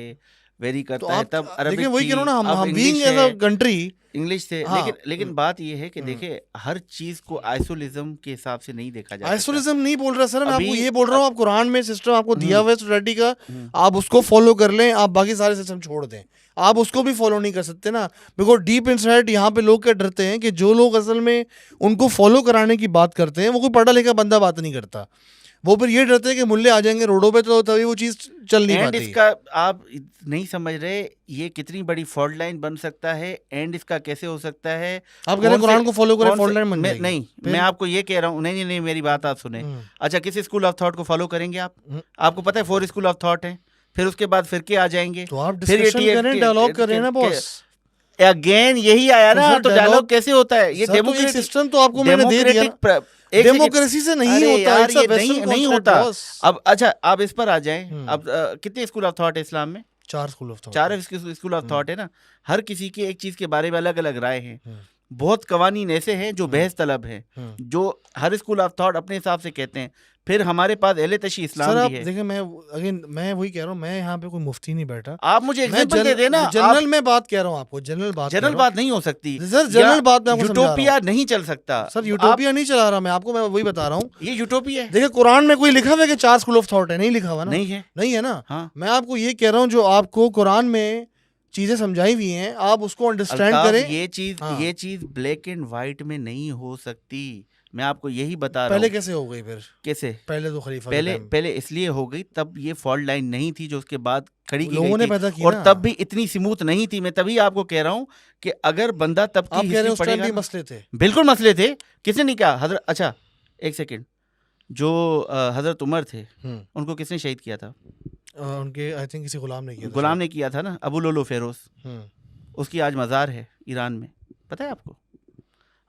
वेरी तो करता है, आप तब देखिए अरबिक वही थी, कह रहा हूँ ना, अब हम बीइंग इंग्लिश एज अ है, कंट्री। इंग्लिश थे, हाँ लेकिन बात ये है कि देखिए हर चीज को आइसोलिज्म के हिसाब से नहीं देखा जा सकता। आइसोलिज्म नहीं बोल रहा सर, मैं अभी आपको ये बोल रहा हूँ, आप कुरान में सिस्टम आपको दिया हुआ है सोसाइटी का, हम्म, आप उसको फॉलो कर लें, आप बाकी सारे सिस्टम छोड़ दें। आप उसको भी फॉलो नहीं कर सकते ना, बिकॉज डीप इनसाइड यहाँ पे लोग क्या डरते हैं कि जो लोग असल में उनको फॉलो कराने की बात करते हैं वो कोई पढ़ा लिखा बंदा बात नहीं करता, वो फिर ये डरते हैं कि मुल्ले आ जाएंगे रोडों पे, तो तभी वो चीज़ चल नहीं एंड पाती। इसका आप नहीं समझ रहे, ये कितनी बड़ी फॉल्ट लाइन बन सकता है, एंड इसका कैसे हो सकता है। आप कह रहे हैं कुरान को फॉलो करें फॉल्ट लाइन बन मैं जाएगी? नहीं, फिर? मैं आपको ये कह रहा हूँ, नहीं नहीं नहीं, मेरी बात आप सुने। अच्छा, किस स्कूल ऑफ थॉट को फॉलो करेंगे आप? आपको पता है 4 स्कूल ऑफ थॉट है, फिर उसके बाद फिरके आ जाएंगे, तो आप फिर डिस्कशन करें, डायलॉग करें ना बॉस। अगेन यही आया तो ना, सर तो डायलॉग कैसे होता है? ये सर तो एक डेमोक्रेटिक सिस्टम तो आपको मैंने दे दिया ना, एक डेमोक्रेसी से नहीं अरे होता, यार, इट्स अ ये वेस्टर्न नहीं नहीं कॉन्सेप्ट होता। बॉस। अब अच्छा, आप इस पर आ जाएं। अब कितने स्कूल ऑफ थॉट है इस्लाम में? 4 school of thought, 4 school of thought है ना। हर किसी की एक चीज के बारे में अलग अलग राय है। बहुत कवानीन ऐसे हैं जो बहस तलब है, जो हर स्कूल ऑफ थॉट अपने हिसाब से कहते हैं। फिर हमारे पास एहले तशी इस्लाम सर आप भी है। देखिए, मैं वही कह रहा हूँ, मैं यहाँ पे कोई मुफ्ती नहीं बैठा, आप मुझे एग्जांपल दे देना। जनरल में बात कह रहा हूँ आपको, जनरल बात कह रहा जनरल हूँ। बात नहीं हो सकती सर जनरल बात मैं आपको समझा रहा यूटोपिया हूँ। नहीं चल सकता सर यूटोपिया नहीं चला रहा मैं आपको, मैं वही बता रहा हूँ, ये यूटोपिया है। देखिए कुरान में कोई लिखा हुआ है कि 4 स्कूल ऑफ थॉट है? नहीं लिखा हुआ ना, नहीं है, नहीं है ना। हाँ। मैं आपको ये कह रहा हूँ, जो आपको कुरान में चीजें समझाई हुई हैं, आप उसको अंडरस्टैंड अल्ताफ, करें। ये चीज ब्लैक एंड व्हाइट में नहीं हो सकती। मैं आपको यही बता रहा हूँ। पहले कैसे हो गई फिर? कैसे? पहले तो खलीफा पहले इसलिए हो गई, तब ये फॉल्ट लाइन नहीं थी जो उसके बाद खड़ी की लोगों गई ने थी, पैदा की और ना। तब भी इतनी स्मूथ नहीं थी। मैं तभी आपको कह रहा हूँ कि अगर बंदा तब की आप कह रहे हैं हिस्ट्री उस टाइम पढ़ेगा, भी मसले थे? बिल्कुल मसले थे। किसने नहीं कहा हजरत? अच्छा एक सेकेंड, जो हजरत उमर थे उनको किसने शहीद किया था? उनके आई थिंक किसी गुलाम ने किया था। गुलाम ने किया था ना, अबू लोलो फेरोज। हम्म। उसकी आज मज़ार है ईरान में, पता है आपको?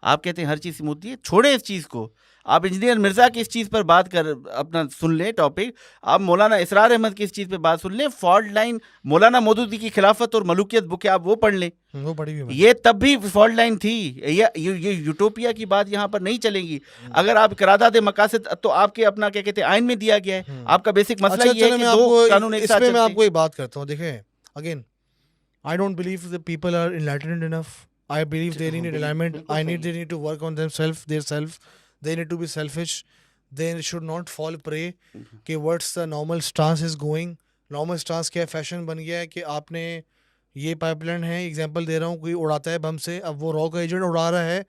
आप कहते हैं हर चीज़ स्मूथली है, छोड़ें इस चीज़ को। आप इंजीनियर मिर्ज़ा की इस चीज़ पर बात कर अपना सुन लें टॉपिक, आप मौलाना इसरार अहमद की इस चीज़ पे बात सुन लें, फॉल्ट लाइन मौलाना मौदूदी की खिलाफत और मलूकियत बुक है, आप वो पढ़ लें, वो पढ़ी भी मैंने। ये तब भी फॉल्ट लाइन थी। ये यूटोपिया की बात यहाँ पर नहीं चलेगी। अगर आप करारदाद मकासद, तो आपके अपना क्या कहते हैं आइन में दिया गया है। आपका बेसिक मसला ये है कि दो कानून एक साथ इसमें मैं चलते आपको एक बात करता हूँ। देखें, again I don't believe the people are enlightened enough. I believe they need alignment. They need to work on themselves, their self. They need to be selfish. They should not fall prey कि what's the normal stance is going. Normal stance क्या fashion बन गया है कि आपने ये pipeline है, example दे रहा हूँ, कोई उड़ाता है बम से, अब वो रॉ का एजेंट उड़ा रहा है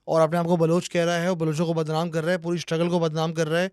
और अपने आप को बलोच कह रहा है और बलोचों को बदनाम कर रहा है, पूरी स्ट्रगल को बदनाम कर रहा है।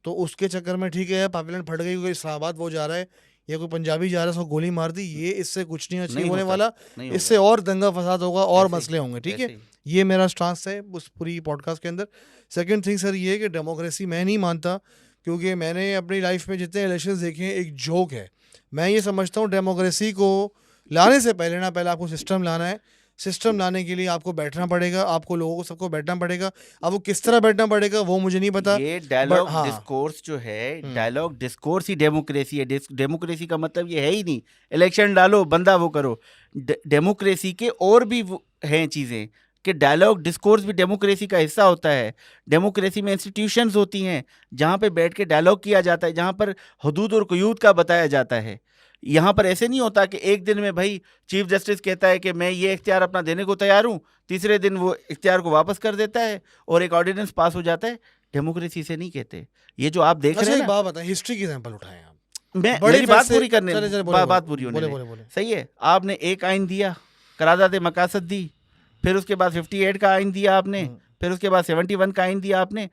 तो उसके चक्कर में ठीक है पाइपलाइन फट गई, कोई इस्लामाबाद वो जा रहा है या कोई पंजाबी जा रहा है, उसको गोली मार दी, ये इससे कुछ नहीं अचीव होने वाला, इससे और दंगा फसाद होगा और मसले होंगे। ठीक है, ये मेरा स्टांस है उस पूरी पॉडकास्ट के अंदर। सेकंड थिंग सर ये है कि डेमोक्रेसी मैं नहीं मानता, क्योंकि मैंने अपनी लाइफ में जितने इलेक्शंस देखे हैं एक जोक है। मैं ये समझता हूँ डेमोक्रेसी को लाने से पहले पहले आपको सिस्टम लाना है। सिस्टम लाने के लिए आपको बैठना पड़ेगा, आपको लोगों को सबको बैठना पड़ेगा। अब वो किस तरह बैठना पड़ेगा वो मुझे नहीं पता। ये डायलॉग डिस्कोर्स जो है, डायलॉग डिस्कोर्स ही डेमोक्रेसी है। डेमोक्रेसी का मतलब ये है ही नहीं इलेक्शन डालो बंदा वो करो। डेमोक्रेसी के और भी हैं चीज़ें कि डायलॉग डिस्कोर्स भी डेमोक्रेसी का हिस्सा होता है। डेमोक्रेसी में इंस्टीट्यूशंस होती हैं जहाँ पे बैठ के डायलॉग किया जाता है, जहाँ पर हदूद और क़ुयूद का बताया जाता है। यहाँ पर ऐसे नहीं होता कि एक दिन में भाई चीफ जस्टिस कहता है कि मैं ये इख्तियार अपना देने को तैयार हूँ, तीसरे दिन वो इख्तियार को वापस कर देता है और एक ऑर्डिनेंस पास हो जाता है। डेमोक्रेसी से नहीं कहते। ये जो आप देख रहे हैं, बात बताएं, हिस्ट्री की एग्जांपल उठाएं आप। मैं मेरी बात पूरी करने, बात पूरी होने दे। सही है, आपने एक आइन दिया, करारदाद मकासद दी, फिर उसके बाद 58 का आइन दिया आपने, फिर उसके बाद 71 का आइन दिया आपने,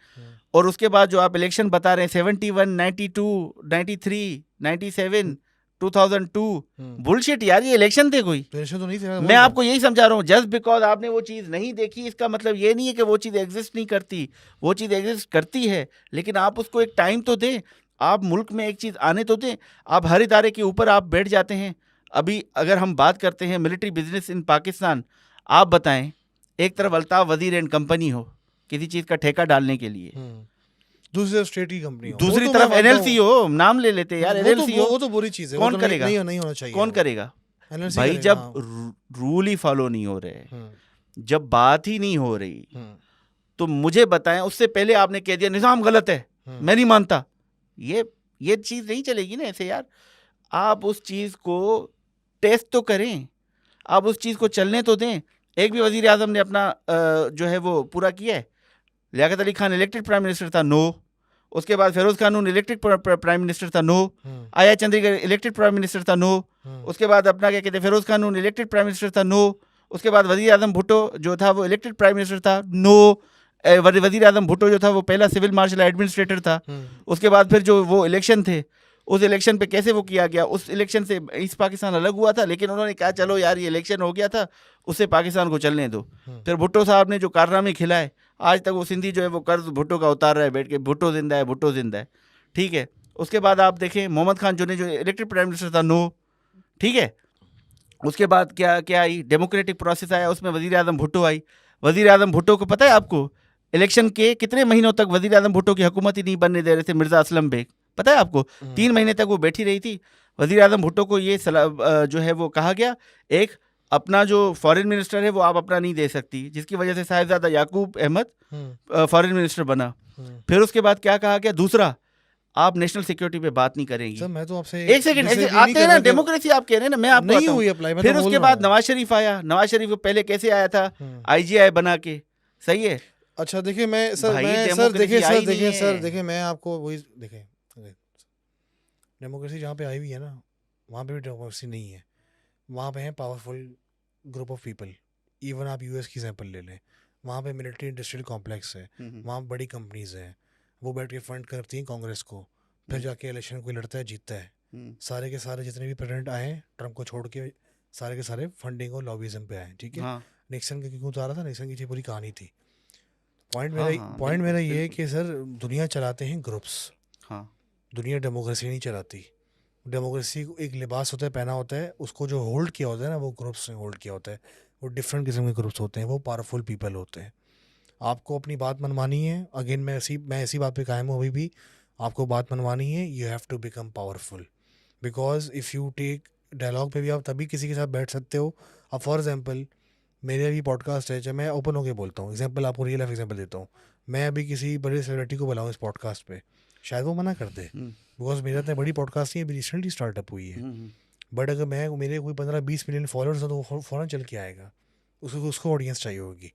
और उसके बाद जो आप इलेक्शन बता रहे हैं 71, 92, 93, 97, 2002, बुलशिट यार, ये इलेक्शन थे कोई? तो नहीं थे। मैं आपको यही समझा रहा हूँ, जस्ट बिकॉज आपने वो चीज़ नहीं देखी इसका मतलब ये नहीं है कि वो चीज़ एग्जिस्ट नहीं करती। वो चीज़ एग्जिस्ट करती है, लेकिन आप उसको एक टाइम तो दें, आप मुल्क में एक चीज़ आने तो दें। आप हर इदारे के ऊपर आप बैठ जाते हैं। अभी अगर हम बात करते हैं मिलिट्री बिजनेस इन पाकिस्तान, आप बताएं, एक तरफ अल्ताफ वजीर एंड कंपनी हो किसी चीज़ का ठेका डालने के लिए, दूसरी तरफ स्टेट की कंपनी हो, दूसरी तरफ एनएलसी हो, नाम ले लेते यार, एनएलसी हो, वो तो बुरी चीज़ है। कौन करेगा? नहीं होना चाहिए। कौन करेगा भाई? जब रूल ही फॉलो नहीं हो रहे, जब बात ही नहीं हो रही, तो मुझे बताएं, उससे पहले आपने कह दिया निज़ाम गलत है, मैं नहीं मानता, ये चीज़ नहीं चलेगी ना ऐसे यार। आप उस चीज़ को टेस्ट तो करें, आप उस चीज़ को चलने तो दें। एक भी वज़ीर आज़म ने अपना जो है वो पूरा किया है? Liaquat Ali Khan elected prime minister था, नो। उसके बाद फिरोज खानून इलेक्टेड प्राइम मिनिस्टर था, नो। आया चंद्रीगढ़ इलेक्टेड प्राइम मिनिस्टर था, नो। उसके बाद अपना क्या कहते हैं फिरोज खानून इलेक्टेड प्राइम मिनिस्टर था, नो। उसके बाद वज़ीर आज़म भुट्टो जो था वो इलेक्टेड प्राइम मिनिस्टर था, नो। वज़ीर आज़म भुट्टो जो था वो पहला सिविल मार्शल एडमिनिस्ट्रेटर था। उसके बाद फिर जो वो इलेक्शन थे, उस इलेक्शन पे कैसे वो किया गया, उस इलेक्शन से ईस्ट पाकिस्तान अलग हुआ था, लेकिन उन्होंने कहा चलो यार ये इलेक्शन हो गया था, उससे पाकिस्तान को चलने दो। फिर भुट्टो साहब ने जो कारनामे खिलाए, आज तक वो सिंधी जो है वो कर्ज भुट्टो का उतार रहा है बैठ के, भुट्टो जिंदा है, भुट्टो जिंदा है। ठीक है, उसके बाद आप देखें मोहम्मद खान जो इलेक्टेड प्राइम मिनिस्टर था, नो। ठीक है, उसके बाद क्या आई, डेमोक्रेटिक प्रोसेस आया, उसमें वज़ीर आज़म भुट्टो आई। वज़ीर आज़म भुट्टो को पता है आपको, इलेक्शन के कितने महीनों तक वज़ीर आज़म भुट्टो की हुकूमत ही नहीं बनने दे रहे थे मिर्ज़ा असलम बेग, पता है आपको? 3 महीने तक वो बैठी रही थी। वज़ीर आज़म भुट्टो को ये जो है वो कहा गया, एक अपना जो फॉरेन मिनिस्टर है वो आप अपना नहीं दे सकती, जिसकी वजह से साहिबजादा याकूब अहमद फॉरेन मिनिस्टर बना। फिर उसके बाद क्या कहा गया, दूसरा, आप नेशनल सिक्योरिटी पे बात नहीं करेंगी। मैं तो आपसे एक सेकंड, ऐसे आते हैं ना, डेमोक्रेसी आप कह रहे हैं ना, मैं आपको नहीं हुई अप्लाई। फिर उसके बाद नवाज शरीफ आया। नवाज शरीफ पहले कैसे आया था, IGI बना के, सही है। अच्छा देखिए, मैं आपको वही देखें, डेमोक्रेसी जहाँ पे आई हुई है ना, वहाँ पे भी डेमोक्रेसी नहीं है। वहाँ पे है powerful group of people. Even आप US की एग्जांपल ले लें, वहाँ पे मिलिट्री इंडस्ट्रियल कॉम्प्लेक्स है, वहाँ बड़ी कंपनीज हैं, वो बैठ के फंड करती हैं कांग्रेस को, फिर जाके इलेक्शन कोई लड़ता है, जीतता है। सारे के सारे जितने भी प्रेसिडेंट आए हैं ट्रम्प को छोड़ के, सारे के सारे फंडिंग और लॉबिज्म पे आए। ठीक है, निक्सन के क्यों उतारा था, निक्सन की पूरी कहानी थी। पॉइंट मेरा ये है कि सर दुनिया चलाते हैं ग्रुप्स, दुनिया डेमोक्रेसी नहीं चलाती। डेमोक्रेसी को एक लिबास होता है, पहना होता है, उसको जो होल्ड किया होता है ना, वो ग्रुप्स ने होल्ड किया होता है। वो डिफरेंट किस्म के ग्रुप्स होते हैं, वो पावरफुल पीपल होते हैं। आपको अपनी बात मनवानी है। अगेन मैं ऐसी बात पे कायम हूँ अभी भी, आपको बात मनवानी है। You have to become powerful, because if you take dialogue पे भी आप तभी किसी के साथ बैठ सकते हो। अब फॉर एग्जाम्पल मेरे अभी पॉडकास्ट है, जब मैं ओपन होकर बोलता हूँ, एग्जाम्पल आपको रियल लाइफ एग्जाम्पल देता हूँ, मैं अभी किसी बड़े सेलिब्रिटी को बुलाऊँ इस पॉडकास्ट पे, शायद वो मना कर दे, बिकॉज मेरा इतना बड़ी पॉडकास्ट नहीं है, अभी रिसेंटली स्टार्टअप हुई है। बट अगर मेरे कोई 15-20 मिलियन फॉलोअर्स हैं तो वो फ़ौरन चल के आएगा, उसको ऑडियंस चाहिए होगी।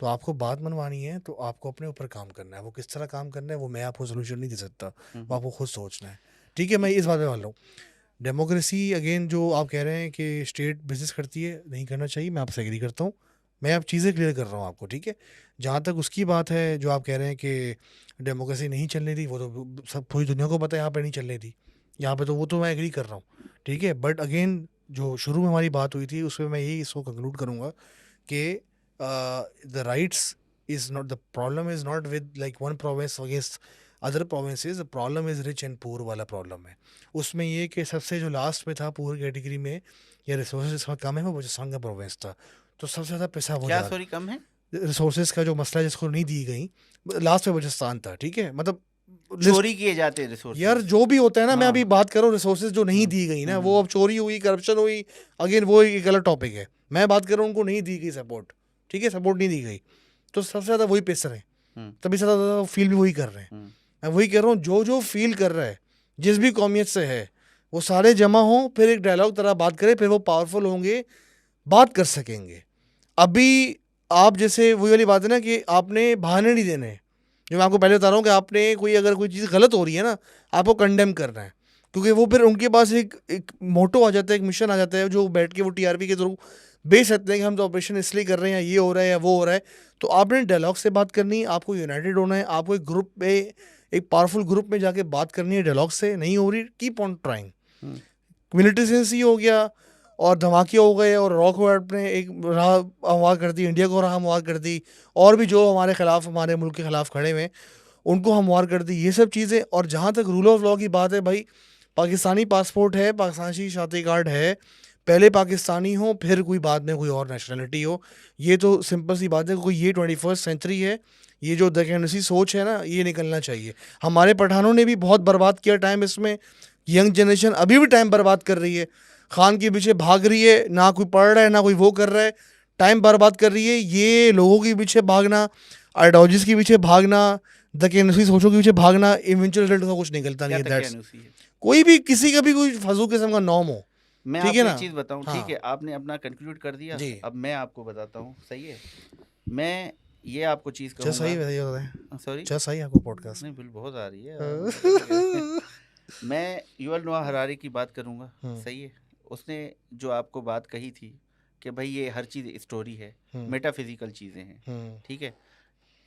तो आपको बात मनवानी है तो आपको अपने ऊपर काम करना है। वो किस तरह काम करना है वो मैं आपको सोल्यूशन नहीं दे सकता, वो आपको खुद सोचना है। ठीक है, मैं इस बात पे मान रहा हूँ। डेमोक्रेसी अगेन जो आप कह रहे हैं कि स्टेट बिजनेस करती है, नहीं करना चाहिए, मैं आपसे एग्री करता हूँ। मैं अब चीज़ें क्लियर कर रहा हूँ आपको, ठीक है। जहाँ तक उसकी बात है जो आप कह रहे हैं कि डेमोक्रेसी नहीं चलने दी, वो तो सब पूरी दुनिया को पता है यहाँ पे नहीं चलने दी, यहाँ पे तो वो तो मैं एग्री कर रहा हूँ, ठीक है। बट अगेन जो शुरू में हमारी बात हुई थी उसमें मैं यही इसको कंक्लूड करूँगा कि the rights is not the problem, is not with like one province against other provinces, the problem is rich and poor वाला प्रॉब्लम है। उसमें ये कि सबसे जो लास्ट में था पूर कैटेगरी में या रिसोर्सेज का कम है वो बलूचिस्तान का प्रोविंस था, तो सबसे ज़्यादा पैसा वो क्या सॉरी कम है रिसोर्सेज का जो मसला जिसको नहीं दी गई, लास्ट में बलूचिस्तान था, ठीक है। मतलब चोरी किए जाते हैं रिसोर्स यार जो भी होता है ना, मैं अभी बात कर रहा हूँ रिसोर्सेज जो नहीं दी गई ना, वो अब चोरी हुई, करप्शन हुई, अगेन वो एक अलग टॉपिक है। मैं बात कर रहा हूँ उनको नहीं दी गई सपोर्ट, ठीक है, सपोर्ट नहीं दी गई, तो सबसे ज़्यादा वही पेसर है, तभी ज़्यादा फील भी वही कर रहे हैं। मैं वही कह रहा हूँ, जो फील कर रहा है जिस भी कौमियत से है वो सारे जमा हों, फिर एक डायलॉग तरह बात करें, फिर वो पावरफुल होंगे, बात कर सकेंगे। अभी आप जैसे वही वाली बात है ना कि आपने बहाने नहीं देने, जो मैं आपको पहले बता रहा हूँ कि आपने अगर कोई चीज़ गलत हो रही है ना, आपको कंडेम करना है, क्योंकि वो फिर उनके पास एक मोटो आ जाता है, एक मिशन आ जाता है, जो बैठ के वो टीआरपी के थ्रू बेच सकते हैं कि हम तो ऑपरेशन इसलिए कर रहे हैं, ये हो रहा है या वो हो रहा है। तो आपने डायलॉग से बात करनी है, आपको यूनाइटेड होना है, आपको एक ग्रुप में, एक पावरफुल ग्रुप में जाके बात करनी है। डायलॉग से नहीं हो रही, keep on trying. Military sense हो गया और धमाके हो गए और रॉकवर्ड ने एक राह हमवार कर दी, इंडिया को राह हमवार कर दी, और भी जो हमारे खिलाफ, हमारे मुल्क के खिलाफ खड़े हुए उनको हमवार कर दी, ये सब चीज़ें। और जहाँ तक रूल ऑफ लॉ की बात है, भाई पाकिस्तानी पासपोर्ट है, पाकिस्तानी शादी कार्ड है, पहले पाकिस्तानी हो फिर कोई बाद में कोई और नेशनलिटी हो, ये तो सिंपल सी बात है। कोई ये 21st सेंचुरी है, ये जो दकियानूसी सोच है ना, ये निकलना चाहिए। हमारे पठानों ने भी बहुत बर्बाद किया टाइम इसमें, यंग जनरेशन अभी भी टाइम बर्बाद कर रही है, खान के पीछे भाग रही है, ना कोई पढ़ रहा है ना कोई वो कर रहा है, टाइम बर्बाद कर रही है। ये लोगों के पीछे भागना, आइडियोलॉजीज के पीछे भागना, दकियानूसी सोचों के पीछे भागना, इवेंचुअल रिजल्ट का कुछ निकलता नहीं है। दैट्स कोई भी किसी का भी कोई फजूल किस्म का नॉर्म हो, मैं ठीक है ना। एक चीज बताऊं, ठीक है, आपने अपना कंक्लूड कर दिया, अब मैं आपको बताता हूँ, सही है। मैं ये आपको चीज कहूंगा, सही बताइए, सॉरी सही आपको पॉडकास्ट नहीं बिल बहुत आ रही है मैं युवल नोआ हरारी की बात करूंगा, सही है। उसने जो आपको बात कही थी कि भाई ये हर चीज़ स्टोरी है, मेटाफिजिकल चीज़ें हैं, ठीक है,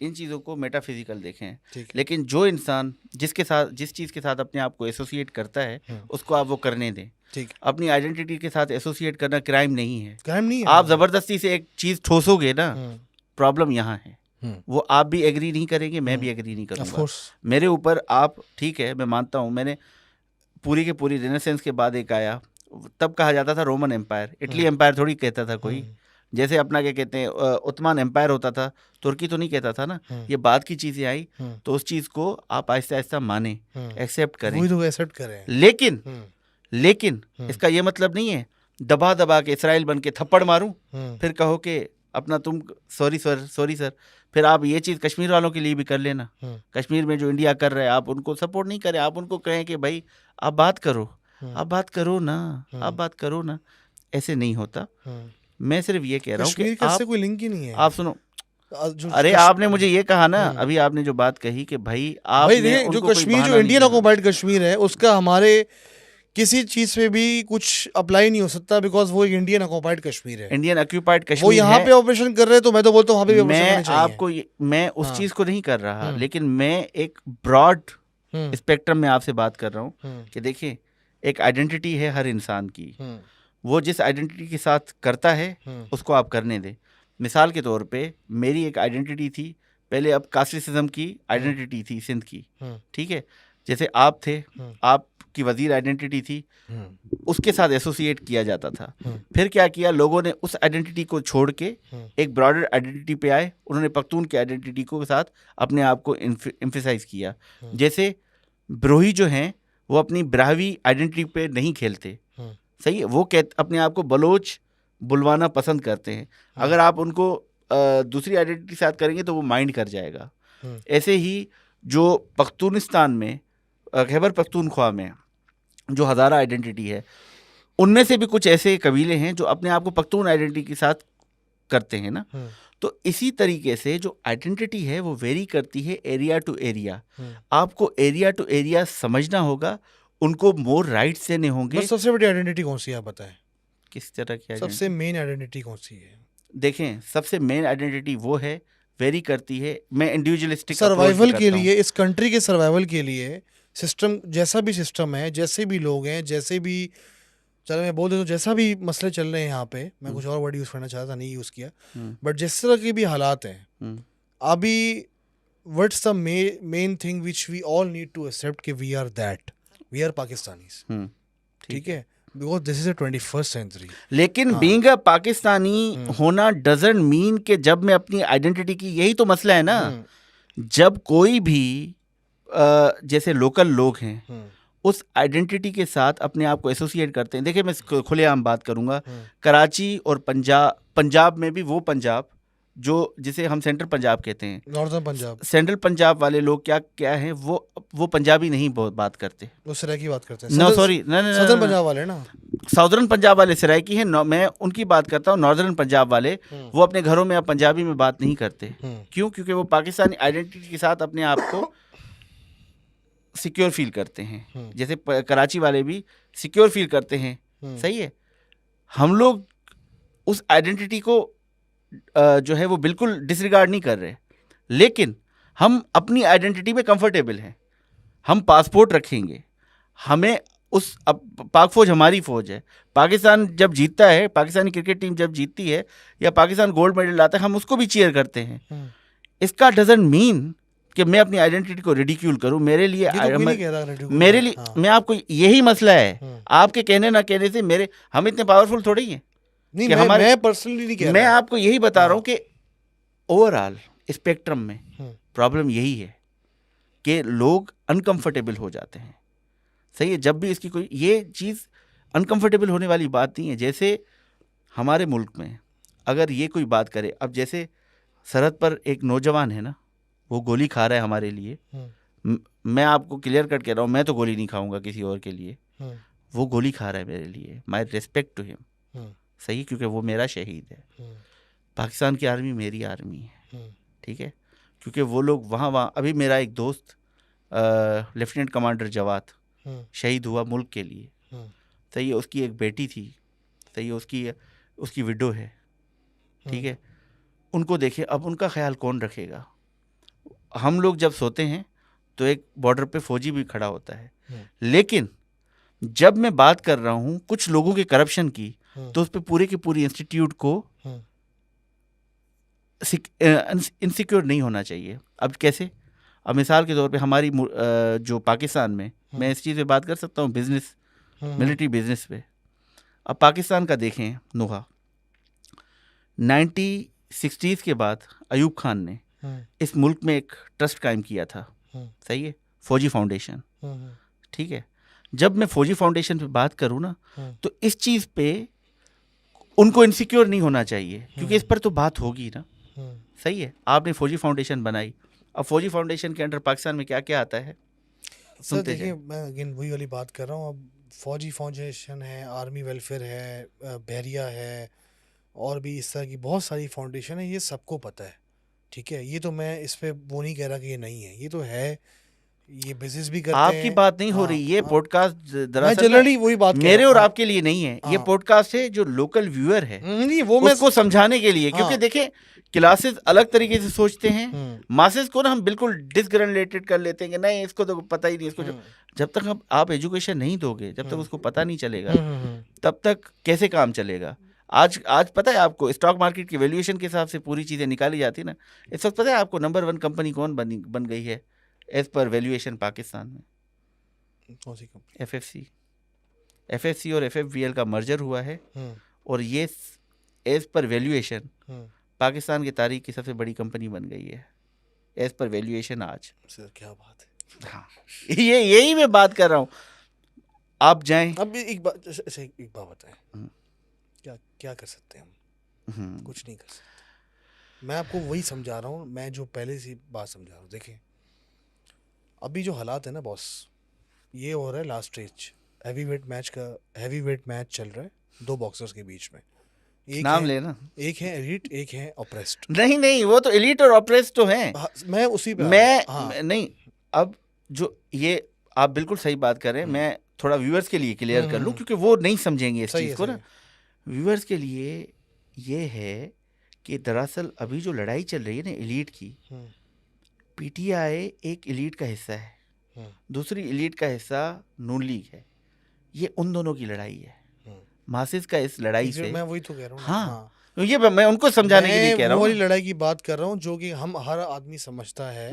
इन चीज़ों को मेटाफिजिकल देखें। लेकिन जो इंसान जिसके साथ, जिस चीज़ के साथ अपने आप को एसोसिएट करता है, उसको आप वो करने दें। अपनी आइडेंटिटी के साथ एसोसिएट करना क्राइम नहीं है, क्राइम नहीं है। आप ज़बरदस्ती से एक चीज़ ठोसोगे ना, प्रॉब्लम यहाँ है। वो आप भी एग्री नहीं करेंगे, मैं भी एग्री नहीं करूँगा मेरे ऊपर आप, ठीक है, मैं मानता हूँ। मैंने पूरी के पूरी रेनेसेंस के बाद एक आया, तब कहा जाता था रोमन एम्पायर, इटली एम्पायर थोड़ी कहता था कोई, जैसे अपना क्या कहते हैं उस्मान एम्पायर होता था, तुर्की तो नहीं कहता था ना। ये बाद की चीज़ें आई, तो उस चीज़ को आप आहिस्ता आहिस्ता माने, एक्सेप्ट करें, तो एक्सेप्ट करें। लेकिन इसका ये मतलब नहीं है दबा दबा के इसराइल बन के थप्पड़ मारूं, फिर कहो कि अपना तुम सॉरी सर, फिर आप ये चीज़ कश्मीर वालों के लिए भी कर लेना। कश्मीर में जो इंडिया कर रहा है, आप उनको सपोर्ट नहीं करें, आप उनको कहें कि भाई आप बात करो, आप बात करो ना, आप बात करो ना। ऐसे नहीं होता। मैं सिर्फ ये कह रहा हूँ कि आप, कोई लिंक ही नहीं है। आप सुनो, अरे आपने मुझे ये कहा ना, अभी आपने जो बात कही कि भाई आप जो कश्मीर, जो इंडियन ऑक्युपाइड कश्मीर है, उसका हमारे किसी चीज पे भी कुछ अप्लाई नहीं हो सकता, बिकॉज वो एक इंडियन ऑक्युपाइड कश्मीर है। इंडियन ऑक्युपाइड कश्मीर वो यहाँ पे ऑपरेशन कर रहे हैं, तो मैं तो बोलता हूँ वहाँ पे भी ऑपरेशन करना चाहिए। आपको मैं उस चीज को नहीं कर रहा, लेकिन मैं एक ब्रॉड स्पेक्ट्रम में आपसे बात कर रहा हूँ कि देखिए, एक आइडेंटिटी है हर इंसान की, वो जिस आइडेंटिटी के साथ करता है उसको आप करने दें। मिसाल के तौर पे मेरी एक आइडेंटिटी थी पहले, अब कास्टिसिज्म की आइडेंटिटी थी सिंध की, ठीक है। जैसे आप थे, आपकी वजीर आइडेंटिटी थी, उसके साथ एसोसिएट किया जाता था। फिर क्या किया, लोगों ने उस आइडेंटिटी को छोड़ के एक ब्रॉडर आइडेंटिटी पे आए, उन्होंने पख्तून की आइडेंटिटी को साथ अपने आप को एम्फेसाइज किया। जैसे ब्रोही जो हैं वो अपनी ब्राहवी आइडेंटिटी पे नहीं खेलते, सही है, वो अपने आप को बलोच बुलवाना पसंद करते हैं। अगर आप उनको दूसरी आइडेंटिटी के साथ करेंगे तो वो माइंड कर जाएगा। ऐसे ही जो पख्तूनिस्तान में, खैबर पख्तूनख्वा में जो हज़ारा आइडेंटिटी है, उनमें से भी कुछ ऐसे कबीले हैं जो अपने आप को पख्तून आइडेंटिटी के साथ करते हैं ना। तो इसी तरीके से जो आइडेंटिटी है वो वेरी करती है एरिया टू एरिया। आपको एरिया टू एरिया समझना होगा, उनको मोर राइट्स देने होंगे। सबसे बड़ी आइडेंटिटी कौन सी है आप बताएं? किस तरह की सबसे मेन आइडेंटिटी कौन सी है? देखें, सबसे मेन आइडेंटिटी वो है, वेरी करती है। मैं इंडिविजुअलिस्टिक सर्वाइवल के लिए, इस कंट्री के सर्वाइवल के लिए सिस्टम, जैसा भी सिस्टम है, जैसे भी लोग हैं, जैसे भी, चलो मैं बोल देता हूँ, जैसा भी मसले चल रहे हैं यहाँ पे, मैं कुछ और वर्ड यूज़ करना चाहता, नहीं यूज़ किया, बट जिस तरह के भी हालात हैं अभी, what's the main thing which we all need to accept कि वी आर पाकिस्तानीज, ठीक है, because this is a 21st century. लेकिन बीइंग अ पाकिस्तानी होना डजंट मीन कि जब मैं अपनी आइडेंटिटी की, यही तो मसला है ना, जब कोई भी जैसे लोकल लोग हैं उस आइडेंटिटी के साथ अपने आप को एसोसिएट करते हैं। देखिए, मैं खुलेआम बात करूंगा, कराची और पंजाब में भी वो पंजाब जो जिसे हम सेंट्रल पंजाब कहते हैं, नॉर्दर्न पंजाब, सेंट्रल पंजाब वाले लोग क्या हैं, वो पंजाबी नहीं बात करते, वो सराइकी बात करते हैं। नो सॉरी, सदर्न पंजाब वाले ना, साउदर्न पंजाब वाले सराइकी हैं, मैं उनकी बात करता हूँ। नॉर्दर्न पंजाब वाले वो अपने घरों में अब पंजाबी में बात नहीं करते। क्यों? क्योंकि वो पाकिस्तानी आइडेंटिटी के साथ अपने आप को सिक्योर फील करते हैं। जैसे कराची वाले भी सिक्योर फील करते हैं, सही है। हम लोग उस आइडेंटिटी को जो है वो बिल्कुल डिसरिगार्ड नहीं कर रहे, लेकिन हम अपनी आइडेंटिटी में कंफर्टेबल हैं। हम पासपोर्ट रखेंगे, हमें उस पाक फौज हमारी फौज है। पाकिस्तान जब जीतता है, पाकिस्तानी क्रिकेट टीम जब जीतती है या पाकिस्तान गोल्ड मेडल लाता है, हम उसको भी चीयर करते हैं। इसका डजंट मीन कि मैं अपनी आइडेंटिटी को रिडिक्यूल करूं। मेरे लिए मैं आपको यही मसला है, आपके कहने ना कहने से हम इतने पावरफुल थोड़ी हैं। नहीं, मैं पर्सनली नहीं कह रहा, मैं आपको यही बता रहा हूं कि ओवरऑल स्पेक्ट्रम में प्रॉब्लम यही है कि लोग अनकंफर्टेबल हो जाते हैं, सही है। जब भी इसकी कोई ये चीज़ अनकंफर्टेबल होने वाली बात नहीं है। जैसे हमारे मुल्क में अगर ये कोई बात करे, अब जैसे सरहद पर एक नौजवान है ना, वो गोली खा रहा है हमारे लिए, मैं आपको क्लियर कट कह रहा हूँ, मैं तो गोली नहीं खाऊंगा किसी और के लिए, वो गोली खा रहा है मेरे लिए, माई रिस्पेक्ट टू हिम, सही, क्योंकि वो मेरा शहीद है। पाकिस्तान की आर्मी मेरी आर्मी है, ठीक है, क्योंकि वो लोग वहाँ अभी मेरा एक दोस्त लेफ्टिनेंट कमांडर जवाद शहीद हुआ मुल्क के लिए, सही है, उसकी एक बेटी थी, सही है, उसकी विडो है, ठीक है। उनको देखे, अब उनका ख्याल कौन रखेगा? हम लोग जब सोते हैं तो एक बॉर्डर पे फौजी भी खड़ा होता है, लेकिन जब मैं बात कर रहा हूँ कुछ लोगों के करप्शन की, तो उस पर पूरे के पूरी इंस्टीट्यूट को इनसिक्योर नहीं होना चाहिए। अब कैसे? अब मिसाल के तौर पे हमारी जो पाकिस्तान में, मैं इस चीज़ पे बात कर सकता हूँ, बिजनेस, मिलिट्री बिजनेस पे। अब पाकिस्तान का देखें, नोहा 1960s के बाद अयूब खान ने इस मुल्क में एक ट्रस्ट कायम किया था, सही है, फौजी फाउंडेशन, ठीक है। जब मैं फौजी फाउंडेशन पे बात करूँ ना, तो इस चीज़ पे उनको इनसिक्योर नहीं होना चाहिए, क्योंकि इस पर तो बात होगी ना, सही है। आपने फौजी फाउंडेशन बनाई, अब फौजी फाउंडेशन के अंडर पाकिस्तान में क्या क्या आता है? सर देखिए, मैं अगेन वही वाली बात कर रहा हूँ। अब फौजी फाउंडेशन है, आर्मी वेलफेयर है, बहरिया है, और भी इस तरह की बहुत सारी फाउंडेशन है, ये सबको पता है, ठीक है। ये तो मैं इस पे वो नहीं कह रहा कि ये नहीं है, ये तो है, ये बिजनेस भी करते हैं। आपकी बात नहीं हो रही, ये पॉडकास्ट दरअसल जनरली वही बात मेरे और आपके लिए नहीं है, ये पॉडकास्ट है जो लोकल व्यूअर है, नहीं, वो उसको समझाने के लिए, क्योंकि देखें क्लासेस अलग तरीके से सोचते हैं, मासेस को ना हम बिल्कुल डिसग्रेजुलेटेड कर लेते हैं कि नहीं, इसको तो पता ही नहीं, इसको जब तक आप एजुकेशन नहीं दोगे, जब तक उसको पता नहीं चलेगा, तब तक कैसे काम चलेगा। आज पता है आपको, स्टॉक मार्केट की वैल्यूएशन के हिसाब से पूरी चीज़ें निकाली जाती है ना। इस वक्त पता है आपको नंबर 1 कंपनी कौन बन गई है एज पर वैल्यूएशन पाकिस्तान में? कौन सी कंपनी? एफएफसी और एफएफवीएल का मर्जर हुआ है और ये एज पर वैल्यूएशन पाकिस्तान की तारीख की सबसे बड़ी कंपनी बन गई है एज पर वैल्यूएशन आज। सर क्या बात है। हाँ यही मैं बात कर रहा हूँ। आप जाएं। अब एक बात बताएं, क्या क्या कर सकते हैं हम? कुछ नहीं कर सकते। मैं आपको वही समझा रहा हूँ, मैं जो पहले से बात समझा रहा हूँ। देखें अभी जो हालात है ना बॉस, ये हो रहा है लास्ट स्टेज हैवीवेट मैच चल रहा है 2 बॉक्सर्स के बीच में। नाम लेना, एक है एलीट, एक है ऑप्रेस्ड। नहीं वो तो एलीट और ऑप्रेस्ड तो हैं। मैं उसी पे मैं नहीं, अब जो ये आप बिल्कुल सही बात कर रहे हैं। मैं थोड़ा व्यूअर्स के लिए क्लियर कर लूं क्योंकि वो नहीं समझेंगे इस चीज को ना। व्यूअर्स के लिए ये है कि दरअसल अभी जो लड़ाई चल रही है ना एलीट की, पीटीआई एक एलीट का हिस्सा है, दूसरी एलीट का हिस्सा नून लीग है। ये उन दोनों की लड़ाई है, मासिस का इस लड़ाई से। मैं वही तो कह रहा हूँ। हाँ ये मैं उनको समझाने के लिए कह रहा हूँ। वो वाली लड़ाई की बात कर रहा हूँ जो कि हम हर आदमी समझता है।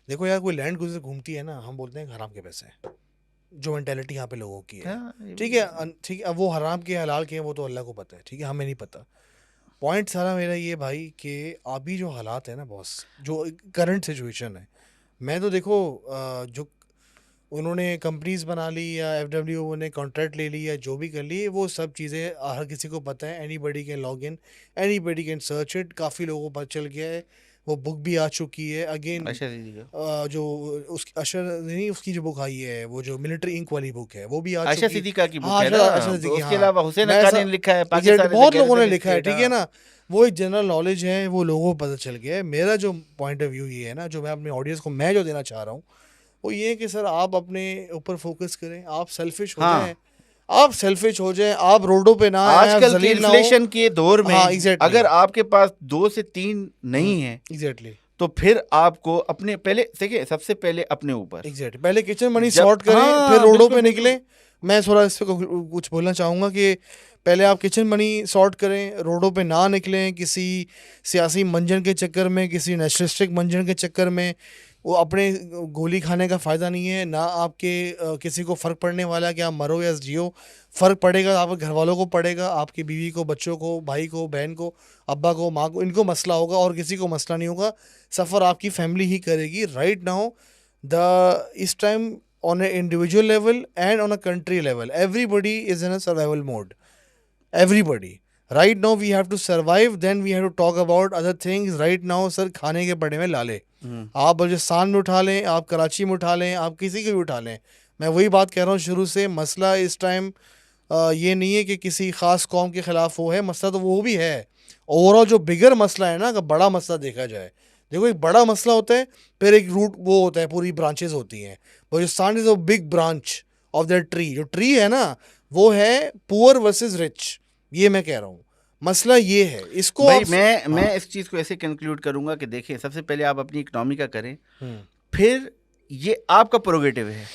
देखो यार, कोई लैंड गुजर घूमती है ना, हम बोलते हैं हराम के पैसे हैं, जो मेंटेलिटी यहाँ पे लोगों की है। ठीक है, अब वो हराम के हलाल के हैं वो तो अल्लाह को पता है, ठीक है, हमें नहीं पता। पॉइंट सारा मेरा ये भाई कि अभी जो हालात है ना बॉस, जो करंट सिचुएशन है, मैं तो देखो जो उन्होंने कंपनीज बना ली या एफडब्ल्यू ने कॉन्ट्रैक्ट ले ली या जो भी कर ली, वो सब चीज़ें हर किसी को पता है। Anybody can log in, anybody can search it. काफ़ी लोगों को पता चल गया है, वो बुक भी आ चुकी है। अगेन जो उसकी अशर नहीं, उसकी जो बुक आई है वो जो मिलिट्री इंक वाली बुक है वो भी आ चुकी है। सिद्दीका की बुक है ना, उसके अलावा हुसैन हक्कानी ने लिखा है, पाकिस्तान बहुत लोगों ने लिखा है, ठीक है ना। वो एक जनरल नॉलेज है, वो लोगों को पता चल गया है। मेरा जो पॉइंट ऑफ व्यू ये है ना, जो मैं अपने ऑडियंस को मैं जो देना चाह रहा हूँ वो ये है कि सर आप अपने ऊपर फोकस करें, आप सेल्फिश हो जाएं, आप रोडों पे ना आए, आजकल के इन्फ्लेशन के दौर में अगर आपके पास 2 से 3 नहीं है तो फिर आपको अपने पहले देखिए, सबसे पहले अपने ऊपर पहले किचन मनी सॉर्ट करें, फिर रोडों पे निकले। मैं थोड़ा इस पे कुछ बोलना चाहूँगा कि पहले आप किचन मनी सॉर्ट करें, रोडों पे ना निकलें किसी सियासी मंजन के चक्कर में, किसी नेशनलिस्टिक मंजन के चक्कर में। वो अपने गोली खाने का फ़ायदा नहीं है ना, आपके किसी को फ़र्क पड़ने वाला है कि आप मरो या जियो। फ़र्क पड़ेगा आपके घर वालों को पड़ेगा, आपकी बीवी को, बच्चों को, भाई को, बहन को, अब्बा को, माँ को, इनको मसला होगा और किसी को मसला नहीं होगा। सफ़र आपकी फैमिली ही करेगी। राइट नाउ इस time on a individual level and on a country level, everybody is in a survival mode. Everybody right now we have to survive, then we have to talk about other things. Right now sir खाने के पड़े में लाले, आप बलूचिस्तान में उठा लें, आप कराची में उठा लें, आप किसी को भी उठा लें। मैं वही बात कह रहा हूँ शुरू से, मसला इस टाइम ये नहीं है कि किसी ख़ास कौम के ख़िलाफ़ वो है, मसला तो वो भी है। ओवरऑल जो बिगर मसला है ना, अगर बड़ा मसला देखा जाए, देखो एक बड़ा मसला होता है, फिर एक रूट वो होता है, पूरी ब्रांचेस होती हैं। Balochistan is a big branch of that tree. जो ट्री है ना वो है पुअर वर्सेस रिच, ये मैं कह रहा हूँ। मसला ये है, इसको भाई मैं इस चीज़ को ऐसे कंक्लूड करूंगा कि देखिए, सबसे पहले आप अपनी इकोनॉमी का करें, फिर ये आपका प्रोगेटिव है,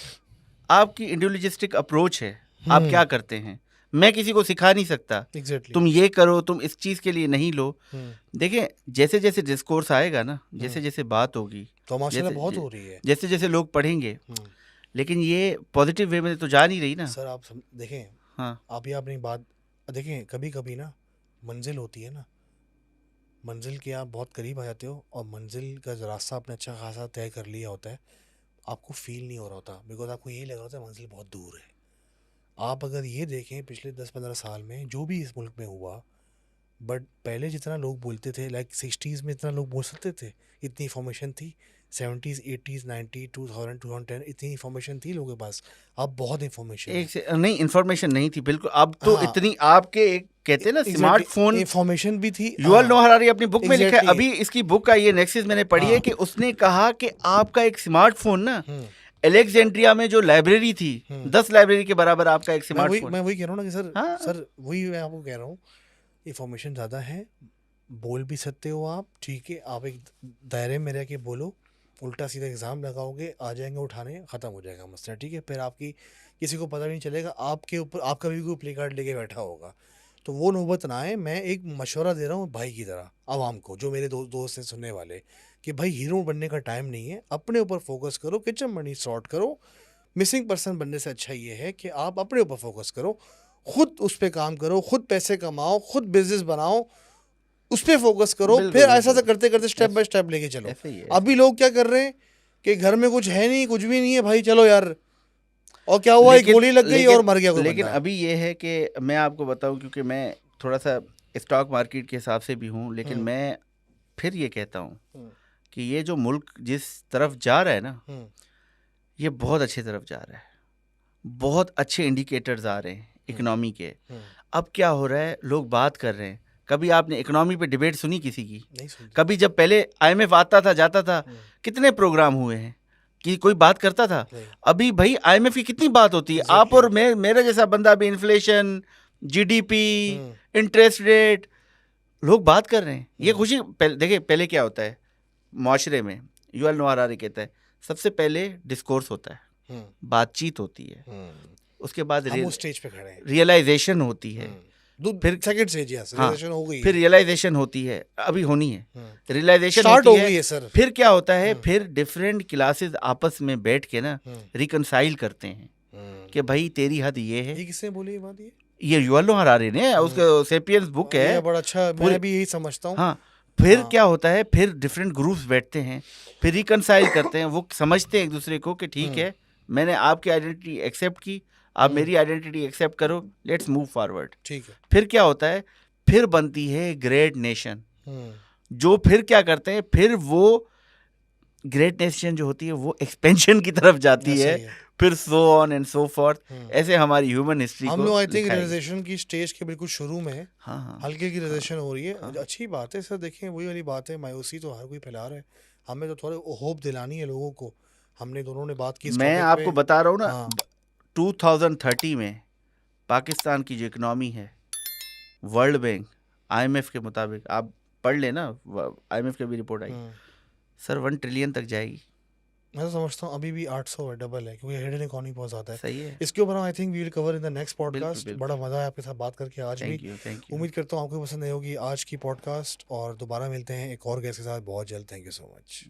आपकी इंडिविजुअलिस्टिक अप्रोच है, आप क्या करते हैं। मैं किसी को सिखा नहीं सकता तुम ये करो, तुम इस चीज़ के लिए नहीं लो। देखिए जैसे जैसे डिस्कोर्स आएगा ना, जैसे जैसे बात होगी, तो माशाल्लाह बहुत हो रही है, जैसे जैसे लोग पढ़ेंगे, लेकिन ये पॉजिटिव वे में तो जा नहीं रही ना सर। आप देखें, हाँ, आप ये अपनी बात देखें, कभी कभी ना मंजिल होती है ना, मंजिल के आप बहुत करीब आ जाते हो और मंजिल का रास्ता आपने अच्छा खासा तय कर लिया होता है, आपको फील नहीं हो रहा होता, बिकॉज आपको यही लग रहा होता है मंजिल बहुत दूर है। आप अगर ये देखें पिछले 10-15 साल में जो भी इस मुल्क में हुआ, बट पहले जितना लोग बोलते थे, लाइक 60s में इतना लोग बोल सकते थे, इतनी इंफॉर्मेशन थी, 70s 80s 90 2000 2010 इतनी इंफॉर्मेशन थी लोगों के पास। अब बहुत इंफॉर्मेशन नहीं, इंफॉर्मेशन नहीं थी बिल्कुल। अब तो इतनी आपके एक कहते हैं ना स्मार्टफोन, इंफॉर्मेशन भी थी। युवल नोआ हरारी अपनी बुक में लिखा है, अभी इसकी बुक का ये नेक्सस मैंने पढ़ी है, कि उसने कहा कि आपका एक स्मार्टफोन ना अलेक्जेंड्रिया में जो लाइब्रेरी थी 10 लाइब्रेरी के बराबर आपका एक स्मार्टफोन। मैं वही कह रहा हूँ ना कि सर वही मैं आपको कह रहा हूँ, इंफॉर्मेशन ज़्यादा है, बोल भी सकते हो आप, ठीक है, आप एक दायरे में रह के बोलो, उल्टा सीधा एग्ज़ाम लगाओगे, आ जाएंगे उठाने, ख़त्म हो जाएगा मसला, ठीक है। फिर आपकी किसी को पता नहीं चलेगा, आपके ऊपर आपका भी कोई प्ले कार्ड लेके बैठा होगा, तो वो नौबत ना आए। मैं एक मशवरा दे रहा हूँ भाई की तरह आवाम को, जो मेरे दोस्त हैं सुनने वाले, कि भाई हीरो बनने का टाइम नहीं है, अपने ऊपर फोकस करो, किचन मनी सॉर्ट करो, मिसिंग पर्सन बनने से अच्छा ये है कि आप अपने ऊपर फोकस करो, खुद उस पे काम करो, खुद पैसे कमाओ, खुद बिजनेस बनाओ, उस पे फोकस करो, बिल्कुल, फिर ऐसा बिल्कुल। करते करते स्टेप बाय स्टेप लेके चलो। ऐसे ही है, अभी लोग क्या कर रहे हैं कि घर में कुछ है नहीं, कुछ भी नहीं है भाई, चलो यार, और क्या हुआ, एक गोली लग गई और मर गया कोई लेकिन बंदा। अभी ये है कि मैं आपको बताऊं, क्योंकि मैं थोड़ा सा स्टॉक मार्केट के हिसाब से भी हूँ, लेकिन मैं फिर ये कहता हूँ कि ये जो मुल्क जिस तरफ जा रहा है ना, ये बहुत अच्छी तरफ जा रहा है, बहुत अच्छे इंडिकेटर्स आ रहे हैं इकोनॉमी के। अब क्या हो रहा है, लोग बात कर रहे हैं। कभी आपने इकोनॉमी पे डिबेट सुनी किसी की? नहीं सुनते। कभी जब पहले आईएमएफ आता था जाता था, कितने प्रोग्राम हुए हैं कि कोई बात करता था? नहीं। अभी भाई आईएमएफ की कितनी बात होती है। आप और मैं, मेरा जैसा बंदा भी, इन्फ्लेशन, जीडीपी, इंटरेस्ट रेट, लोग बात कर रहे हैं। ये खुशी देखिए, पहले क्या होता है माशरे में, यूएल नोआर हरारी कहता है, सबसे पहले डिस्कोर्स होता है, बातचीत होती है, उसके बाद हम उस स्टेज पे खड़े हैं, रियलाइजेशन होती है, फिर सेकंड स्टेज रियलाइजेशन हो गई, फिर रियलाइजेशन होती है, अभी होनी है, रियलाइजेशन स्टार्ट हो गई है सर। फिर क्या होता है, फिर डिफरेंट क्लासेस आपस में बैठ के ना रिकनसाइल करते हैं कि भाई तेरी हद ये है। ये किसने बोली ये बात? ये यूएल नोआर हरारी ने, उसका सेपियंस बुक है, बड़ा अच्छा, मैं भी यही समझता हूँ। हाँ, फिर क्या होता है, फिर डिफरेंट ग्रुप्स बैठते हैं, फिर रिकनसाइल करते हैं, वो समझते हैं एक दूसरे को कि ठीक है, मैंने आपकी आइडेंटिटी एक्सेप्ट की, आप मेरी आइडेंटिटी एक्सेप्ट करो, लेट्स मूव फॉरवर्ड। ठीक है। फिर क्या होता है, फिर बनती है ग्रेट नेशन, जो फिर क्या करते हैं, फिर वो ग्रेट नेशन जो होती है वो एक्सपेंशन की तरफ जाती है, फिर so on and so fourth. ऐसे हमारी ह्यूमन हिस्ट्री हम लोग आई थिंक रियलाइजेशन की स्टेज के बिल्कुल शुरू में है। हाँ, हल्के की रियलाइजेशन हो रही है। अच्छी बात है सर। देखें, वही वाली बात है, मायूसी तो हर कोई फैला रहा है, हमें तो थोड़े होप दिलानी है लोगों को। हमने दोनों ने बात की इस मैं टॉपिक पे। आपको बता रहा हूँ ना, 2030 में पाकिस्तान की जो इकोनॉमी है, वर्ल्ड बैंक, आईएमएफ के मुताबिक, आप पढ़ लेना, आईएमएफ की भी रिपोर्ट आई सर, 1 ट्रिलियन तक जाएगी। मैं तो समझता हूँ अभी भी 800 है, डबल है, क्योंकि हिडन इकोनॉमी बहुत ज़्यादा है। सही है। इसके ऊपर हम I think we will cover in the next podcast. बड़ा मज़ा है आपके साथ बात करके आज भी। Thank you. उम्मीद करता हूँ आपको पसंद आई होगी आज की पॉडकास्ट, और दोबारा मिलते हैं एक और गेस्ट के साथ बहुत जल्द। Thank you so much.